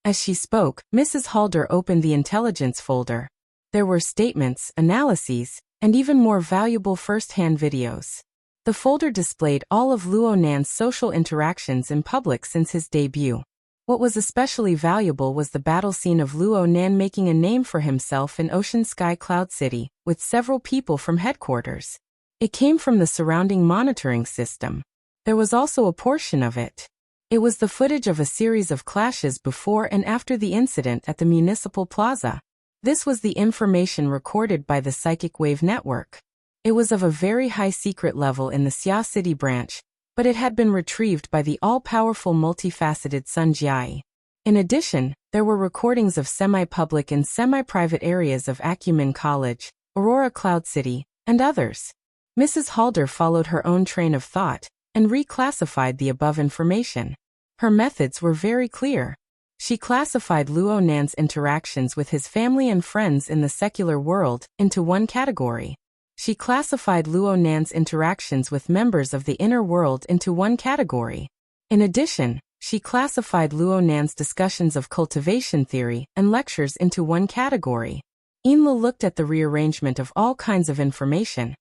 As she spoke, Mrs. Halder opened the intelligence folder. There were statements, analyses, and even more valuable first-hand videos. The folder displayed all of Luonan's social interactions in public since his debut. What was especially valuable was the battle scene of Luonan making a name for himself in Ocean Sky Cloud City, with several people from headquarters. It came from the surrounding monitoring system. There was also a portion of it It was the footage of a series of clashes before and after the incident at the municipal plaza. This was the information recorded by the Psychic Wave Network. It was of a very high secret level in the Xia City branch, but it had been retrieved by the all-powerful multifaceted Sun Jiai. In addition, there were recordings of semi-public and semi-private areas of Acumen College, Aurora Cloud City, and others. Mrs. Halder followed her own train of thought and reclassified the above information. Her methods were very clear. She classified Luo Nan's interactions with his family and friends in the secular world into one category. She classified Luo Nan's interactions with members of the inner world into one category. In addition, she classified Luo Nan's discussions of cultivation theory and lectures into one category. Inla looked at the rearrangement of all kinds of information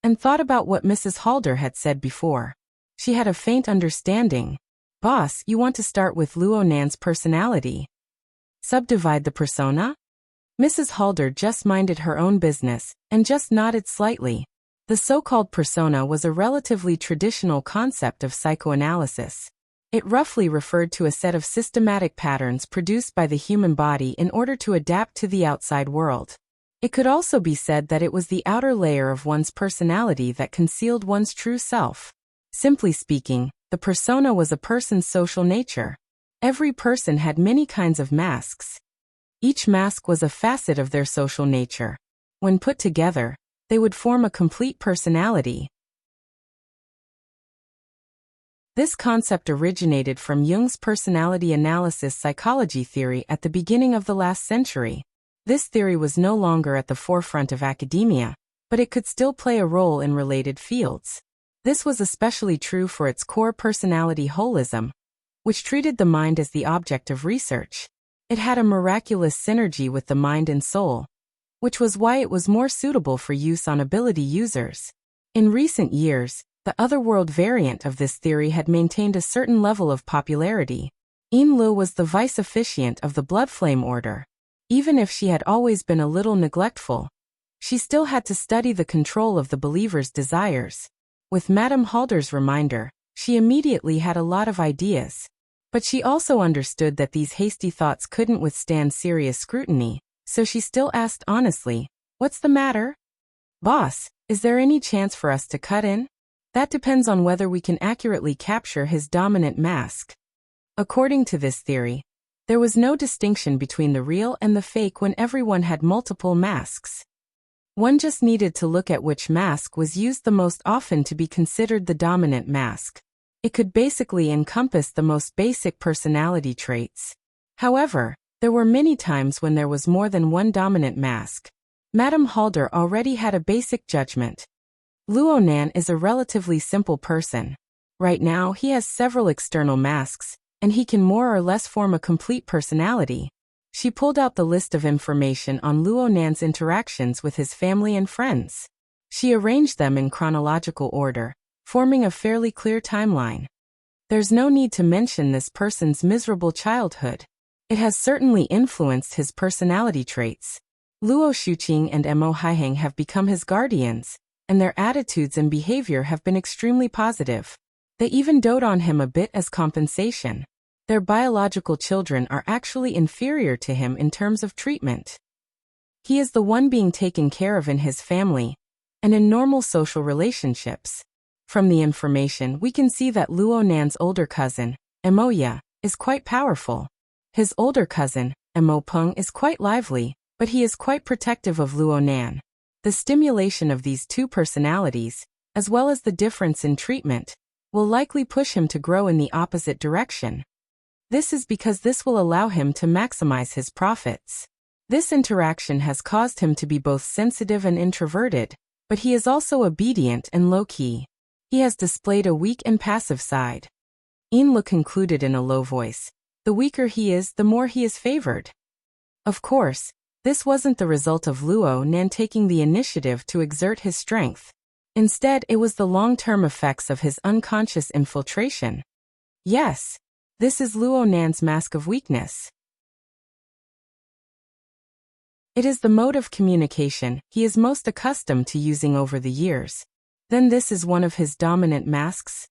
and thought about what Mrs. Halder had said before. She had a faint understanding. Boss, you want to start with Luo Nan's personality? Subdivide the persona? Mrs. Halder just minded her own business and just nodded slightly. The so-called persona was a relatively traditional concept of psychoanalysis. It roughly referred to a set of systematic patterns produced by the human body in order to adapt to the outside world. It could also be said that it was the outer layer of one's personality that concealed one's true self. Simply speaking, the persona was a person's social nature. Every person had many kinds of masks. Each mask was a facet of their social nature. When put together, they would form a complete personality. This concept originated from Jung's personality analysis psychology theory at the beginning of the last century. This theory was no longer at the forefront of academia, but it could still play a role in related fields. This was especially true for its core personality holism, which treated the mind as the object of research. It had a miraculous synergy with the mind and soul, which was why it was more suitable for use on ability users. In recent years, the otherworld variant of this theory had maintained a certain level of popularity. Yin Lu was the vice officiant of the Blood Flame Order. Even if she had always been a little neglectful, she still had to study the control of the believer's desires. With Madame Halder's reminder, she immediately had a lot of ideas. But she also understood that these hasty thoughts couldn't withstand serious scrutiny, so she still asked honestly, "What's the matter? Boss, is there any chance for us to cut in? That depends on whether we can accurately capture his dominant mask." According to this theory, there was no distinction between the real and the fake when everyone had multiple masks. One just needed to look at which mask was used the most often to be considered the dominant mask. It could basically encompass the most basic personality traits. However, there were many times when there was more than one dominant mask. Madame Halder already had a basic judgment. Luo Nan is a relatively simple person. Right now he has several external masks, and he can more or less form a complete personality. She pulled out the list of information on Luo Nan's interactions with his family and friends. She arranged them in chronological order, forming a fairly clear timeline. There's no need to mention this person's miserable childhood. It has certainly influenced his personality traits. Luo Shuqing and Mo Haiheng have become his guardians, and their attitudes and behavior have been extremely positive. They even dote on him a bit as compensation. Their biological children are actually inferior to him in terms of treatment. He is the one being taken care of in his family and in normal social relationships. From the information, we can see that Luo Nan's older cousin, Emoya, is quite powerful. His older cousin, Mo Peng, is quite lively, but he is quite protective of Luo Nan. The stimulation of these two personalities, as well as the difference in treatment, will likely push him to grow in the opposite direction. This is because this will allow him to maximize his profits. This interaction has caused him to be both sensitive and introverted, but he is also obedient and low-key. He has displayed a weak and passive side. Inla concluded in a low voice, "The weaker he is, the more he is favored." Of course, this wasn't the result of Luo Nan taking the initiative to exert his strength. Instead, it was the long-term effects of his unconscious infiltration. Yes, this is Luo Nan's mask of weakness. It is the mode of communication he is most accustomed to using over the years. Then this is one of his dominant masks?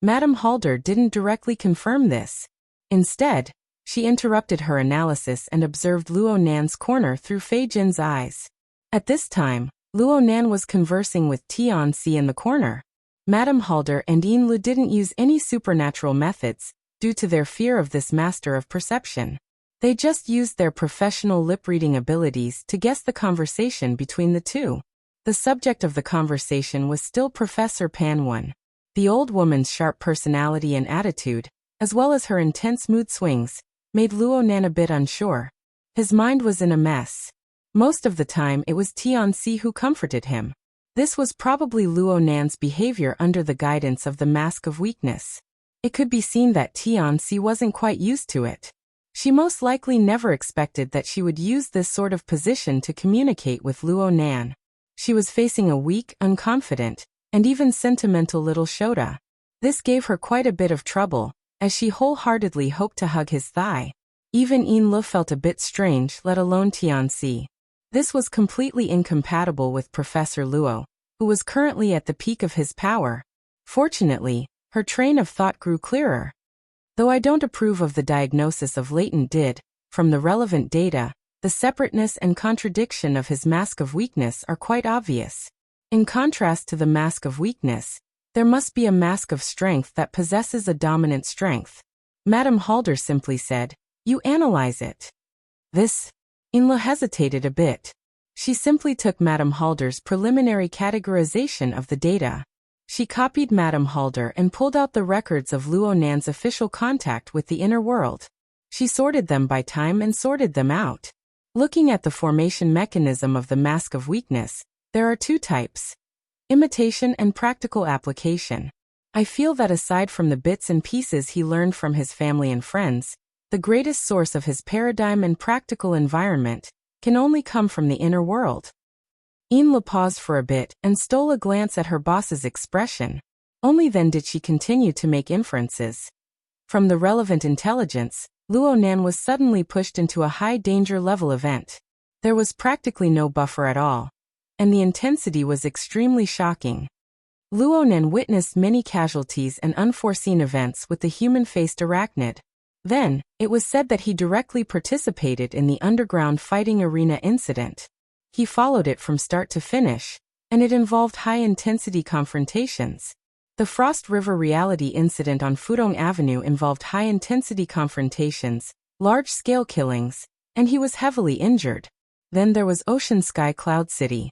Madame Halder didn't directly confirm this. Instead, she interrupted her analysis and observed Luo Nan's corner through Fei Jin's eyes. At this time, Luo Nan was conversing with Tianxi in the corner. Madame Halder and Yinlu didn't use any supernatural methods, due to their fear of this master of perception. They just used their professional lip-reading abilities to guess the conversation between the two. The subject of the conversation was still Professor Panwen. The old woman's sharp personality and attitude, as well as her intense mood swings, made Luo Nan a bit unsure. His mind was in a mess. Most of the time it was Tianxi who comforted him. This was probably Luo Nan's behavior under the guidance of the mask of weakness. It could be seen that Tianxi wasn't quite used to it. She most likely never expected that she would use this sort of position to communicate with Luo Nan. She was facing a weak, unconfident, and even sentimental little Shota. This gave her quite a bit of trouble, as she wholeheartedly hoped to hug his thigh. Even Yinlu felt a bit strange, let alone Tianxi. This was completely incompatible with Professor Luo, who was currently at the peak of his power. Fortunately, her train of thought grew clearer. Though I don't approve of the diagnosis of latent did, from the relevant data, the separateness and contradiction of his mask of weakness are quite obvious. In contrast to the mask of weakness, there must be a mask of strength that possesses a dominant strength. Madame Halder simply said, "You analyze it." This? Yinlu hesitated a bit. She simply took Madame Halder's preliminary categorization of the data. She copied Madame Halder and pulled out the records of Luo Nan's official contact with the inner world. She sorted them by time and sorted them out. Looking at the formation mechanism of the mask of weakness, there are two types: imitation and practical application. I feel that aside from the bits and pieces he learned from his family and friends, the greatest source of his paradigm and practical environment can only come from the inner world. Yinlu paused for a bit and stole a glance at her boss's expression. Only then did she continue to make inferences. From the relevant intelligence, Luo Nan was suddenly pushed into a high-danger level event. There was practically no buffer at all, and the intensity was extremely shocking. Luo Nan witnessed many casualties and unforeseen events with the human-faced arachnid. Then, it was said that he directly participated in the underground fighting arena incident. He followed it from start to finish, and it involved high-intensity confrontations. The Frost River reality incident on Fudong Avenue involved high-intensity confrontations, large-scale killings, and he was heavily injured. Then there was Ocean Sky Cloud City.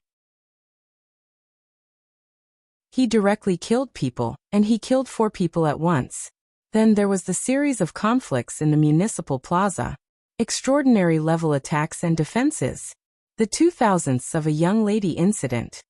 He directly killed people, and he killed 4 people at once. Then there was the series of conflicts in the municipal plaza. Extraordinary level attacks and defenses. The 2000ths of a young lady incident.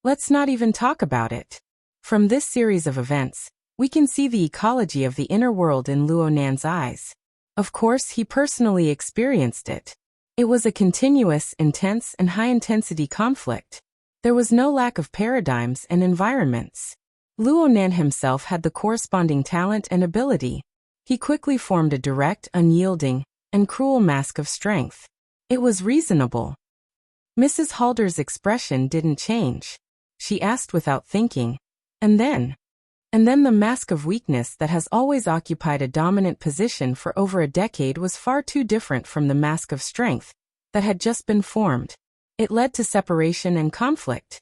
Let's not even talk about it. From this series of events, we can see the ecology of the inner world in Luo Nan's eyes. Of course, he personally experienced it. It was a continuous, intense, and high-intensity conflict. There was no lack of paradigms and environments. Luo Nan himself had the corresponding talent and ability. He quickly formed a direct, unyielding, and cruel mask of strength. It was reasonable. Mrs. Halder's expression didn't change. She asked without thinking, And then the mask of weakness that has always occupied a dominant position for over a decade was far too different from the mask of strength that had just been formed. It led to separation and conflict.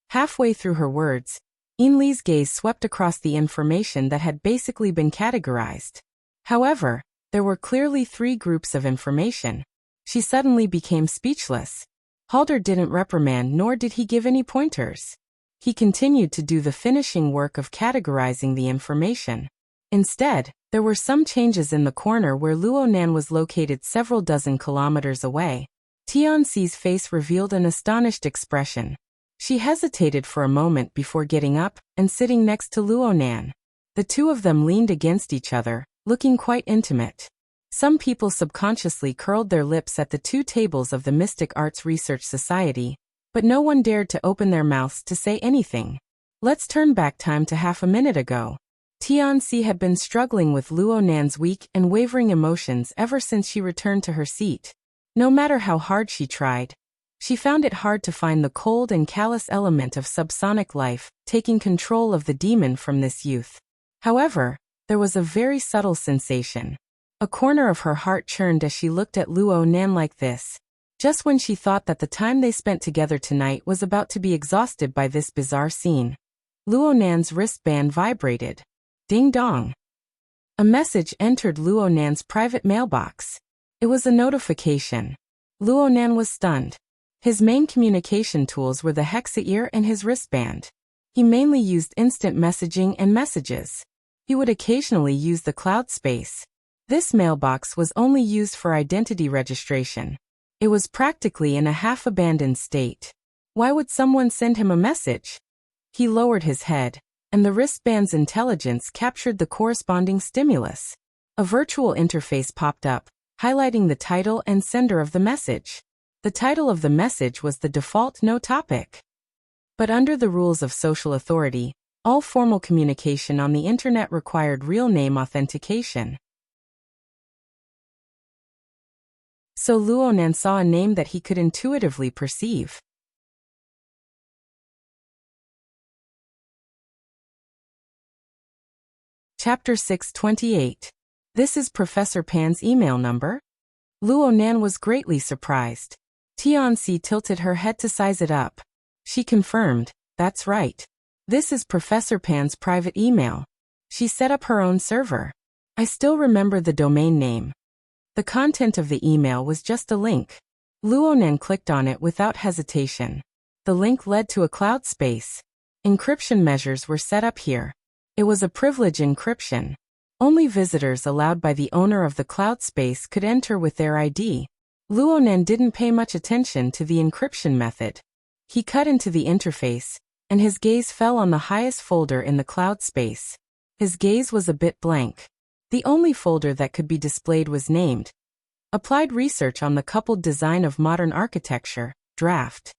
Halfway through her words, Yinli's gaze swept across the information that had basically been categorized. However, there were clearly 3 groups of information. She suddenly became speechless. Halder didn't reprimand nor did he give any pointers. He continued to do the finishing work of categorizing the information. Instead, there were some changes in the corner where Luo Nan was located several dozen kilometers away. Tianxi's face revealed an astonished expression. She hesitated for a moment before getting up and sitting next to Luo Nan. The two of them leaned against each other, looking quite intimate. Some people subconsciously curled their lips at the 2 tables of the Mystic Arts Research Society, but no one dared to open their mouths to say anything. Let's turn back time to half a minute ago. Tianxi had been struggling with Luo Nan's weak and wavering emotions ever since she returned to her seat. No matter how hard she tried, she found it hard to find the cold and callous element of subsonic life taking control of the demon from this youth. However, there was a very subtle sensation. A corner of her heart churned as she looked at Luo Nan like this. Just when she thought that the time they spent together tonight was about to be exhausted by this bizarre scene. Luo Nan's wristband vibrated. Ding dong. A message entered Luo Nan's private mailbox. It was a notification. Luo Nan was stunned. His main communication tools were the hexa-ear and his wristband. He mainly used instant messaging and messages. He would occasionally use the cloud space. This mailbox was only used for identity registration. It was practically in a half-abandoned state. Why would someone send him a message? He lowered his head, and the wristband's intelligence captured the corresponding stimulus. A virtual interface popped up, highlighting the title and sender of the message. The title of the message was the default no topic. But under the rules of social authority, all formal communication on the internet required real name authentication. So Luo Nan saw a name that he could intuitively perceive. Chapter 628. This is Professor Pan's email number? Luo Nan was greatly surprised. Tianxi tilted her head to size it up. She confirmed, that's right. This is Professor Pan's private email. She set up her own server. I still remember the domain name. The content of the email was just a link. Luo Nan clicked on it without hesitation. The link led to a cloud space. Encryption measures were set up here. It was a privilege encryption. Only visitors allowed by the owner of the cloud space could enter with their ID. Luo Nan didn't pay much attention to the encryption method. He cut into the interface, and his gaze fell on the highest folder in the cloud space. His gaze was a bit blank. The only folder that could be displayed was named Applied Research on the Coupled Design of Modern Architecture, Draft.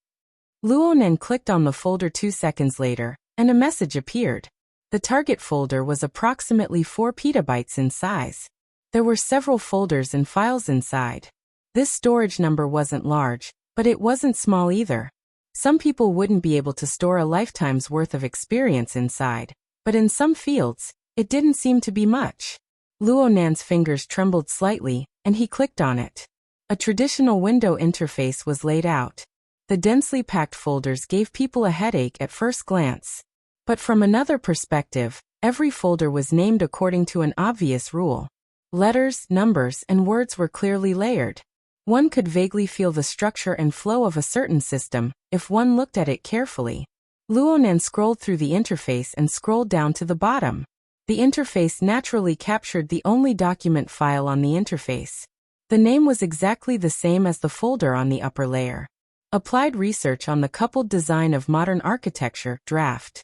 Luo Nan clicked on the folder 2 seconds later, and a message appeared. The target folder was approximately 4 petabytes in size. There were several folders and files inside. This storage number wasn't large, but it wasn't small either. Some people wouldn't be able to store a lifetime's worth of experience inside, but in some fields, it didn't seem to be much. Luo Nan's fingers trembled slightly, and he clicked on it. A traditional window interface was laid out. The densely packed folders gave people a headache at first glance. But from another perspective, every folder was named according to an obvious rule. Letters, numbers, and words were clearly layered. One could vaguely feel the structure and flow of a certain system, if one looked at it carefully. Luo Nan scrolled through the interface and scrolled down to the bottom. The interface naturally captured the only document file on the interface. The name was exactly the same as the folder on the upper layer. Applied Research on the Coupled Design of Modern Architecture, Draft.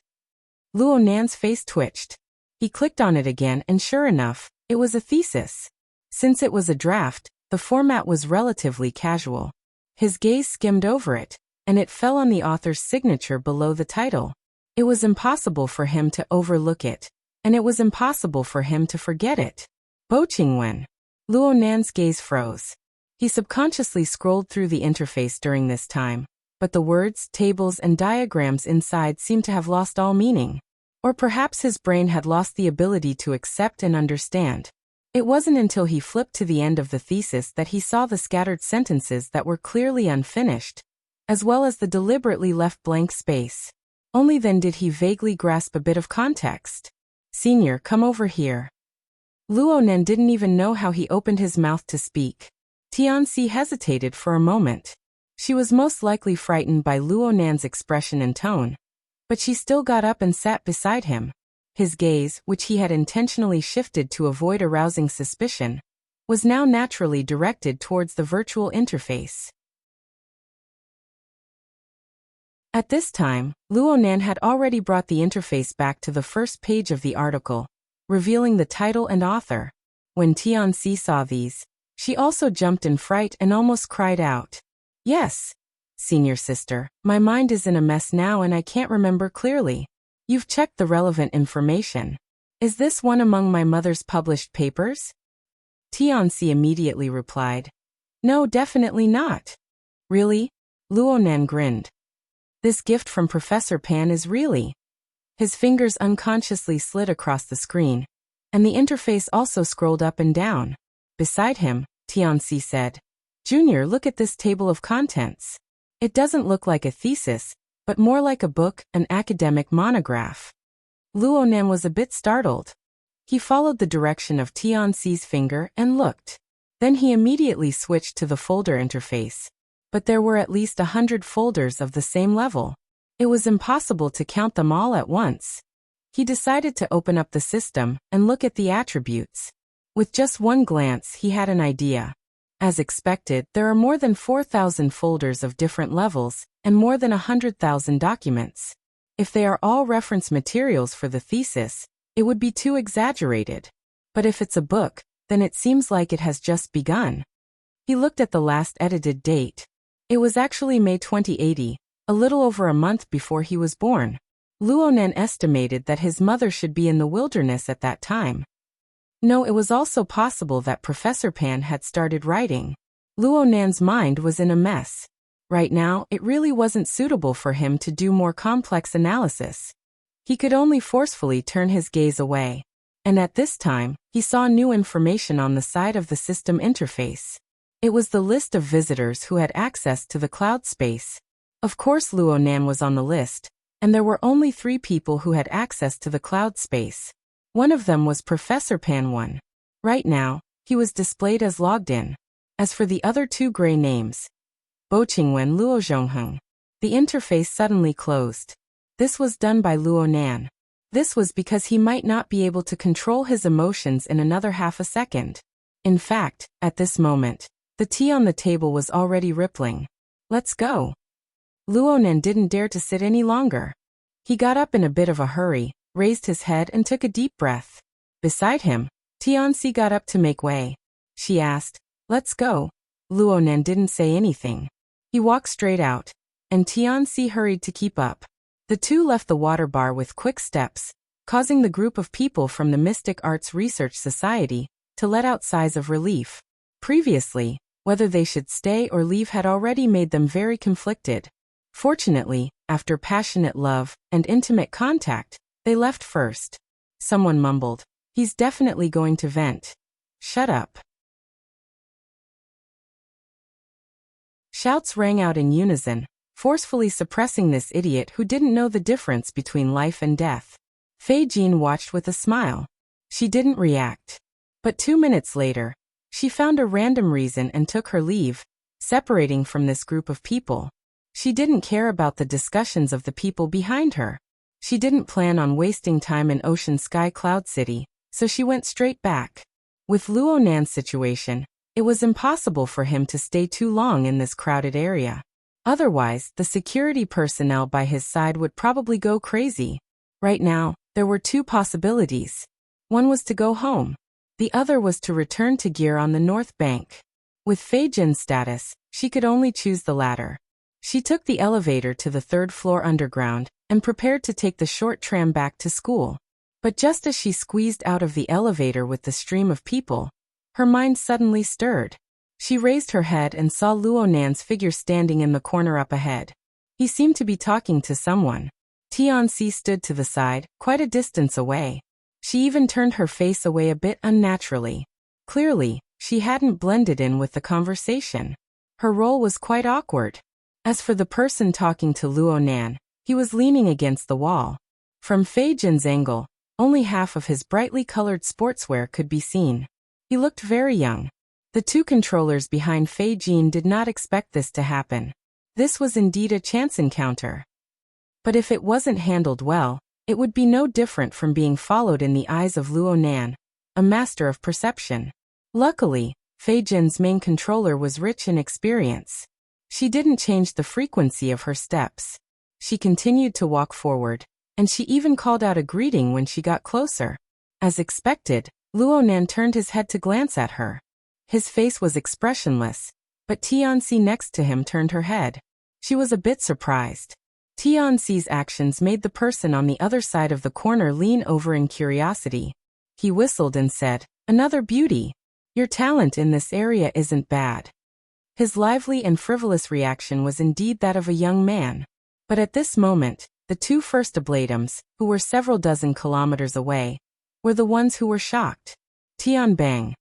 Luo Nan's face twitched. He clicked on it again and sure enough, it was a thesis. Since it was a draft, the format was relatively casual. His gaze skimmed over it, and it fell on the author's signature below the title. It was impossible for him to overlook it, and it was impossible for him to forget it. Bo Qingwen. Luo Nan's gaze froze. He subconsciously scrolled through the interface during this time, but the words, tables, and diagrams inside seemed to have lost all meaning. Or perhaps his brain had lost the ability to accept and understand. It wasn't until he flipped to the end of the thesis that he saw the scattered sentences that were clearly unfinished, as well as the deliberately left blank space. Only then did he vaguely grasp a bit of context. Senior, come over here. Luo Nan didn't even know how he opened his mouth to speak. Tianxi hesitated for a moment. She was most likely frightened by Luo Nan's expression and tone. But she still got up and sat beside him. His gaze, which he had intentionally shifted to avoid arousing suspicion, was now naturally directed towards the virtual interface. At this time, Luo Nan had already brought the interface back to the first page of the article, revealing the title and author. When Tianxi saw these, she also jumped in fright and almost cried out. Yes, senior sister, my mind is in a mess now and I can't remember clearly. You've checked the relevant information. Is this one among my mother's published papers? Tianxi immediately replied. No, definitely not. Really? Luo Nan grinned. This gift from Professor Pan is really His fingers unconsciously slid across the screen, and the interface also scrolled up and down. Beside him, Tianxi said, "Junior, look at this table of contents. It doesn't look like a thesis, but more like a book, an academic monograph." Luonan was a bit startled. He followed the direction of Tianxi's finger and looked. Then he immediately switched to the folder interface. But there were at least 100 folders of the same level. It was impossible to count them all at once. He decided to open up the system and look at the attributes. With just one glance, he had an idea. As expected, there are more than 4,000 folders of different levels and more than 100,000 documents. If they are all reference materials for the thesis, it would be too exaggerated. But if it's a book, then it seems like it has just begun. He looked at the last edited date. It was actually May 2080, a little over a month before he was born. Luonan estimated that his mother should be in the wilderness at that time. No, it was also possible that Professor Pan had started writing. Luonan's mind was in a mess. Right now, it really wasn't suitable for him to do more complex analysis. He could only forcefully turn his gaze away. And at this time, he saw new information on the side of the system interface. It was the list of visitors who had access to the cloud space. Of course, Luonan was on the list, and there were only 3 people who had access to the cloud space. One of them was Professor Pan 1. Right now, he was displayed as logged in. As for the other 2 gray names, Boqingwen Luozhongheng, the interface suddenly closed. This was done by Luonan. This was because he might not be able to control his emotions in another half a second. In fact, at this moment, the tea on the table was already rippling. "Let's go." Luonan didn't dare to sit any longer. He got up in a bit of a hurry, raised his head and took a deep breath. Beside him, Tianxi got up to make way. She asked, "Let's go." Luonan didn't say anything. He walked straight out, and Tianxi hurried to keep up. The 2 left the water bar with quick steps, causing the group of people from the Mystic Arts Research Society to let out sighs of relief. Previously, whether they should stay or leave had already made them very conflicted. Fortunately, after passionate love and intimate contact, they left first. Someone mumbled, "He's definitely going to vent." "Shut up." Shouts rang out in unison, forcefully suppressing this idiot who didn't know the difference between life and death. Fei Jin watched with a smile. She didn't react. But 2 minutes later, she found a random reason and took her leave, separating from this group of people. She didn't care about the discussions of the people behind her. She didn't plan on wasting time in Ocean Sky Cloud City, so she went straight back. With Luonan's situation, it was impossible for him to stay too long in this crowded area. Otherwise, the security personnel by his side would probably go crazy. Right now, there were 2 possibilities. One was to go home. The other was to return to Gear on the North Bank. With Fei Jin's status, she could only choose the latter. She took the elevator to the 3rd floor underground and prepared to take the short tram back to school. But just as she squeezed out of the elevator with the stream of people, her mind suddenly stirred. She raised her head and saw Luonan's figure standing in the corner up ahead. He seemed to be talking to someone. Tianxi stood to the side, quite a distance away. She even turned her face away a bit unnaturally. Clearly, she hadn't blended in with the conversation. Her role was quite awkward. As for the person talking to Luonan, he was leaning against the wall. From Fei Jin's angle, only half of his brightly colored sportswear could be seen. He looked very young. The 2 controllers behind Fei Jin did not expect this to happen. This was indeed a chance encounter. But if it wasn't handled well, it would be no different from being followed in the eyes of Luonan, a master of perception. Luckily, Fei Jin's main controller was rich in experience. She didn't change the frequency of her steps. She continued to walk forward, and she even called out a greeting when she got closer. As expected, Luonan turned his head to glance at her. His face was expressionless, but Tianxi next to him turned her head. She was a bit surprised. Tianxi's actions made the person on the other side of the corner lean over in curiosity. He whistled and said, "Another beauty. Your talent in this area isn't bad." His lively and frivolous reaction was indeed that of a young man. But at this moment, The two first ablatums, who were several dozen kilometers away, were the ones who were shocked. Tianbang.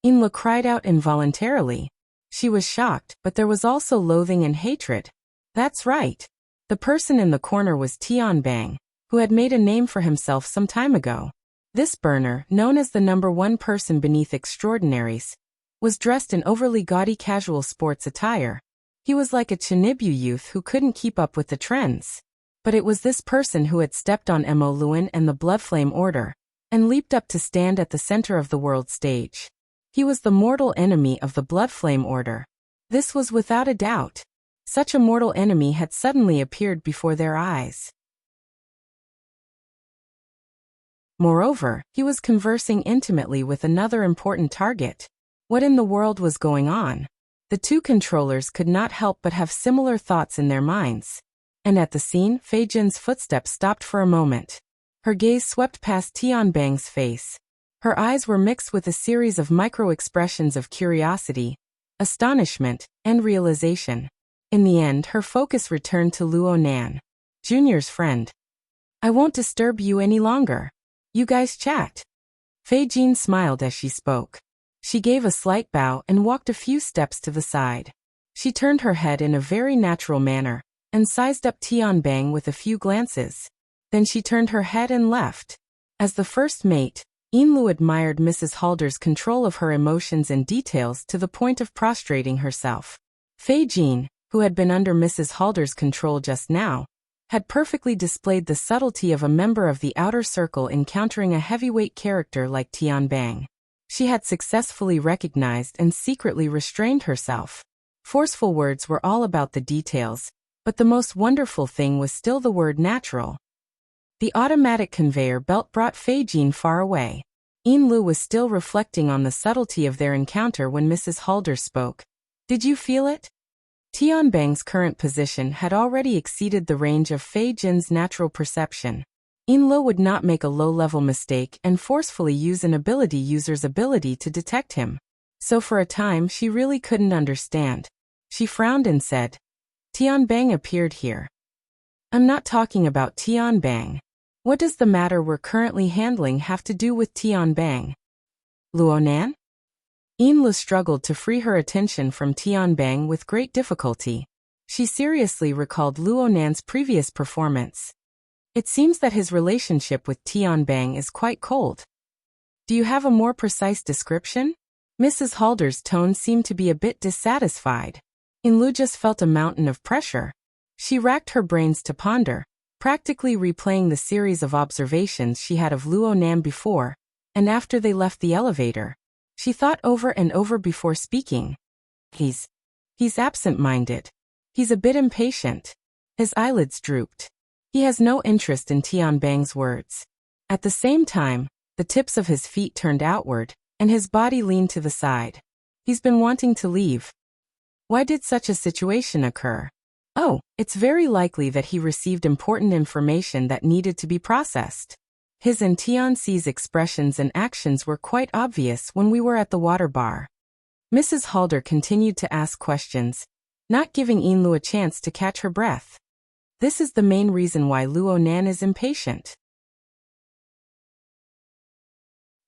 Yinlu cried out involuntarily. She was shocked, but there was also loathing and hatred. That's right. The person in the corner was Tianbang, who had made a name for himself some time ago. This burner, known as the #1 person beneath extraordinaries, was dressed in overly gaudy casual sports attire. He was like a Chinibyu youth who couldn't keep up with the trends. But it was this person who had stepped on Mo Luan and the Bloodflame Order, and leaped up to stand at the center of the world stage. He was the mortal enemy of the Bloodflame Order. This was without a doubt. Such a mortal enemy had suddenly appeared before their eyes. Moreover, he was conversing intimately with another important target. What in the world was going on? The two controllers could not help but have similar thoughts in their minds. And at the scene, Fei Jin's footsteps stopped for a moment. Her gaze swept past Tianbang's face. Her eyes were mixed with a series of micro-expressions of curiosity, astonishment, and realization. In the end, her focus returned to Luo Nan, Junior's friend. I won't disturb you any longer. You guys chat. Fei Jin smiled as she spoke. She gave a slight bow and walked a few steps to the side. She turned her head in a very natural manner, and sized up Tianbang with a few glances. Then she turned her head and left. As the first mate, Yinlu admired Mrs. Halder's control of her emotions and details to the point of prostrating herself. Fei Jin, who had been under Mrs. Halder's control just now, had perfectly displayed the subtlety of a member of the outer circle encountering a heavyweight character like Tianbang. She had successfully recognized and secretly restrained herself. Forceful words were all about the details, but the most wonderful thing was still the word natural. The automatic conveyor belt brought Fei Jin far away. Yinlu was still reflecting on the subtlety of their encounter when Mrs. Halder spoke. Did you feel it? Tianbang's current position had already exceeded the range of Fei Jin's natural perception. Yinlu would not make a low-level mistake and forcefully use an ability user's ability to detect him. So for a time she really couldn't understand. She frowned and said, Tianbang appeared here. I'm not talking about Tianbang. What does the matter we're currently handling have to do with Tianbang? Luonan? Yinlu struggled to free her attention from Tianbang with great difficulty. She seriously recalled Luonan's previous performance. It seems that his relationship with Tianbang is quite cold. Do you have a more precise description? Mrs. Halder's tone seemed to be a bit dissatisfied. Yinlu just felt a mountain of pressure. She racked her brains to ponder, practically replaying the series of observations she had of Luonan before, and after they left the elevator. She thought over and over before speaking. He's absent-minded. He's a bit impatient. His eyelids drooped. He has no interest in Tianbang's words. At the same time, the tips of his feet turned outward, and his body leaned to the side. He's been wanting to leave. Why did such a situation occur? Oh, it's very likely that he received important information that needed to be processed. His and Tianxi's expressions and actions were quite obvious when we were at the water bar. Mrs. Halder continued to ask questions, not giving Yinlu a chance to catch her breath. This is the main reason why Luonan is impatient.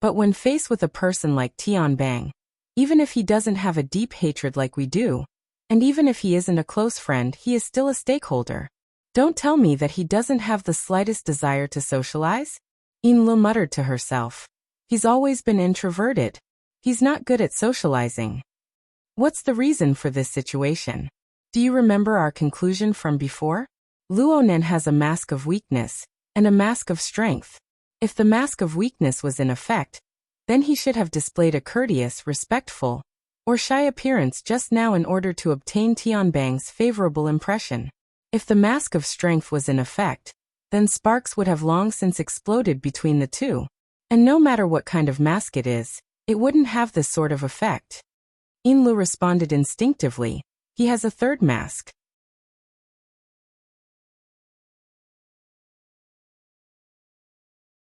But when faced with a person like Tianbang, even if he doesn't have a deep hatred like we do, and even if he isn't a close friend, he is still a stakeholder. Don't tell me that he doesn't have the slightest desire to socialize? Yinlu muttered to herself. He's always been introverted. He's not good at socializing. What's the reason for this situation? Do you remember our conclusion from before? Luonan has a mask of weakness, and a mask of strength. If the mask of weakness was in effect, then he should have displayed a courteous, respectful, or shy appearance just now in order to obtain Tianbang's favorable impression. If the mask of strength was in effect, then sparks would have long since exploded between the two. And no matter what kind of mask it is, it wouldn't have this sort of effect. Yinlu responded instinctively. He has a third mask.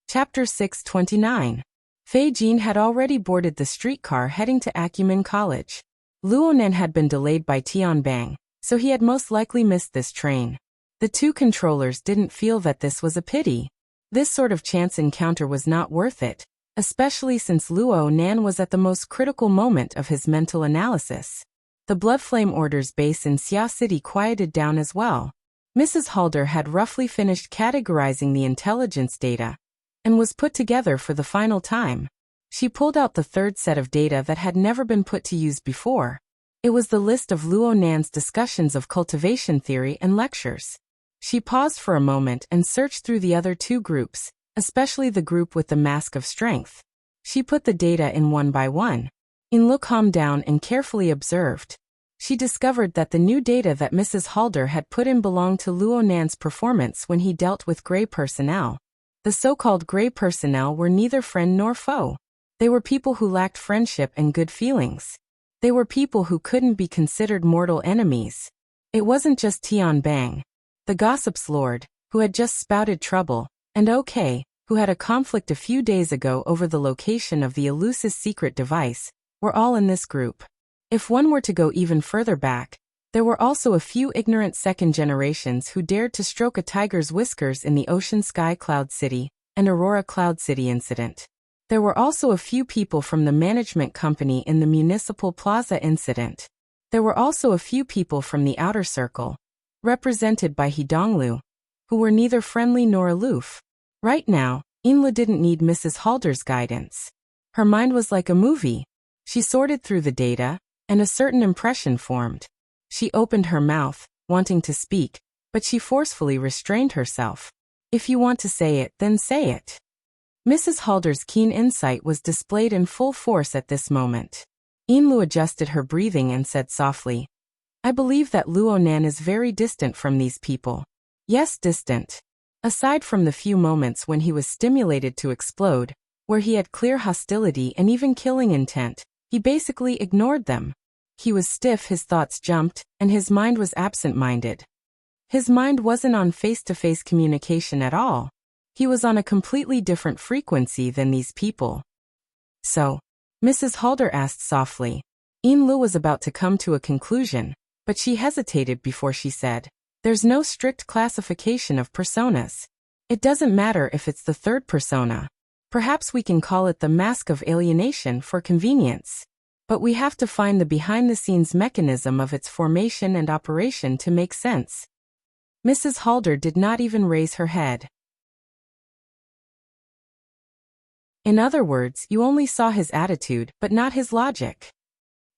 Chapter 629. Fei Jin had already boarded the streetcar heading to Acumen College. Luonan had been delayed by Tianbang, so he had most likely missed this train. The two controllers didn't feel that this was a pity. This sort of chance encounter was not worth it, especially since Luo Nan was at the most critical moment of his mental analysis. The Bloodflame Order's base in Xia City quieted down as well. Mrs. Halder had roughly finished categorizing the intelligence data and was put together for the final time. She pulled out the third set of data that had never been put to use before. It was the list of Luo Nan's discussions of cultivation theory and lectures. She paused for a moment and searched through the other two groups, especially the group with the Mask of Strength. She put the data in one by one. Inlu calmed down and carefully observed. She discovered that the new data that Mrs. Halder had put in belonged to Luo Nan's performance when he dealt with gray personnel. The so-called gray personnel were neither friend nor foe. They were people who lacked friendship and good feelings. They were people who couldn't be considered mortal enemies. It wasn't just Tian Bang, the gossip's lord, who had just spouted trouble, and OK, who had a conflict a few days ago over the location of the elusive secret device, were all in this group. If one were to go even further back, there were also a few ignorant second generations who dared to stroke a tiger's whiskers in the Ocean Sky Cloud City and Aurora Cloud City incident. There were also a few people from the management company in the Municipal Plaza incident. There were also a few people from the outer circle, represented by He Donglu, who were neither friendly nor aloof. Right now, Inla didn't need Mrs. Halder's guidance. Her mind was like a movie. She sorted through the data, and a certain impression formed. She opened her mouth, wanting to speak, but she forcefully restrained herself. If you want to say it, then say it. Mrs. Halder's keen insight was displayed in full force at this moment. Inlu adjusted her breathing and said softly, I believe that Luo Nan is very distant from these people. Yes, distant. Aside from the few moments when he was stimulated to explode, where he had clear hostility and even killing intent, he basically ignored them. He was stiff, his thoughts jumped, and his mind was absent-minded. His mind wasn't on face-to-face communication at all. He was on a completely different frequency than these people. So, Mrs. Halder asked softly. Inlu was about to come to a conclusion, but she hesitated before she said, There's no strict classification of personas. It doesn't matter if it's the third persona. Perhaps we can call it the mask of alienation for convenience. But we have to find the behind-the-scenes mechanism of its formation and operation to make sense. Mrs. Halder did not even raise her head. In other words, you only saw his attitude, but not his logic.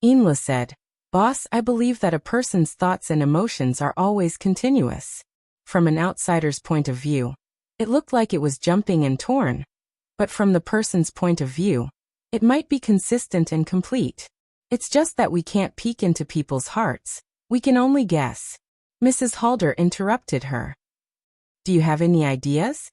Inla said, Boss, I believe that a person's thoughts and emotions are always continuous. From an outsider's point of view, it looked like it was jumping and torn. But from the person's point of view, it might be consistent and complete. It's just that we can't peek into people's hearts. We can only guess. Mrs. Halder interrupted her. Do you have any ideas?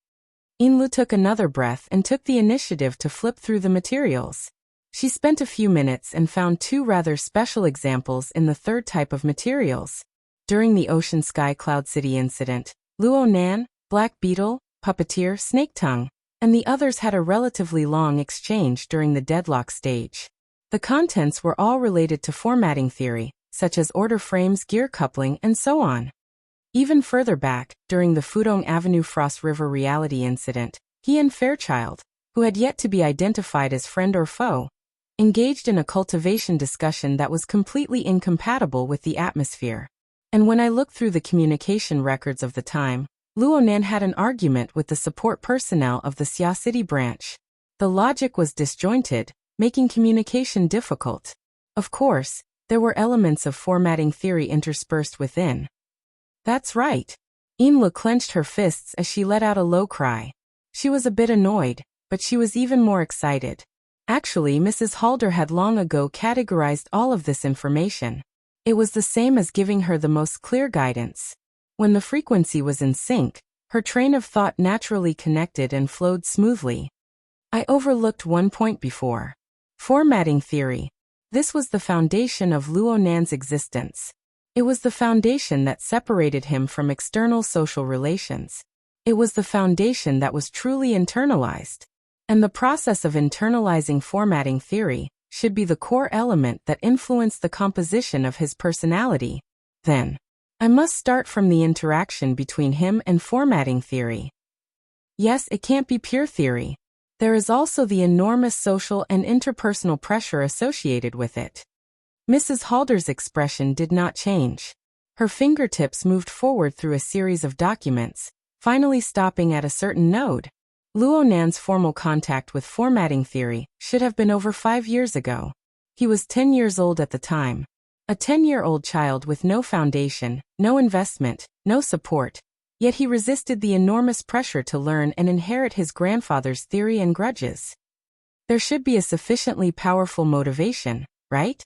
Inlu took another breath and took the initiative to flip through the materials. She spent a few minutes and found two rather special examples in the third type of materials. During the Ocean Sky Cloud City incident, Luo Nan, Black Beetle, Puppeteer, Snake Tongue, and the others had a relatively long exchange during the deadlock stage. The contents were all related to formatting theory, such as order frames, gear coupling, and so on. Even further back, during the Fudong Avenue Frost River reality incident, he and Fairchild, who had yet to be identified as friend or foe, engaged in a cultivation discussion that was completely incompatible with the atmosphere. And when I looked through the communication records of the time, Luo Nan had an argument with the support personnel of the Xia City branch. The logic was disjointed, making communication difficult. Of course, there were elements of formatting theory interspersed within. That's right. Inla clenched her fists as she let out a low cry. She was a bit annoyed, but she was even more excited. Actually, Mrs. Halder had long ago categorized all of this information. It was the same as giving her the most clear guidance. When the frequency was in sync, her train of thought naturally connected and flowed smoothly. I overlooked one point before. Formatting theory. This was the foundation of Luo Nan's existence. It was the foundation that separated him from external social relations. It was the foundation that was truly internalized. And the process of internalizing formatting theory should be the core element that influenced the composition of his personality. Then, I must start from the interaction between him and formatting theory. Yes, it can't be pure theory. There is also the enormous social and interpersonal pressure associated with it. Mrs. Halder's expression did not change. Her fingertips moved forward through a series of documents, finally stopping at a certain node. Luo Nan's formal contact with formatting theory should have been over 5 years ago. He was 10 years old at the time. A 10-year-old child with no foundation, no investment, no support. Yet he resisted the enormous pressure to learn and inherit his grandfather's theory and grudges. There should be a sufficiently powerful motivation, right?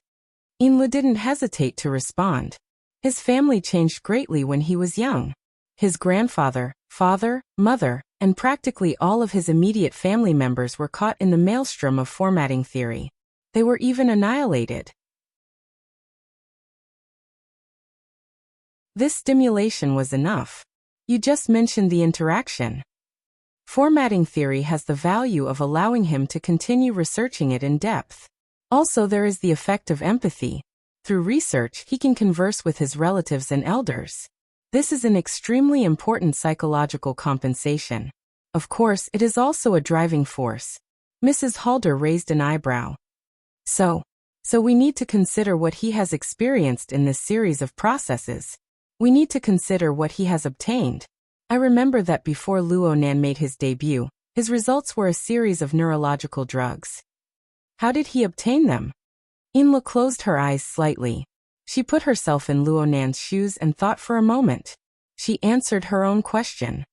Inlu didn't hesitate to respond. His family changed greatly when he was young. His grandfather, father, mother, and practically all of his immediate family members were caught in the maelstrom of formatting theory. They were even annihilated. This stimulation was enough. You just mentioned the interaction. Formatting theory has the value of allowing him to continue researching it in depth. Also, there is the effect of empathy. Through research, he can converse with his relatives and elders. This is an extremely important psychological compensation. Of course, it is also a driving force. Mrs. Halder raised an eyebrow. So we need to consider what he has experienced in this series of processes. We need to consider what he has obtained. I remember that before Luo Nan made his debut, his results were a series of neurological drugs. How did he obtain them? Inla closed her eyes slightly. She put herself in Luo Nan's shoes and thought for a moment. She answered her own question.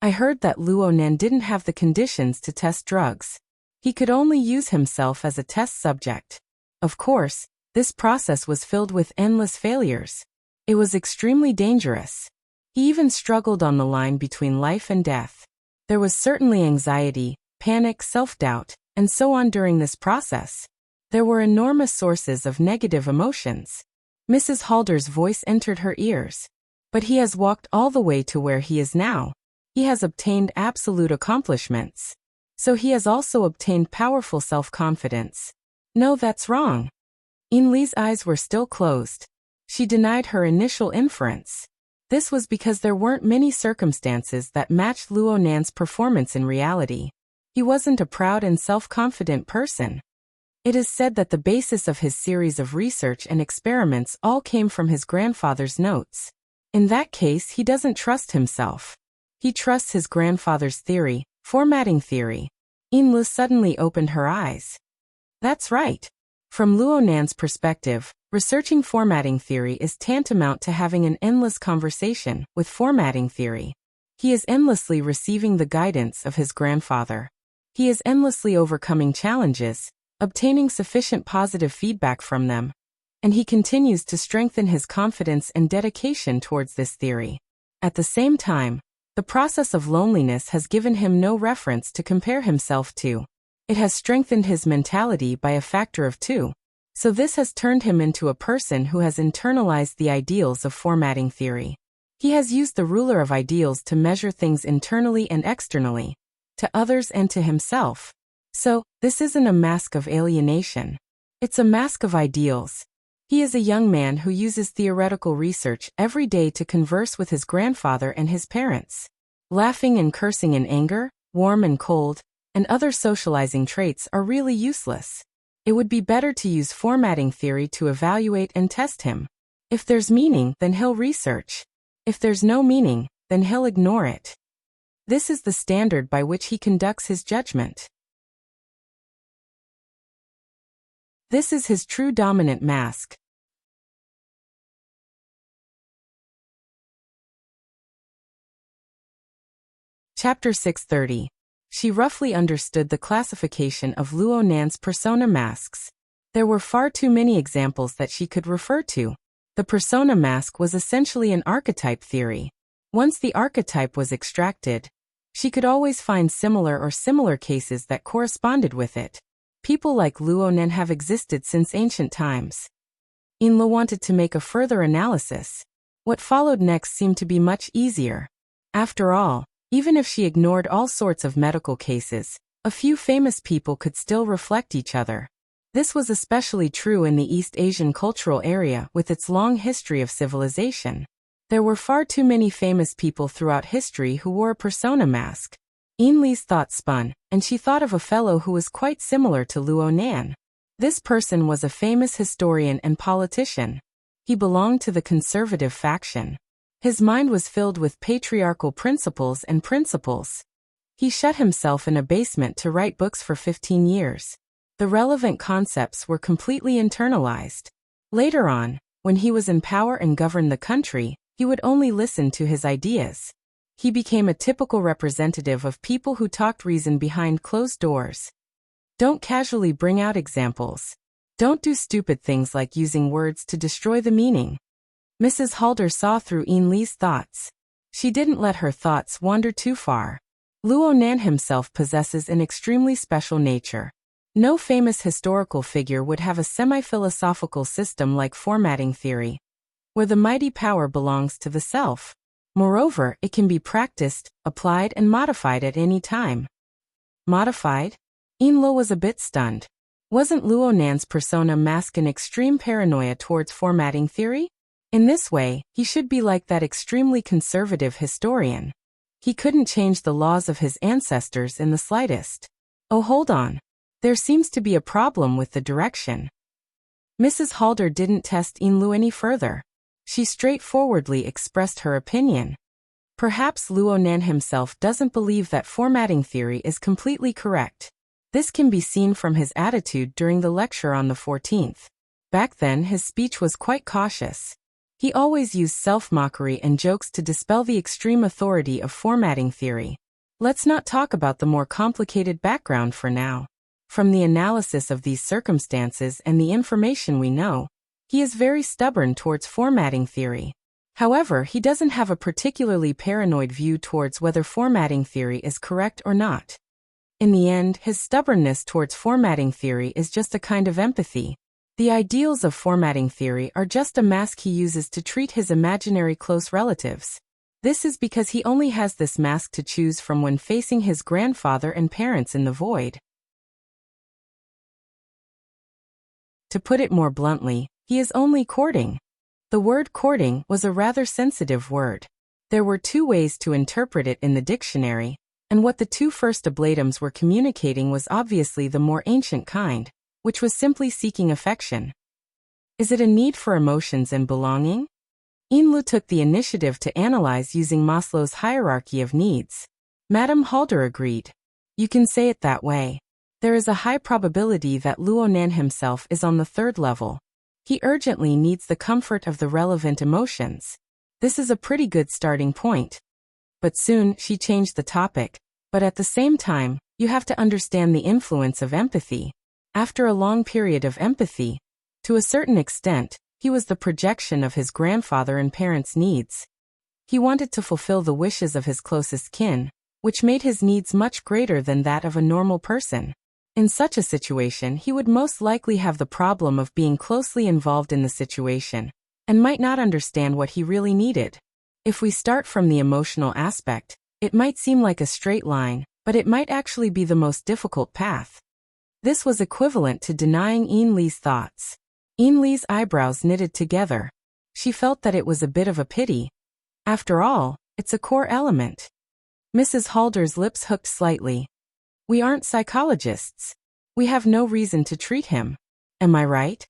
I heard that Luo Nan didn't have the conditions to test drugs. He could only use himself as a test subject. Of course, this process was filled with endless failures. It was extremely dangerous. He even struggled on the line between life and death. There was certainly anxiety, panic, self-doubt, and so on during this process. There were enormous sources of negative emotions. Mrs. Halder's voice entered her ears. But he has walked all the way to where he is now. He has obtained absolute accomplishments. So he has also obtained powerful self-confidence. No, that's wrong. Inli's eyes were still closed. She denied her initial inference. This was because there weren't many circumstances that matched Luo Nan's performance in reality. He wasn't a proud and self-confident person. It is said that the basis of his series of research and experiments all came from his grandfather's notes. In that case, he doesn't trust himself. He trusts his grandfather's theory, formatting theory. Inlu suddenly opened her eyes. That's right. From Luo Nan's perspective, researching formatting theory is tantamount to having an endless conversation with formatting theory. He is endlessly receiving the guidance of his grandfather. He is endlessly overcoming challenges, obtaining sufficient positive feedback from them, and he continues to strengthen his confidence and dedication towards this theory. At the same time, the process of loneliness has given him no reference to compare himself to. It has strengthened his mentality by a factor of 2. So this has turned him into a person who has internalized the ideals of formatting theory. He has used the ruler of ideals to measure things internally and externally, to others and to himself. So, this isn't a mask of alienation. It's a mask of ideals. He is a young man who uses theoretical research every day to converse with his grandfather and his parents. Laughing and cursing in anger, warm and cold, and other socializing traits are really useless. It would be better to use formatting theory to evaluate and test him. If there's meaning, then he'll research. If there's no meaning, then he'll ignore it. This is the standard by which he conducts his judgment. This is his true dominant mask. Chapter 630. She roughly understood the classification of Luo Nan's persona masks. There were far too many examples that she could refer to. The persona mask was essentially an archetype theory. Once the archetype was extracted, she could always find similar cases that corresponded with it. People like Luo Nan have existed since ancient times. Inla wanted to make a further analysis. What followed next seemed to be much easier. After all, even if she ignored all sorts of medical cases, a few famous people could still reflect each other. This was especially true in the East Asian cultural area with its long history of civilization. There were far too many famous people throughout history who wore a persona mask. Yin Li's thoughts spun, and she thought of a fellow who was quite similar to Luo Nan. This person was a famous historian and politician. He belonged to the conservative faction. His mind was filled with patriarchal principles and principles. He shut himself in a basement to write books for 15 years. The relevant concepts were completely internalized. Later on, when he was in power and governed the country, he would only listen to his ideas. He became a typical representative of people who talked reason behind closed doors. Don't casually bring out examples. Don't do stupid things like using words to destroy the meaning. Mrs. Halder saw through Yin Li's thoughts. She didn't let her thoughts wander too far. Luo Nan himself possesses an extremely special nature. No famous historical figure would have a semi-philosophical system like formatting theory, where the mighty power belongs to the self. Moreover, it can be practiced, applied and modified at any time. Modified? Yin Lo was a bit stunned. Wasn't Luo Nan's persona mask an extreme paranoia towards formatting theory? In this way, he should be like that extremely conservative historian. He couldn't change the laws of his ancestors in the slightest. Oh, hold on. There seems to be a problem with the direction. Mrs. Halder didn't test Yin Lu any further. She straightforwardly expressed her opinion. Perhaps Luo Nan himself doesn't believe that formatting theory is completely correct. This can be seen from his attitude during the lecture on the 14th. Back then his speech was quite cautious. He always used self-mockery and jokes to dispel the extreme authority of formatting theory. Let's not talk about the more complicated background for now. From the analysis of these circumstances and the information we know, he is very stubborn towards formatting theory. However, he doesn't have a particularly paranoid view towards whether formatting theory is correct or not. In the end, his stubbornness towards formatting theory is just a kind of empathy. The ideals of formatting theory are just a mask he uses to treat his imaginary close relatives. This is because he only has this mask to choose from when facing his grandfather and parents in the void. To put it more bluntly, he is only courting. The word courting was a rather sensitive word. There were two ways to interpret it in the dictionary, and what the two first ablatums were communicating was obviously the more ancient kind, which was simply seeking affection. Is it a need for emotions and belonging? Yin Lu took the initiative to analyze using Maslow's hierarchy of needs. Madame Halder agreed. You can say it that way. There is a high probability that Luo Nan himself is on the third level. He urgently needs the comfort of the relevant emotions. This is a pretty good starting point. But soon she changed the topic. But at the same time, you have to understand the influence of empathy. After a long period of empathy, to a certain extent, he was the projection of his grandfather and parents' needs. He wanted to fulfill the wishes of his closest kin, which made his needs much greater than that of a normal person. In such a situation, he would most likely have the problem of being closely involved in the situation, and might not understand what he really needed. If we start from the emotional aspect, it might seem like a straight line, but it might actually be the most difficult path. This was equivalent to denying Yin Li's thoughts. Yin Li's eyebrows knitted together. She felt that it was a bit of a pity. After all, it's a core element. Mrs. Halder's lips hooked slightly. We aren't psychologists. We have no reason to treat him. Am I right?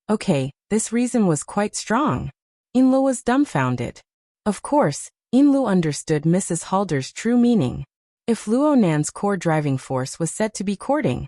Okay, this reason was quite strong. Yin Lu was dumbfounded. Of course, Yin Lu understood Mrs. Halder's true meaning. If Luo Nan's core driving force was said to be courting,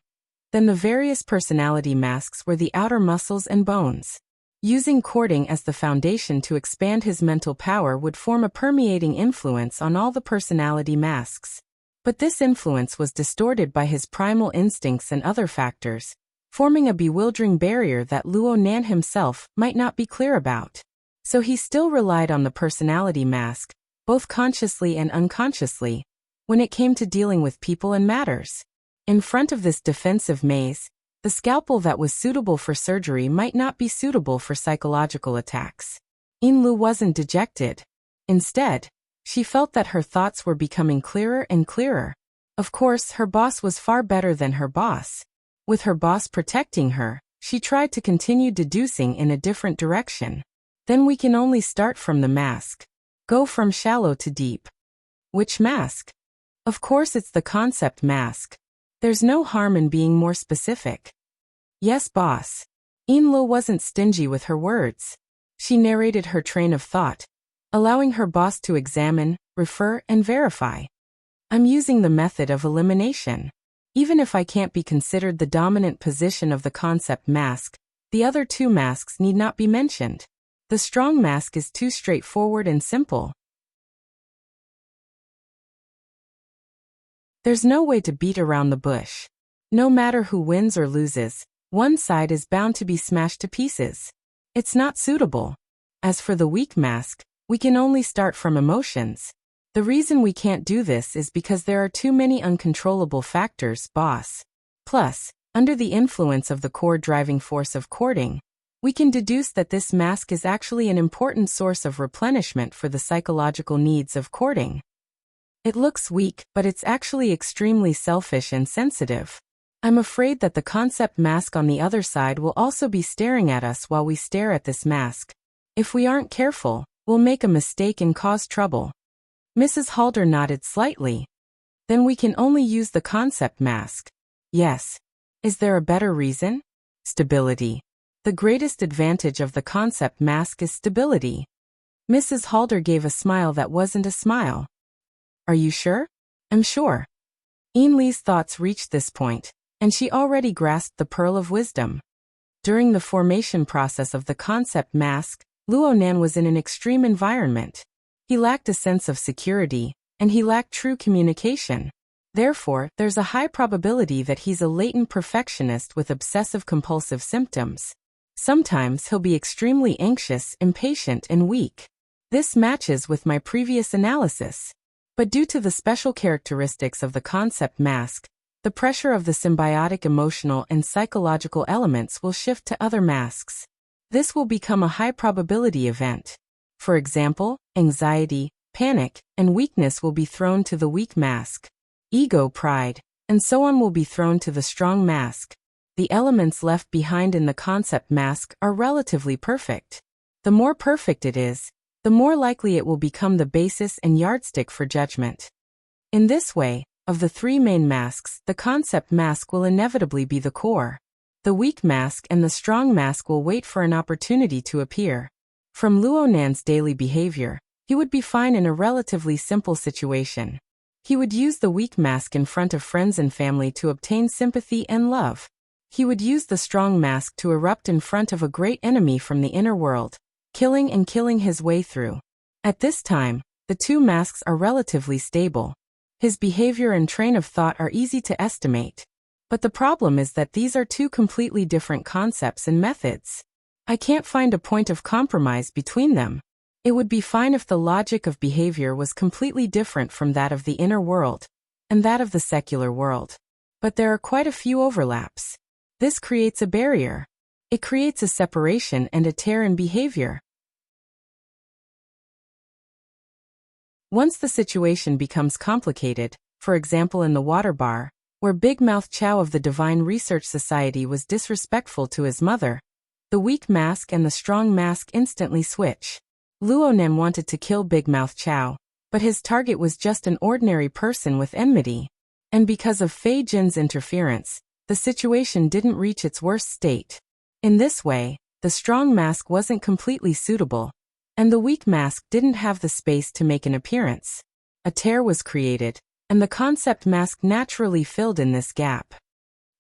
then the various personality masks were the outer muscles and bones. Using courting as the foundation to expand his mental power would form a permeating influence on all the personality masks. But this influence was distorted by his primal instincts and other factors, forming a bewildering barrier that Luo Nan himself might not be clear about. So he still relied on the personality mask, both consciously and unconsciously, when it came to dealing with people and matters. In front of this defensive maze, the scalpel that was suitable for surgery might not be suitable for psychological attacks. Yin Lu wasn't dejected. Instead, she felt that her thoughts were becoming clearer and clearer. Of course, her boss was far better than her boss. With her boss protecting her, she tried to continue deducing in a different direction. Then we can only start from the mask. Go from shallow to deep. Which mask? Of course it's the concept mask. There's no harm in being more specific. Yes, boss. Inlo wasn't stingy with her words. She narrated her train of thought, allowing her boss to examine, refer, and verify. I'm using the method of elimination. Even if I can't be considered the dominant position of the concept mask, the other two masks need not be mentioned. The strong mask is too straightforward and simple. There's no way to beat around the bush. No matter who wins or loses, one side is bound to be smashed to pieces. It's not suitable. As for the weak mask, we can only start from emotions. The reason we can't do this is because there are too many uncontrollable factors, boss. Plus, under the influence of the core driving force of courting, we can deduce that this mask is actually an important source of replenishment for the psychological needs of courting. It looks weak, but it's actually extremely selfish and sensitive. I'm afraid that the concept mask on the other side will also be staring at us while we stare at this mask. If we aren't careful, we'll make a mistake and cause trouble. Mrs. Halder nodded slightly. Then we can only use the concept mask. Yes. Is there a better reason? Stability. The greatest advantage of the concept mask is stability. Mrs. Halder gave a smile that wasn't a smile. Are you sure? I'm sure. Ainley's thoughts reached this point, and she already grasped the pearl of wisdom. During the formation process of the concept mask, Luonan was in an extreme environment. He lacked a sense of security, and he lacked true communication. Therefore, there's a high probability that he's a latent perfectionist with obsessive-compulsive symptoms. Sometimes he'll be extremely anxious, impatient, and weak. This matches with my previous analysis. But due to the special characteristics of the concept mask, the pressure of the symbiotic emotional and psychological elements will shift to other masks. This will become a high-probability event. For example, anxiety, panic, and weakness will be thrown to the weak mask. Ego, pride, and so on will be thrown to the strong mask. The elements left behind in the concept mask are relatively perfect. The more perfect it is, the more likely it will become the basis and yardstick for judgment. In this way, of the three main masks, the concept mask will inevitably be the core. The weak mask and the strong mask will wait for an opportunity to appear. From Luonan's daily behavior, he would be fine in a relatively simple situation. He would use the weak mask in front of friends and family to obtain sympathy and love. He would use the strong mask to erupt in front of a great enemy from the inner world, killing his way through. At this time, the two masks are relatively stable. His behavior and train of thought are easy to estimate. But the problem is that these are two completely different concepts and methods. I can't find a point of compromise between them. It would be fine if the logic of behavior was completely different from that of the inner world, and that of the secular world. But there are quite a few overlaps. This creates a barrier. It creates a separation and a tear in behavior. Once the situation becomes complicated, for example in the water bar, where Big Mouth Chow of the Divine Research Society was disrespectful to his mother, the weak mask and the strong mask instantly switch. Luonan wanted to kill Big Mouth Chow, but his target was just an ordinary person with enmity. And because of Fei Jin's interference, the situation didn't reach its worst state. In this way, the strong mask wasn't completely suitable, and the weak mask didn't have the space to make an appearance. A tear was created, and the concept mask naturally filled in this gap.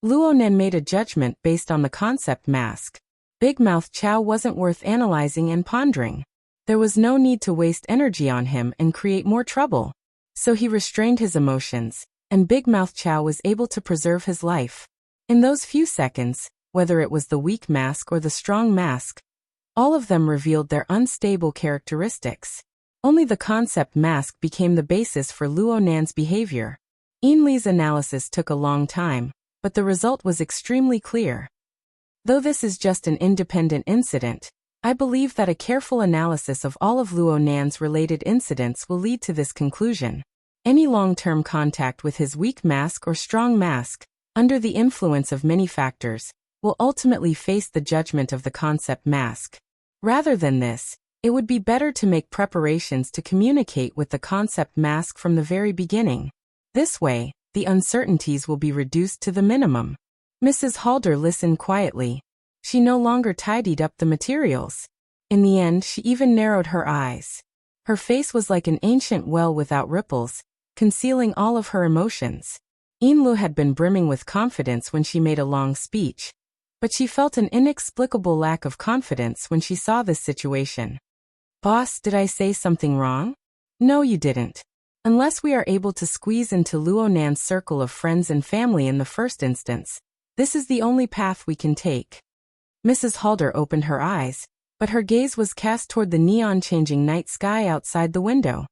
Luonan made a judgment based on the concept mask. Big Mouth Chow wasn't worth analyzing and pondering. There was no need to waste energy on him and create more trouble. So he restrained his emotions, and Big Mouth Chow was able to preserve his life. In those few seconds, whether it was the weak mask or the strong mask, all of them revealed their unstable characteristics. Only the concept mask became the basis for Luonan's behavior. Ainley's analysis took a long time, but the result was extremely clear. Though this is just an independent incident, I believe that a careful analysis of all of Luonan's related incidents will lead to this conclusion. Any long-term contact with his weak mask or strong mask, under the influence of many factors, will ultimately face the judgment of the concept mask. Rather than this, it would be better to make preparations to communicate with the concept mask from the very beginning. This way, the uncertainties will be reduced to the minimum. Mrs. Halder listened quietly. She no longer tidied up the materials. In the end, she even narrowed her eyes. Her face was like an ancient well without ripples, concealing all of her emotions. Inlu had been brimming with confidence when she made a long speech, but she felt an inexplicable lack of confidence when she saw this situation. Boss, did I say something wrong? No, you didn't. Unless we are able to squeeze into Luonan's circle of friends and family in the first instance, this is the only path we can take. Mrs. Halder opened her eyes, but her gaze was cast toward the neon-changing night sky outside the window.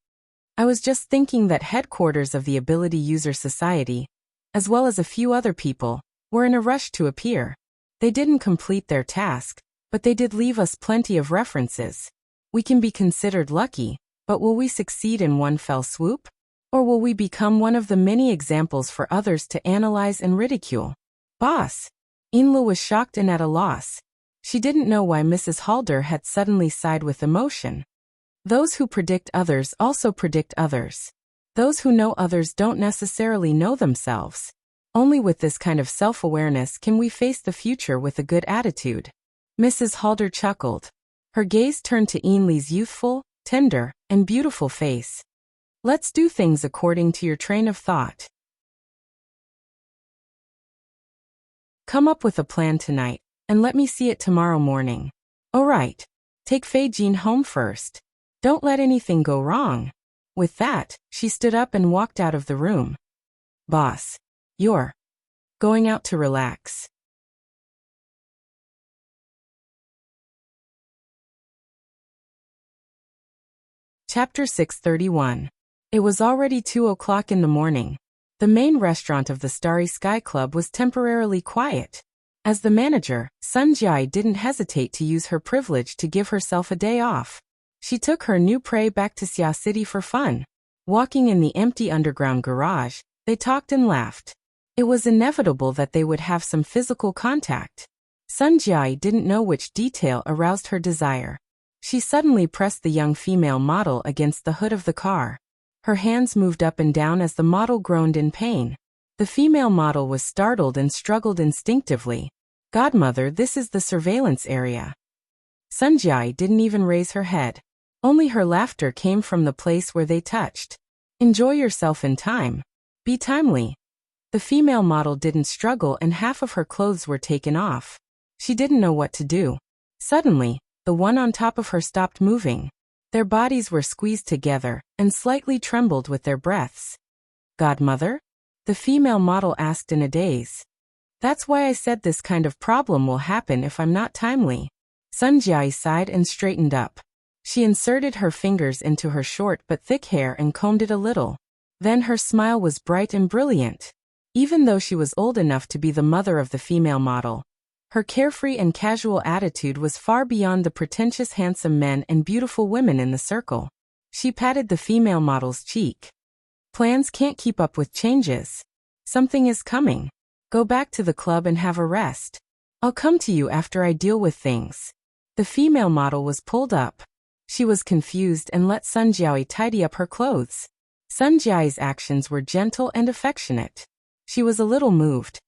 I was just thinking that headquarters of the Ability User Society, as well as a few other people, were in a rush to appear. They didn't complete their task, but they did leave us plenty of references. We can be considered lucky, but will we succeed in one fell swoop? Or will we become one of the many examples for others to analyze and ridicule? Boss! Inlu was shocked and at a loss. She didn't know why Mrs. Halder had suddenly sighed with emotion. Those who predict others also predict others. Those who know others don't necessarily know themselves. Only with this kind of self-awareness can we face the future with a good attitude. Mrs. Halder chuckled. Her gaze turned to Ainley's youthful, tender, and beautiful face. Let's do things according to your train of thought. Come up with a plan tonight, and let me see it tomorrow morning. All right. Take Fei Jin home first. Don't let anything go wrong. With that, she stood up and walked out of the room. Boss. You're going out to relax. Chapter 631. It was already 2:00 in the morning. The main restaurant of the Starry Sky Club was temporarily quiet. As the manager, Sun Jiai didn't hesitate to use her privilege to give herself a day off. She took her new prey back to Xia City for fun. Walking in the empty underground garage, they talked and laughed. It was inevitable that they would have some physical contact. Sun Jiai didn't know which detail aroused her desire. She suddenly pressed the young female model against the hood of the car. Her hands moved up and down as the model groaned in pain. The female model was startled and struggled instinctively. Godmother, this is the surveillance area. Sun Jiai didn't even raise her head. Only her laughter came from the place where they touched. Enjoy yourself in time. Be timely. The female model didn't struggle and half of her clothes were taken off. She didn't know what to do. Suddenly, the one on top of her stopped moving. Their bodies were squeezed together and slightly trembled with their breaths. Godmother? The female model asked in a daze. That's why I said this kind of problem will happen if I'm not timely. Sun Jiai sighed and straightened up. She inserted her fingers into her short but thick hair and combed it a little. Then her smile was bright and brilliant. Even though she was old enough to be the mother of the female model, her carefree and casual attitude was far beyond the pretentious handsome men and beautiful women in the circle. She patted the female model's cheek. Plans can't keep up with changes. Something is coming. Go back to the club and have a rest. I'll come to you after I deal with things. The female model was pulled up. She was confused and let Sun Jiai tidy up her clothes. Sun Jiai's actions were gentle and affectionate. She was a little moved.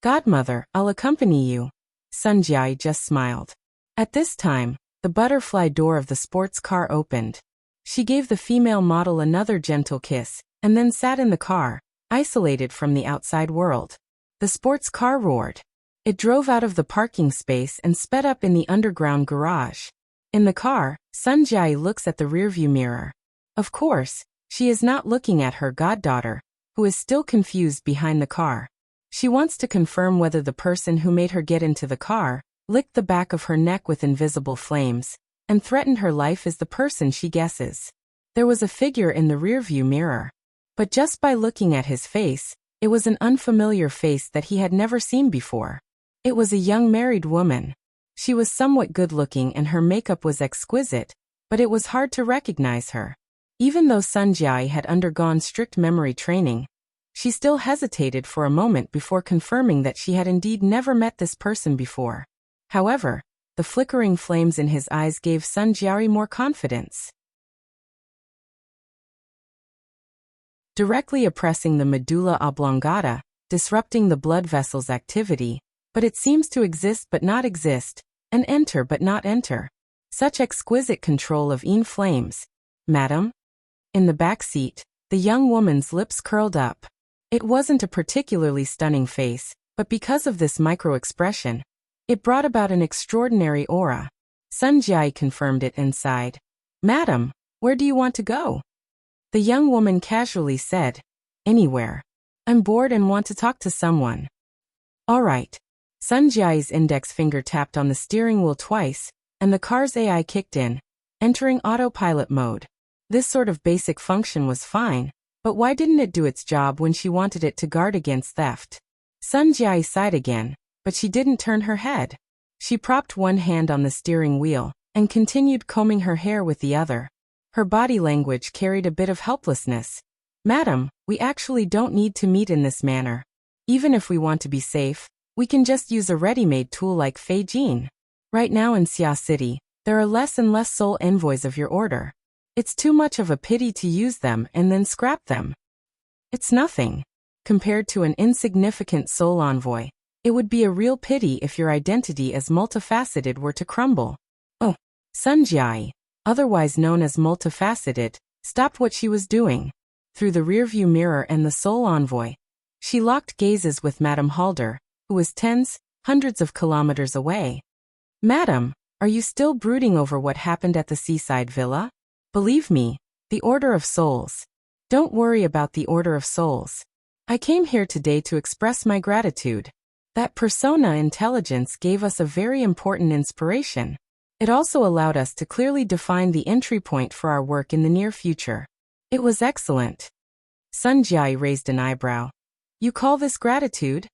Godmother, I'll accompany you. Sun Jiai just smiled. At this time, the butterfly door of the sports car opened. She gave the female model another gentle kiss, and then sat in the car, isolated from the outside world. The sports car roared. It drove out of the parking space and sped up in the underground garage. In the car, Sun Jiai looks at the rearview mirror. Of course, she is not looking at her goddaughter, who is still confused behind the car. She wants to confirm whether the person who made her get into the car, licked the back of her neck with invisible flames, and threatened her life is the person she guesses. There was a figure in the rearview mirror. But just by looking at his face, it was an unfamiliar face that he had never seen before. It was a young married woman. She was somewhat good-looking and her makeup was exquisite, but it was hard to recognize her. Even though Sun Jiai had undergone strict memory training, she still hesitated for a moment before confirming that she had indeed never met this person before. However, The flickering flames in his eyes gave Sun Jiayi more confidence. Directly oppressing the medulla oblongata, disrupting the blood vessel's activity, but it seems to exist but not exist, and enter but not enter. Such exquisite control of flames. Madam? In the back seat, the young woman's lips curled up. It wasn't a particularly stunning face, but because of this micro-expression, it brought about an extraordinary aura. Sun Jiayi confirmed it and sighed. Madam, where do you want to go? The young woman casually said, anywhere. I'm bored and want to talk to someone. All right. Sun Jiayi's index finger tapped on the steering wheel twice, and the car's AI kicked in, entering autopilot mode. This sort of basic function was fine, but why didn't it do its job when she wanted it to guard against theft? Sun Jiayi sighed again, but she didn't turn her head. She propped one hand on the steering wheel, and continued combing her hair with the other. Her body language carried a bit of helplessness. Madam, we actually don't need to meet in this manner. Even if we want to be safe, we can just use a ready-made tool like Fei Jin. Right now in Xia City, there are less and less soul envoys of your order. It's too much of a pity to use them and then scrap them. It's nothing. Compared to an insignificant soul envoy, it would be a real pity if your identity as multifaceted were to crumble. Oh, Sun Jiayi, otherwise known as multifaceted, stopped what she was doing. Through the rearview mirror and the soul envoy, she locked gazes with Madame Halder, who was hundreds of kilometers away. Madam, are you still brooding over what happened at the seaside villa? Believe me, the Order of Souls. Don't worry about the Order of Souls. I came here today to express my gratitude. That persona intelligence gave us a very important inspiration. It also allowed us to clearly define the entry point for our work in the near future. It was excellent. Sun Jiayi raised an eyebrow. You call this gratitude?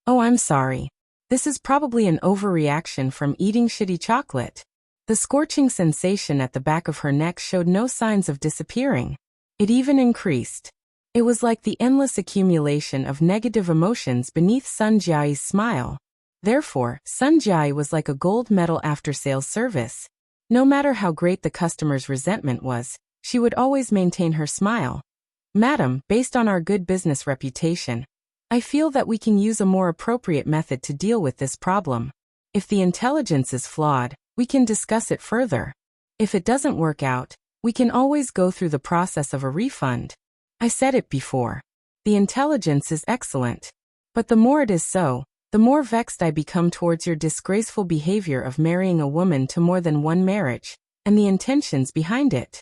Oh, I'm sorry. This is probably an overreaction from eating shitty chocolate. The scorching sensation at the back of her neck showed no signs of disappearing. It even increased. It was like the endless accumulation of negative emotions beneath Sun Jiayi's smile. Therefore, Sun Jiayi was like a gold medal after-sales service. No matter how great the customer's resentment was, she would always maintain her smile. Madam, based on our good business reputation, I feel that we can use a more appropriate method to deal with this problem. If the intelligence is flawed, we can discuss it further. If it doesn't work out, we can always go through the process of a refund. I said it before. The intelligence is excellent. But the more it is so, the more vexed I become towards your disgraceful behavior of marrying a woman to more than one marriage, and the intentions behind it.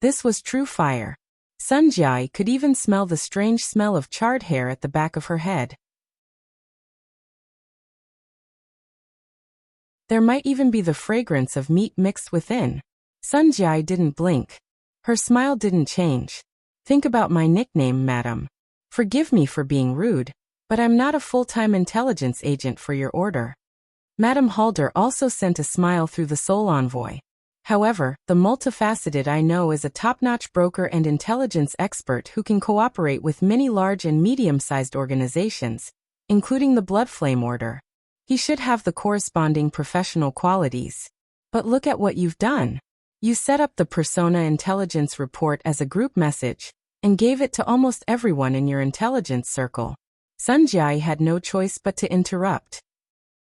This was true fire. Sun Jiayi could even smell the strange smell of charred hair at the back of her head. There might even be the fragrance of meat mixed within. Sun Jiayi didn't blink. Her smile didn't change. Think about my nickname, madam. Forgive me for being rude, but I'm not a full-time intelligence agent for your order. Madame Halder also sent a smile through the soul envoy. However, the multifaceted I know is a top-notch broker and intelligence expert who can cooperate with many large and medium-sized organizations, including the Bloodflame Order. He should have the corresponding professional qualities. But look at what you've done. You set up the persona intelligence report as a group message, and gave it to almost everyone in your intelligence circle. Sun Jiayi had no choice but to interrupt.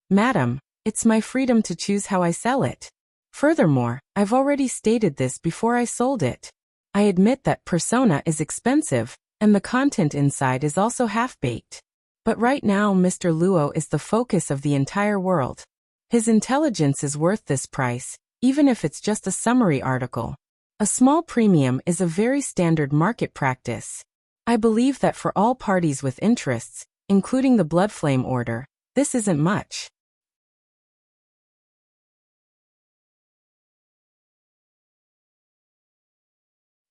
Madam, it's my freedom to choose how I sell it. Furthermore, I've already stated this before I sold it. I admit that persona is expensive, and the content inside is also half-baked. But right now Mr. Luo is the focus of the entire world. His intelligence is worth this price, even if it's just a summary article. A small premium is a very standard market practice. I believe that for all parties with interests, including the Bloodflame Order, this isn't much.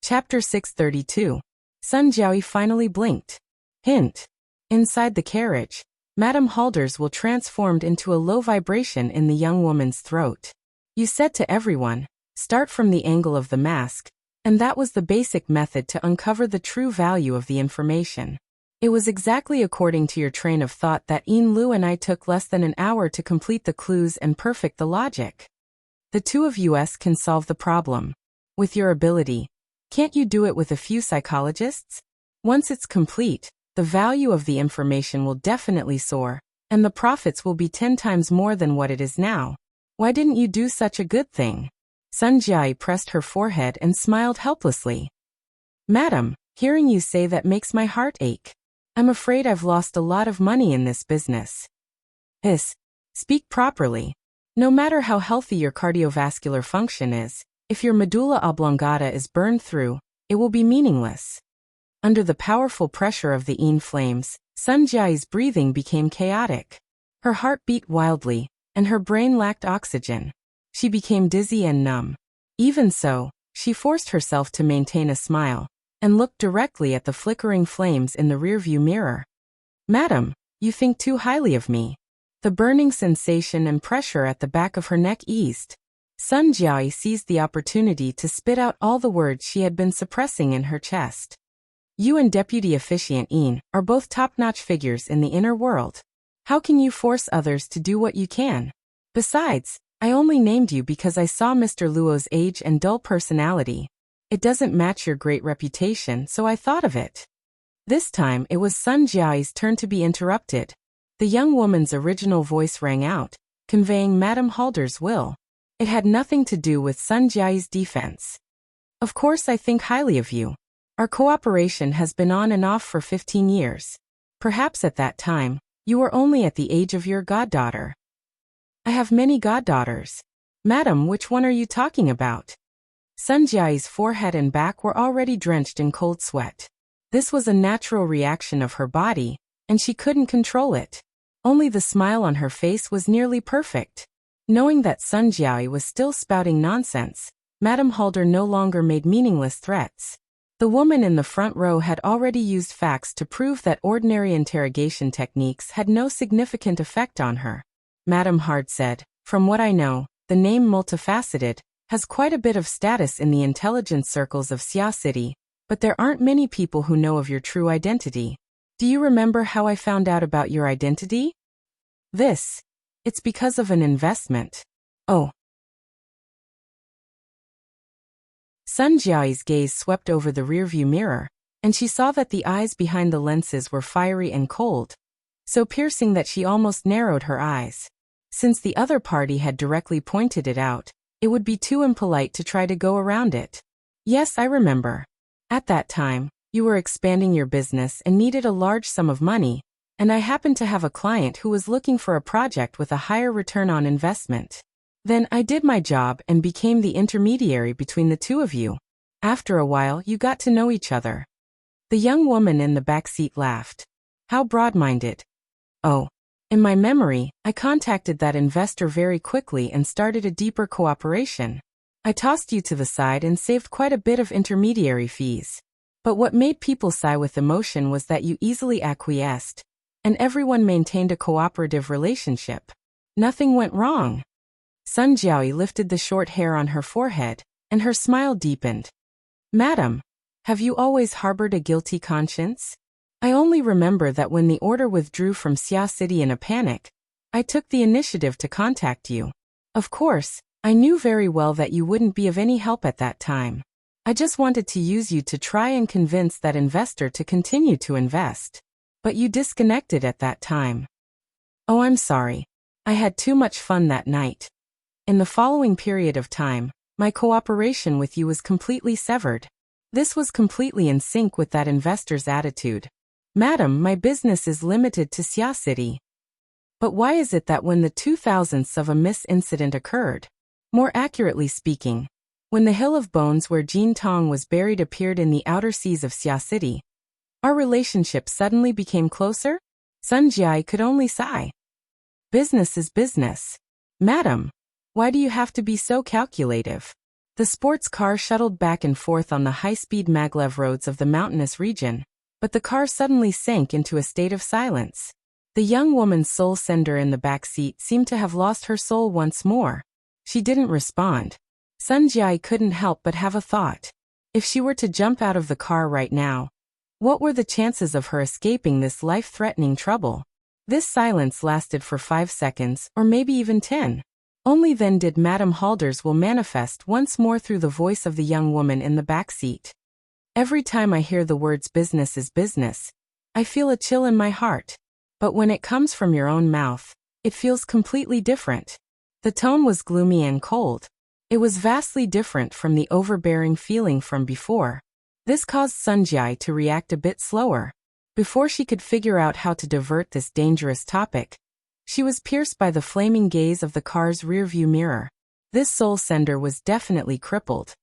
Chapter 632. Sun Jiayi finally blinked. Hint. Inside the carriage, Madame Halder's will transformed into a low vibration in the young woman's throat. You said to everyone, start from the angle of the mask, and that was the basic method to uncover the true value of the information. It was exactly according to your train of thought that Yin Lu and I took less than an hour to complete the clues and perfect the logic. The two of us can solve the problem. With your ability, can't you do it with a few psychologists? Once it's complete, the value of the information will definitely soar, and the profits will be 10 times more than what it is now. Why didn't you do such a good thing? Sun Jiai pressed her forehead and smiled helplessly. Madam, hearing you say that makes my heart ache. I'm afraid I've lost a lot of money in this business. Speak properly. No matter how healthy your cardiovascular function is, if your medulla oblongata is burned through, it will be meaningless. Under the powerful pressure of the Yin flames, Sun Jiai's breathing became chaotic. Her heart beat wildly, and her brain lacked oxygen. She became dizzy and numb. Even so, she forced herself to maintain a smile, and looked directly at the flickering flames in the rearview mirror. Madam, you think too highly of me. The burning sensation and pressure at the back of her neck eased. Sun Jiai seized the opportunity to spit out all the words she had been suppressing in her chest. You and Deputy Officiant Yin are both top-notch figures in the inner world. How can you force others to do what you can? Besides, I only named you because I saw Mr. Luo's age and dull personality. It doesn't match your great reputation, so I thought of it. This time it was Sun Jiai's turn to be interrupted. The young woman's original voice rang out, conveying Madame Halder's will. It had nothing to do with Sun Jiai's defense. Of course I think highly of you. Our cooperation has been on and off for 15 years. Perhaps at that time, you were only at the age of your goddaughter. I have many goddaughters. Madam, which one are you talking about? Sun Jiai's forehead and back were already drenched in cold sweat. This was a natural reaction of her body, and she couldn't control it. Only the smile on her face was nearly perfect. Knowing that Sun Jiai was still spouting nonsense, Madame Halder no longer made meaningless threats. The woman in the front row had already used facts to prove that ordinary interrogation techniques had no significant effect on her. Madame Hard said, from what I know, the name multifaceted has quite a bit of status in the intelligence circles of Xia City, but there aren't many people who know of your true identity. Do you remember how I found out about your identity? It's because of an investment. Oh. Sun Jiai's gaze swept over the rearview mirror, and she saw that the eyes behind the lenses were fiery and cold, so piercing that she almost narrowed her eyes. Since the other party had directly pointed it out, it would be too impolite to try to go around it. Yes, I remember. At that time, you were expanding your business and needed a large sum of money, and I happened to have a client who was looking for a project with a higher return on investment. Then I did my job and became the intermediary between the two of you. After a while, you got to know each other. The young woman in the back seat laughed. How broad-minded. Oh. In my memory, I contacted that investor very quickly and started a deeper cooperation. I tossed you to the side and saved quite a bit of intermediary fees. But what made people sigh with emotion was that you easily acquiesced, and everyone maintained a cooperative relationship. Nothing went wrong. Sun Jiai lifted the short hair on her forehead, and her smile deepened. Madam, have you always harbored a guilty conscience? I only remember that when the order withdrew from Xia City in a panic, I took the initiative to contact you. Of course, I knew very well that you wouldn't be of any help at that time. I just wanted to use you to try and convince that investor to continue to invest. But you disconnected at that time. Oh, I'm sorry. I had too much fun that night. In the following period of time, my cooperation with you was completely severed. This was completely in sync with that investor's attitude. Madam, my business is limited to Xia City. But why is it that when the 2000ths of a misincident occurred, more accurately speaking, when the Hill of Bones where Jin Tong was buried appeared in the outer seas of Xia City, our relationship suddenly became closer? Sun Jiai could only sigh. Business is business. Madam, why do you have to be so calculative? The sports car shuttled back and forth on the high-speed maglev roads of the mountainous region, but the car suddenly sank into a state of silence. The young woman's soul sender in the back seat seemed to have lost her soul once more. She didn't respond. Sun Jiai couldn't help but have a thought. If she were to jump out of the car right now, What were the chances of her escaping this life-threatening trouble? This silence lasted for 5 seconds, or maybe even 10. Only then did Madame Halder's will manifest once more through the voice of the young woman in the back seat. Every time I hear the words business is business, I feel a chill in my heart. But when it comes from your own mouth, it feels completely different. The tone was gloomy and cold. It was vastly different from the overbearing feeling from before. This caused Sunjai to react a bit slower. Before she could figure out how to divert this dangerous topic, she was pierced by the flaming gaze of the car's rearview mirror. This soul sender was definitely crippled.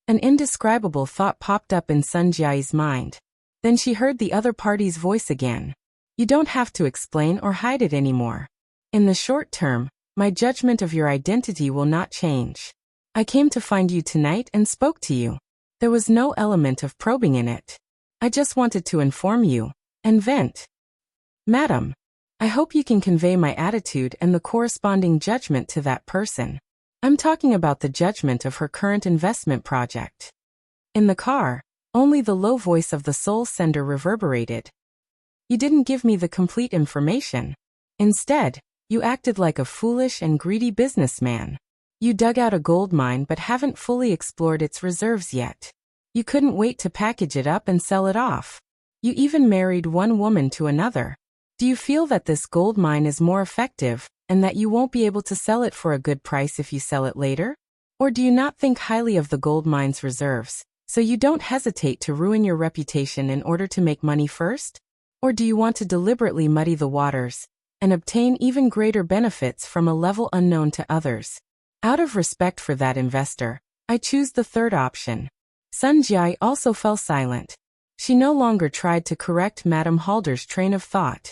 An indescribable thought popped up in Sunjai's mind. Then she heard the other party's voice again. You don't have to explain or hide it anymore. In the short term, my judgment of your identity will not change. I came to find you tonight and spoke to you. There was no element of probing in it. I just wanted to inform you and vent. Madam, I hope you can convey my attitude and the corresponding judgment to that person. I'm talking about the judgment of her current investment project. In the car, only the low voice of the soul sender reverberated. You didn't give me the complete information. Instead, you acted like a foolish and greedy businessman. You dug out a gold mine but haven't fully explored its reserves yet. You couldn't wait to package it up and sell it off. You even married one woman to another. Do you feel that this gold mine is more effective, and that you won't be able to sell it for a good price if you sell it later? Or do you not think highly of the gold mine's reserves, so you don't hesitate to ruin your reputation in order to make money first? Or do you want to deliberately muddy the waters, and obtain even greater benefits from a level unknown to others? Out of respect for that investor, I choose the third option. Sunjai also fell silent. She no longer tried to correct Madame Halder's train of thought.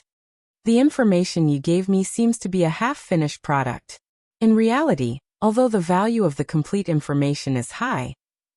The information you gave me seems to be a half-finished product. In reality, although the value of the complete information is high,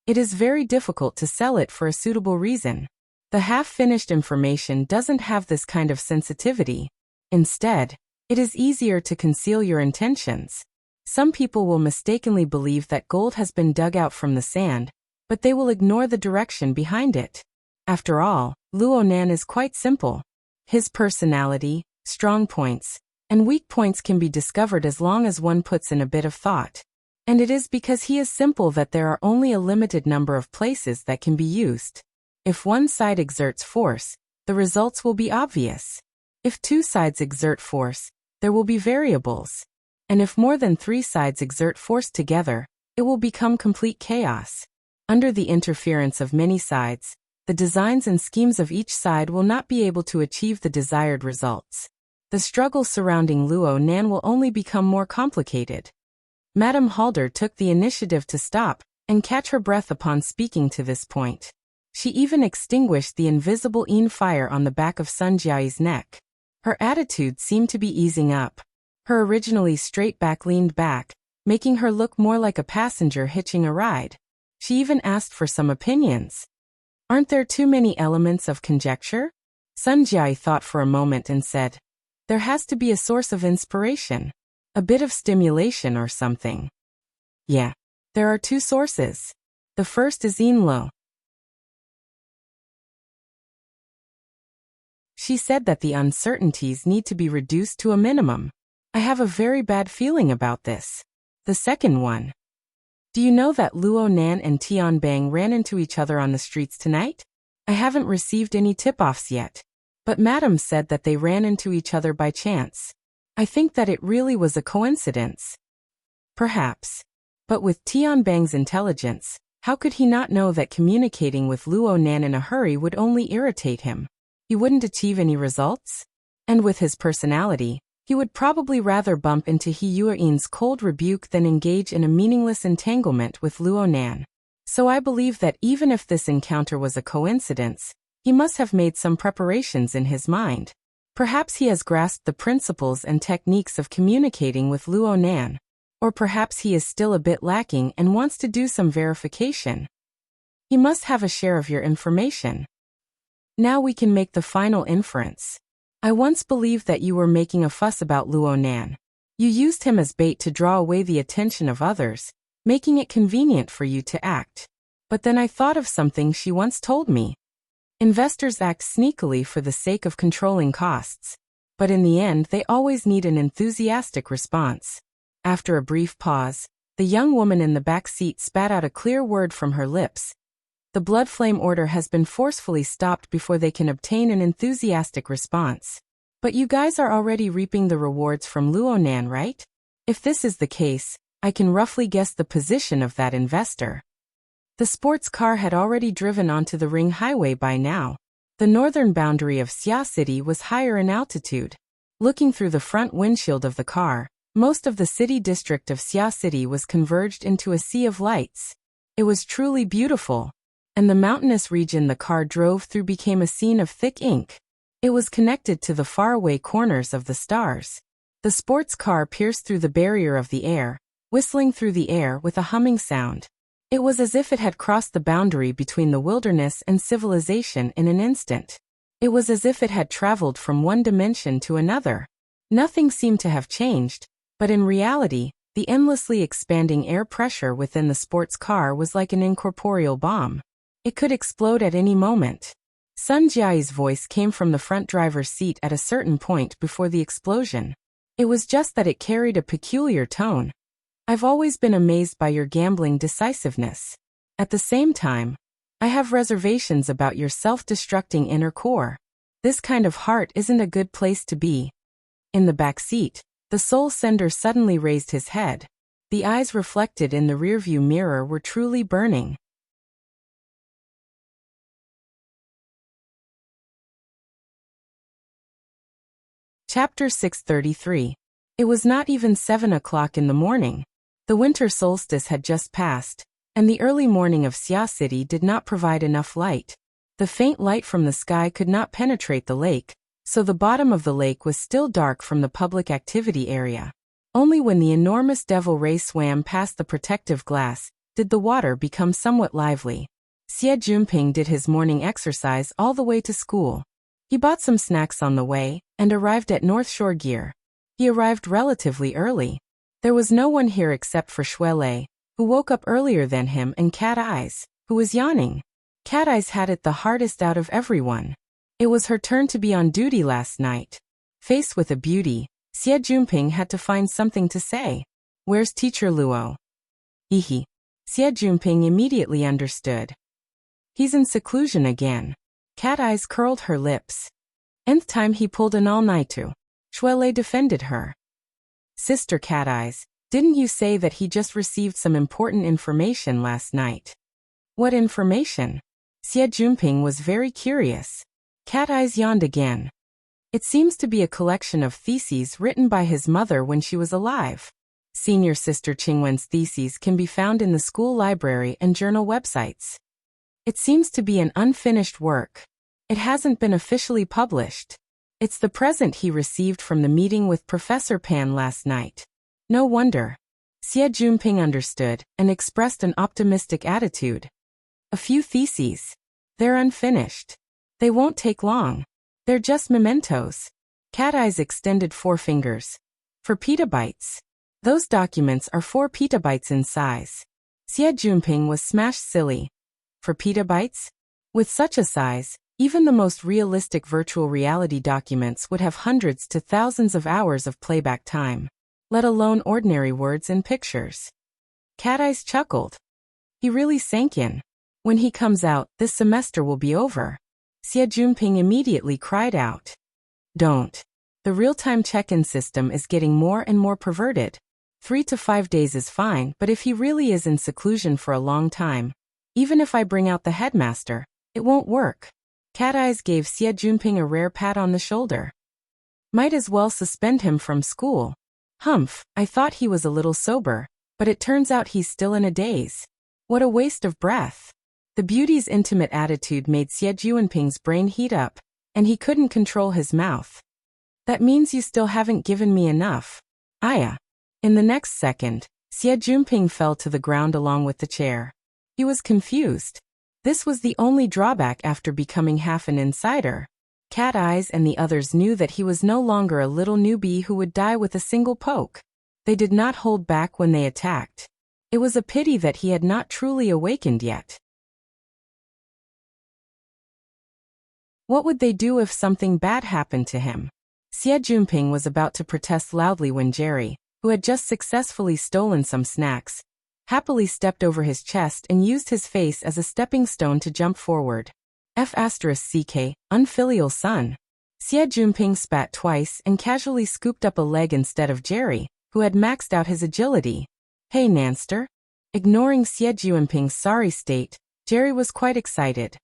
it is very difficult to sell it for a suitable reason. The half-finished information doesn't have this kind of sensitivity. Instead, it is easier to conceal your intentions. Some people will mistakenly believe that gold has been dug out from the sand, but they will ignore the direction behind it. After all, Luo Nan is quite simple. His personality, strong points, and weak points can be discovered as long as one puts in a bit of thought. And it is because he is simple that there are only a limited number of places that can be used. If one side exerts force, the results will be obvious. If two sides exert force, there will be variables. And if more than 3 sides exert force together, it will become complete chaos. Under the interference of many sides, the designs and schemes of each side will not be able to achieve the desired results. The struggle surrounding Luo Nan will only become more complicated. Madame Halder took the initiative to stop and catch her breath upon speaking to this point. She even extinguished the invisible Yin fire on the back of Sunjai's neck. Her attitude seemed to be easing up. Her originally straight back leaned back, making her look more like a passenger hitching a ride. She even asked for some opinions. Aren't there too many elements of conjecture? Sunjai thought for a moment and said, there has to be a source of inspiration. A bit of stimulation or something. Yeah, there are 2 sources. The first is Yinlo. She said that the uncertainties need to be reduced to a minimum. I have a very bad feeling about this. The second one. Do you know that Luo Nan and Tianbang ran into each other on the streets tonight? I haven't received any tip-offs yet. But Madam said that they ran into each other by chance. I think that it really was a coincidence. Perhaps. But with Tianbang's intelligence, how could he not know that communicating with Luo Nan in a hurry would only irritate him? He wouldn't achieve any results? And with his personality, he would probably rather bump into He Yuein's cold rebuke than engage in a meaningless entanglement with Luo Nan. So I believe that even if this encounter was a coincidence, he must have made some preparations in his mind. Perhaps he has grasped the principles and techniques of communicating with Luo Nan. Or perhaps he is still a bit lacking and wants to do some verification. He must have a share of your information. Now we can make the final inference. I once believed that you were making a fuss about Luo Nan. You used him as bait to draw away the attention of others, making it convenient for you to act. But then I thought of something she once told me. Investors act sneakily for the sake of controlling costs. But in the end they always need an enthusiastic response. After a brief pause, the young woman in the back seat spat out a clear word from her lips. The blood flame order has been forcefully stopped before they can obtain an enthusiastic response. But you guys are already reaping the rewards from Luonan, right? If this is the case, I can roughly guess the position of that investor. The sports car had already driven onto the ring highway by now. The northern boundary of Xia City was higher in altitude. Looking through the front windshield of the car, most of the city district of Xia City was converged into a sea of lights. It was truly beautiful. And the mountainous region the car drove through became a scene of thick ink. It was connected to the faraway corners of the stars. The sports car pierced through the barrier of the air, whistling through the air with a humming sound. It was as if it had crossed the boundary between the wilderness and civilization in an instant. It was as if it had traveled from one dimension to another. Nothing seemed to have changed, but in reality, the endlessly expanding air pressure within the sports car was like an incorporeal bomb. It could explode at any moment. Sun Jiai's voice came from the front driver's seat at a certain point before the explosion. It was just that it carried a peculiar tone. I've always been amazed by your gambling decisiveness. At the same time, I have reservations about your self-destructing inner core. This kind of heart isn't a good place to be. In the back seat, the soul sender suddenly raised his head. The eyes reflected in the rearview mirror were truly burning. Chapter 633. It was not even 7 o'clock in the morning. The winter solstice had just passed, and the early morning of Xia City did not provide enough light. The faint light from the sky could not penetrate the lake, so the bottom of the lake was still dark from the public activity area. Only when the enormous devil ray swam past the protective glass did the water become somewhat lively. Xie Junping did his morning exercise all the way to school. He bought some snacks on the way, and arrived at North Shore Gear. He arrived relatively early. There was no one here except for Shuelei, who woke up earlier than him, and Cat Eyes, who was yawning. Cat Eyes had it the hardest out of everyone. It was her turn to be on duty last night. Faced with a beauty, Xie Junping had to find something to say. Where's Teacher Luo? Xie Junping immediately understood. He's in seclusion again. Cat Eyes curled her lips. Nth time he pulled an all-nighter. Shuelei defended her. Sister Cat Eyes, didn't you say that he just received some important information last night? What information? Xie Junping was very curious. Cat Eyes yawned again. It seems to be a collection of theses written by his mother when she was alive. Senior Sister Qingwen's theses can be found in the school library and journal websites. It seems to be an unfinished work. It hasn't been officially published. It's the present he received from the meeting with Professor Pan last night. No wonder. Xie Junping understood and expressed an optimistic attitude. A few theses. They're unfinished. They won't take long. They're just mementos. Cat Eyes extended 4 fingers. For petabytes. Those documents are 4 petabytes in size. Xie Junping was smashed silly. For petabytes? With such a size, even the most realistic virtual reality documents would have hundreds to thousands of hours of playback time, let alone ordinary words and pictures. Cat Eyes chuckled. He really sank in. When he comes out, this semester will be over. Xie Junping immediately cried out. Don't. The real-time check-in system is getting more and more perverted. 3 to 5 days is fine, but if he really is in seclusion for a long time, even if I bring out the headmaster, it won't work. Cat Eyes gave Xie Junping a rare pat on the shoulder. Might as well suspend him from school. Humph, I thought he was a little sober, but it turns out he's still in a daze. What a waste of breath. The beauty's intimate attitude made Xie Junping's brain heat up, and he couldn't control his mouth. That means you still haven't given me enough. Aya. In the next second, Xie Junping fell to the ground along with the chair. He was confused. This was the only drawback after becoming half an insider. Cat Eyes and the others knew that he was no longer a little newbie who would die with a single poke. They did not hold back when they attacked. It was a pity that he had not truly awakened yet. What would they do if something bad happened to him? Xie Junping was about to protest loudly when Jerry, who had just successfully stolen some snacks, happily stepped over his chest and used his face as a stepping stone to jump forward. F***ck, unfilial son. Xie Junping spat twice and casually scooped up a leg instead of Jerry, who had maxed out his agility. Hey Nanster? Ignoring Xie Junping's sorry state, Jerry was quite excited.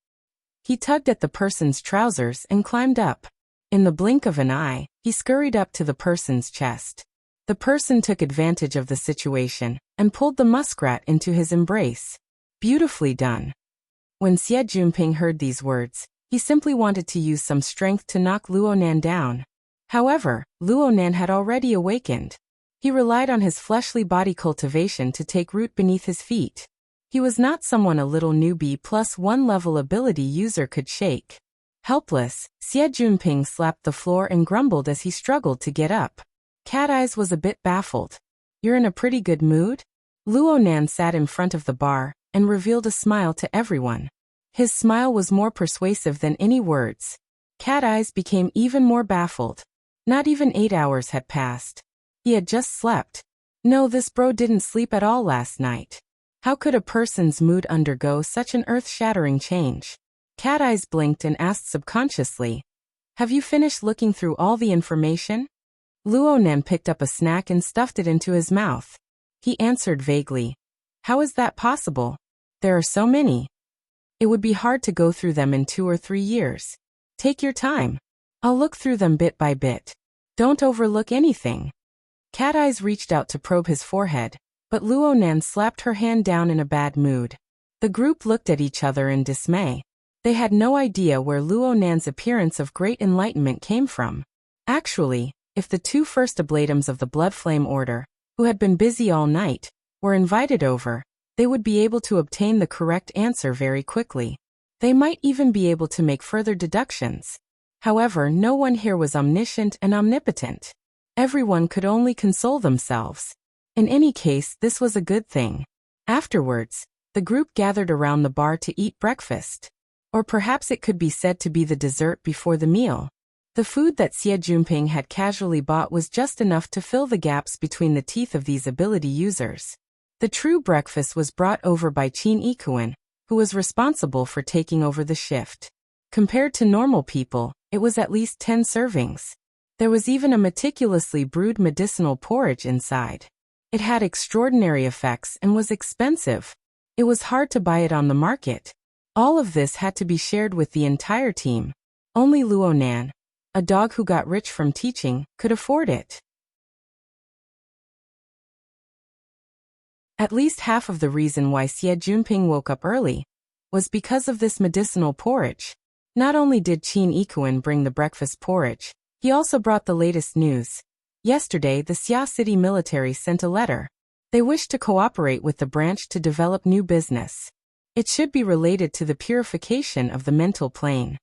He tugged at the person's trousers and climbed up. In the blink of an eye, he scurried up to the person's chest. The person took advantage of the situation and pulled the muskrat into his embrace. Beautifully done. When Xie Junping heard these words, he simply wanted to use some strength to knock Luonan down. However, Luonan had already awakened. He relied on his fleshly body cultivation to take root beneath his feet. He was not someone a little newbie plus 1 level ability user could shake. Helpless, Xie Junping slapped the floor and grumbled as he struggled to get up. Cat Eyes was a bit baffled. You're in a pretty good mood? Luonan sat in front of the bar and revealed a smile to everyone. His smile was more persuasive than any words. Cat Eyes became even more baffled. Not even 8 hours had passed. He had just slept. No, this bro didn't sleep at all last night. How could a person's mood undergo such an earth-shattering change? Cat Eyes blinked and asked subconsciously, have you finished looking through all the information? Luonan picked up a snack and stuffed it into his mouth. He answered vaguely, how is that possible? There are so many. It would be hard to go through them in 2 or 3 years. Take your time. I'll look through them bit by bit. Don't overlook anything. Cat Eyes reached out to probe his forehead, but Luonan slapped her hand down in a bad mood. The group looked at each other in dismay. They had no idea where Luonan's appearance of great enlightenment came from. Actually, if the 2 first ablatums of the Blood Flame Order, who had been busy all night, were invited over, they would be able to obtain the correct answer very quickly. They might even be able to make further deductions. However, no one here was omniscient and omnipotent. Everyone could only console themselves. In any case, this was a good thing. Afterwards, the group gathered around the bar to eat breakfast. Or perhaps it could be said to be the dessert before the meal. The food that Xie Junping had casually bought was just enough to fill the gaps between the teeth of these ability users. The true breakfast was brought over by Qin Ikuan, who was responsible for taking over the shift. Compared to normal people, it was at least 10 servings. There was even a meticulously brewed medicinal porridge inside. It had extraordinary effects and was expensive. It was hard to buy it on the market. All of this had to be shared with the entire team. Only Luonan, a dog who got rich from teaching, could afford it. At least half of the reason why Xie Junping woke up early was because of this medicinal porridge. Not only did Qin Ikuan bring the breakfast porridge, he also brought the latest news. Yesterday, the Xia City military sent a letter. They wished to cooperate with the branch to develop new business. It should be related to the purification of the mental plane.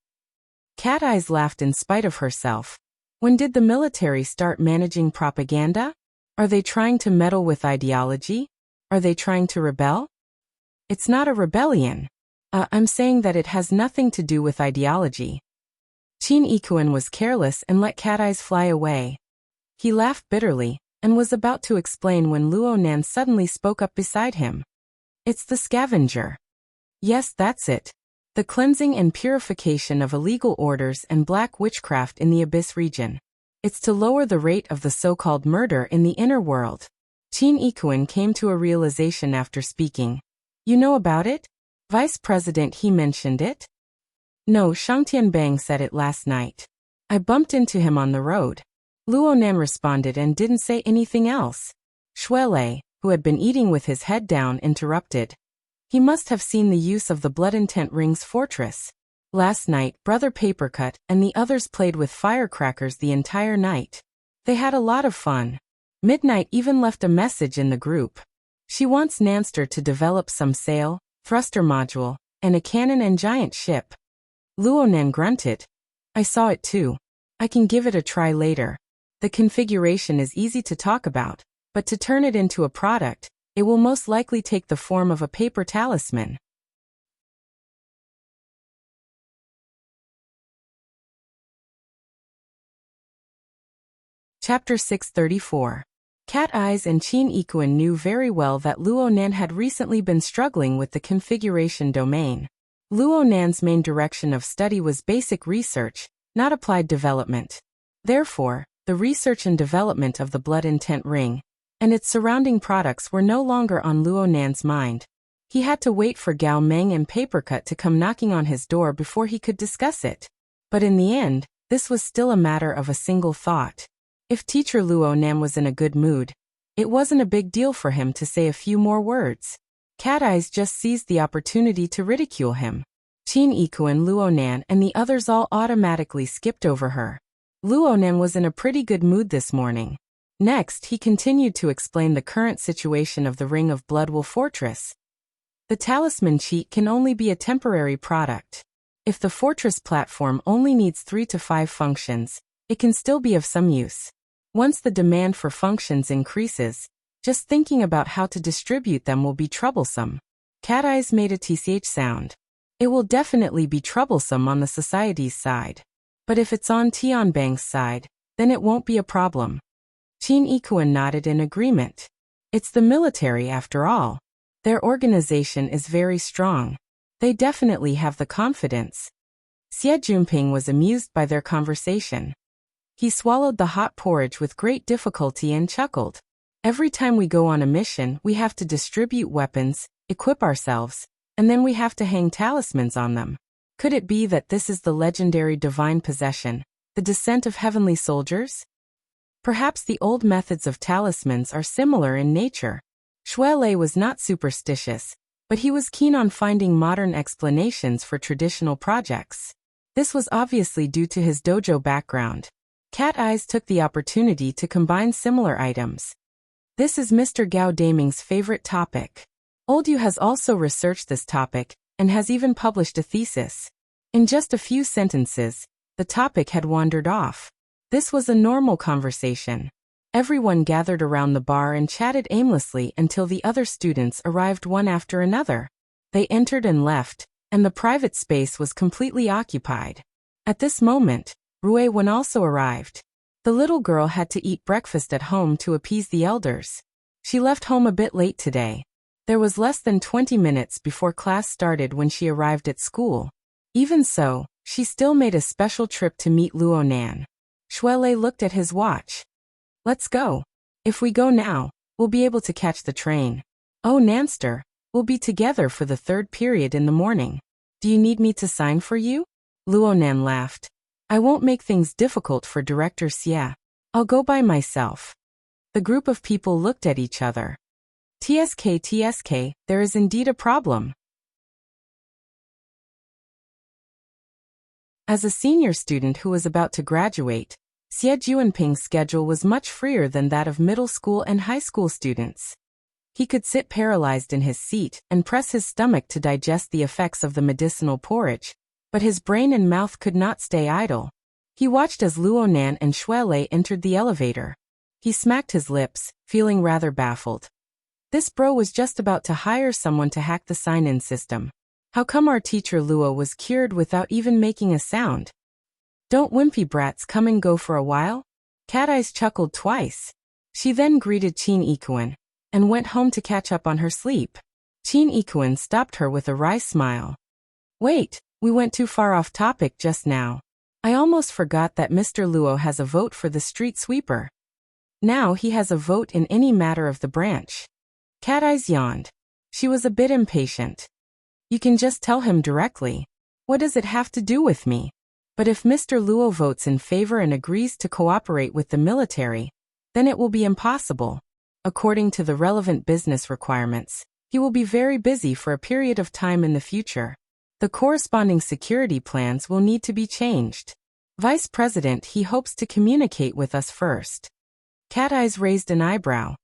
Cat Eyes laughed in spite of herself. When did the military start managing propaganda? Are they trying to meddle with ideology? Are they trying to rebel? It's not a rebellion. I'm saying that it has nothing to do with ideology. Qin Ikuan was careless and let Cat Eyes fly away. He laughed bitterly and was about to explain when Luonan suddenly spoke up beside him. It's the scavenger. Yes, that's it. The cleansing and purification of illegal orders and black witchcraft in the Abyss region. It's to lower the rate of the so-called murder in the inner world. Qin Ikuan came to a realization after speaking. You know about it? Vice President He mentioned it? No, Shang Tianbang said it last night. I bumped into him on the road. Luonan responded and didn't say anything else. Shuelei, who had been eating with his head down, interrupted. He must have seen the use of the Blood Intent Ring's fortress. Last night, Brother Papercut and the others played with firecrackers the entire night. They had a lot of fun. Midnight even left a message in the group. She wants Nanster to develop some sail, thruster module, and a cannon and giant ship. Luonan grunted. I saw it too. I can give it a try later. The configuration is easy to talk about, but to turn it into a product, it will most likely take the form of a paper talisman. Chapter 634. Cat Eyes and Qin Ikuan knew very well that Luo Nan had recently been struggling with the configuration domain. Luo Nan's main direction of study was basic research, not applied development. Therefore, the research and development of the Blood Intent Ring and its surrounding products were no longer on Luo Nan's mind. He had to wait for Gao Meng and Papercut to come knocking on his door before he could discuss it. But in the end, this was still a matter of a single thought. If Teacher Luo Nan was in a good mood, it wasn't a big deal for him to say a few more words. Cat Eyes just seized the opportunity to ridicule him. Qin Ikuan, Luo Nan, and the others all automatically skipped over her. Luo Nan was in a pretty good mood this morning. Next, he continued to explain the current situation of the Ring of Bloodwolf Fortress. The talisman cheat can only be a temporary product. If the fortress platform only needs 3 to 5 functions, it can still be of some use. Once the demand for functions increases, just thinking about how to distribute them will be troublesome. Cat Eyes made a tsh sound. It will definitely be troublesome on the society's side. But if it's on Tianbang's side, then it won't be a problem. Qin Ikuan nodded in agreement. It's the military after all. Their organization is very strong. They definitely have the confidence. Xie Junping was amused by their conversation. He swallowed the hot porridge with great difficulty and chuckled. Every time we go on a mission, we have to distribute weapons, equip ourselves, and then we have to hang talismans on them. Could it be that this is the legendary divine possession, the descent of heavenly soldiers? Perhaps the old methods of talismans are similar in nature. Shuelei was not superstitious, but he was keen on finding modern explanations for traditional projects. This was obviously due to his dojo background. Cat Eyes took the opportunity to combine similar items. This is Mr. Gao Daming's favorite topic. Oldyu has also researched this topic, and has even published a thesis. In just a few sentences, the topic had wandered off. This was a normal conversation. Everyone gathered around the bar and chatted aimlessly until the other students arrived one after another. They entered and left, and the private space was completely occupied. At this moment, Rui Wen also arrived. The little girl had to eat breakfast at home to appease the elders. She left home a bit late today. There was less than 20 minutes before class started when she arrived at school. Even so, she still made a special trip to meet Luo Nan. Shuelei looked at his watch. Let's go. If we go now, we'll be able to catch the train. Oh Nanster, we'll be together for the 3rd period in the morning. Do you need me to sign for you? Luo Nan laughed. I won't make things difficult for Director Xie. I'll go by myself. The group of people looked at each other. TSK, there is indeed a problem. As a senior student who was about to graduate, Xie Juanping's schedule was much freer than that of middle school and high school students. He could sit paralyzed in his seat and press his stomach to digest the effects of the medicinal porridge, but his brain and mouth could not stay idle. He watched as Luo Nan and Shuelei entered the elevator. He smacked his lips, feeling rather baffled. This bro was just about to hire someone to hack the sign-in system. How come our teacher Luo was cured without even making a sound? Don't wimpy brats come and go for a while? Cat Eyes chuckled twice. She then greeted Qin Ikuan, and went home to catch up on her sleep. Qin Ikuan stopped her with a wry smile. Wait, we went too far off topic just now. I almost forgot that Mr. Luo has a vote for the street sweeper. Now he has a vote in any matter of the branch. Cat Eyes yawned. She was a bit impatient. You can just tell him directly. What does it have to do with me? But if Mr. Luo votes in favor and agrees to cooperate with the military, then it will be impossible. According to the relevant business requirements, he will be very busy for a period of time in the future. The corresponding security plans will need to be changed. Vice President, he hopes to communicate with us first. Cat Eyes raised an eyebrow.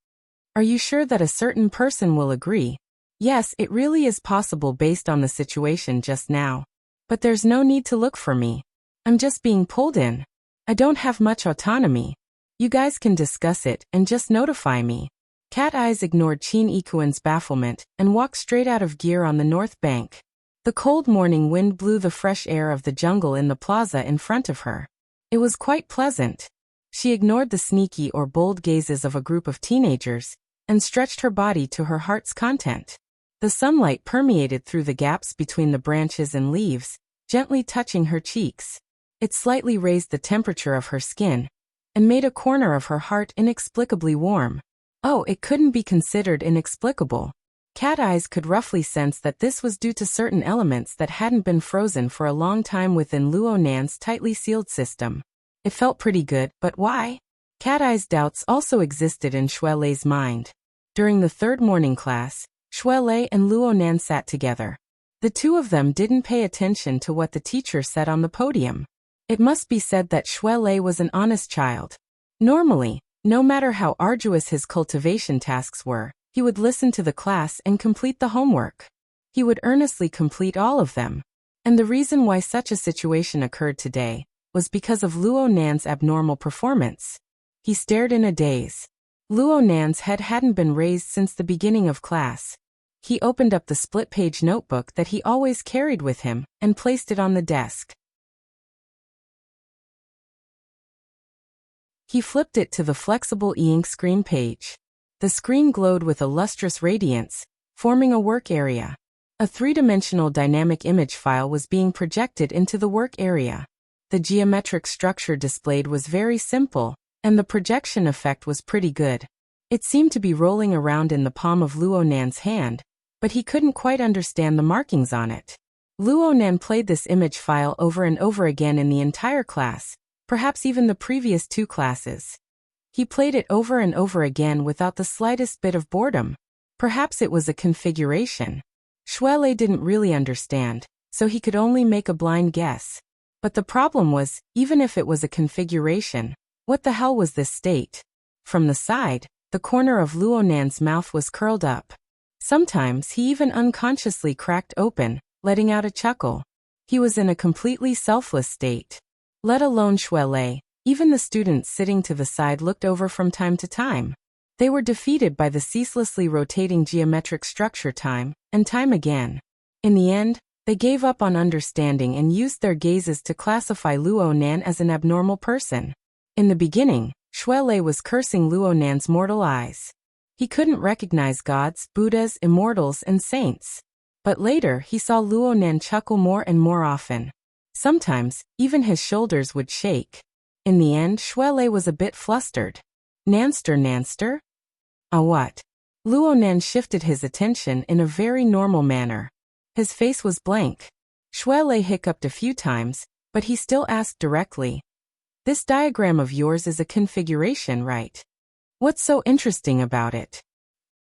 Are you sure that a certain person will agree? Yes, it really is possible based on the situation just now. But there's no need to look for me. I'm just being pulled in. I don't have much autonomy. You guys can discuss it and just notify me. Cat Eyes ignored Qin Ikuan's bafflement and walked straight out of gear on the north bank. The cold morning wind blew the fresh air of the jungle in the plaza in front of her. It was quite pleasant. She ignored the sneaky or bold gazes of a group of teenagers and stretched her body to her heart's content. The sunlight permeated through the gaps between the branches and leaves, gently touching her cheeks. It slightly raised the temperature of her skin and made a corner of her heart inexplicably warm. Oh, it couldn't be considered inexplicable. Cat Eyes could roughly sense that this was due to certain elements that hadn't been frozen for a long time within Luo Nan's tightly sealed system. It felt pretty good, but why? Cat Eye's doubts also existed in Shuelei's mind. During the third morning class, Shuelei and Luo Nan sat together. The two of them didn't pay attention to what the teacher said on the podium. It must be said that Shuelei was an honest child. Normally, no matter how arduous his cultivation tasks were, he would listen to the class and complete the homework. He would earnestly complete all of them. And the reason why such a situation occurred today was because of Luo Nan's abnormal performance. He stared in a daze. Luo Nan's head hadn't been raised since the beginning of class. He opened up the split-page notebook that he always carried with him and placed it on the desk. He flipped it to the flexible e-ink screen page. The screen glowed with a lustrous radiance, forming a work area. A three-dimensional dynamic image file was being projected into the work area. The geometric structure displayed was very simple, and the projection effect was pretty good. It seemed to be rolling around in the palm of Luo Nan's hand, but he couldn't quite understand the markings on it. Luo Nan played this image file over and over again in the entire class, perhaps even the previous two classes. He played it over and over again without the slightest bit of boredom. Perhaps it was a configuration. Shuelei didn't really understand, so he could only make a blind guess. But the problem was, even if it was a configuration, what the hell was this state? From the side, the corner of Luo Nan's mouth was curled up. Sometimes he even unconsciously cracked open, letting out a chuckle. He was in a completely selfless state. Let alone Shuelei. Even the students sitting to the side looked over from time to time. They were defeated by the ceaselessly rotating geometric structure time and time again. In the end, they gave up on understanding and used their gazes to classify Luo Nan as an abnormal person. In the beginning, Shuelei was cursing Luo Nan's mortal eyes. He couldn't recognize gods, Buddhas, immortals, and saints. But later he saw Luo Nan chuckle more and more often. Sometimes, even his shoulders would shake. In the end, Shuelei was a bit flustered. Nanster? What? Luo Nan shifted his attention in a very normal manner. His face was blank. Shuelei hiccuped a few times, but he still asked directly. This diagram of yours is a configuration, right? What's so interesting about it?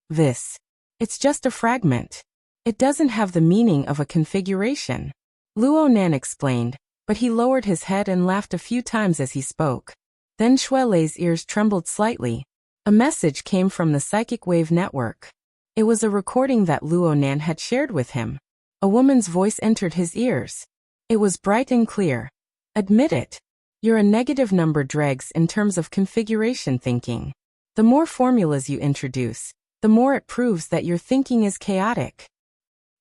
It's just a fragment. It doesn't have the meaning of a configuration. Luo Nan explained, but he lowered his head and laughed a few times as he spoke. Then Shuelei's ears trembled slightly. A message came from the psychic wave network. It was a recording that Luo Nan had shared with him. A woman's voice entered his ears. It was bright and clear. Admit it. You're a negative number dregs in terms of configuration thinking. The more formulas you introduce, the more it proves that your thinking is chaotic.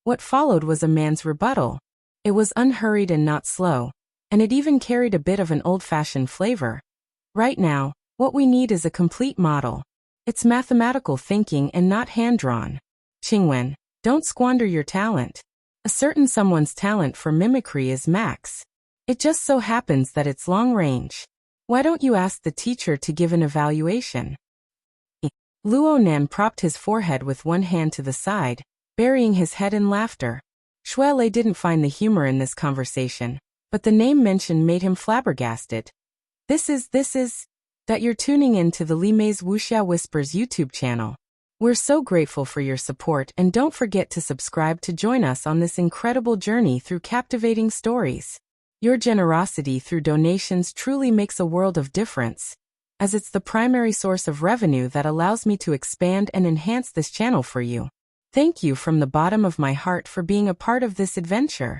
What followed was a man's rebuttal. It was unhurried and not slow, and it even carried a bit of an old-fashioned flavor. Right now, what we need is a complete model. It's mathematical thinking and not hand-drawn. Qingwen, don't squander your talent. A certain someone's talent for mimicry is max. It just so happens that it's long range. Why don't you ask the teacher to give an evaluation? Luo Nan propped his forehead with one hand to the side, burying his head in laughter. Shuelei didn't find the humor in this conversation, but the name mentioned made him flabbergasted. This is that you're tuning in to the Li Mei's Wuxia Whispers YouTube channel. We're so grateful for your support, and don't forget to subscribe to join us on this incredible journey through captivating stories. Your generosity through donations truly makes a world of difference, as it's the primary source of revenue that allows me to expand and enhance this channel for you. Thank you from the bottom of my heart for being a part of this adventure.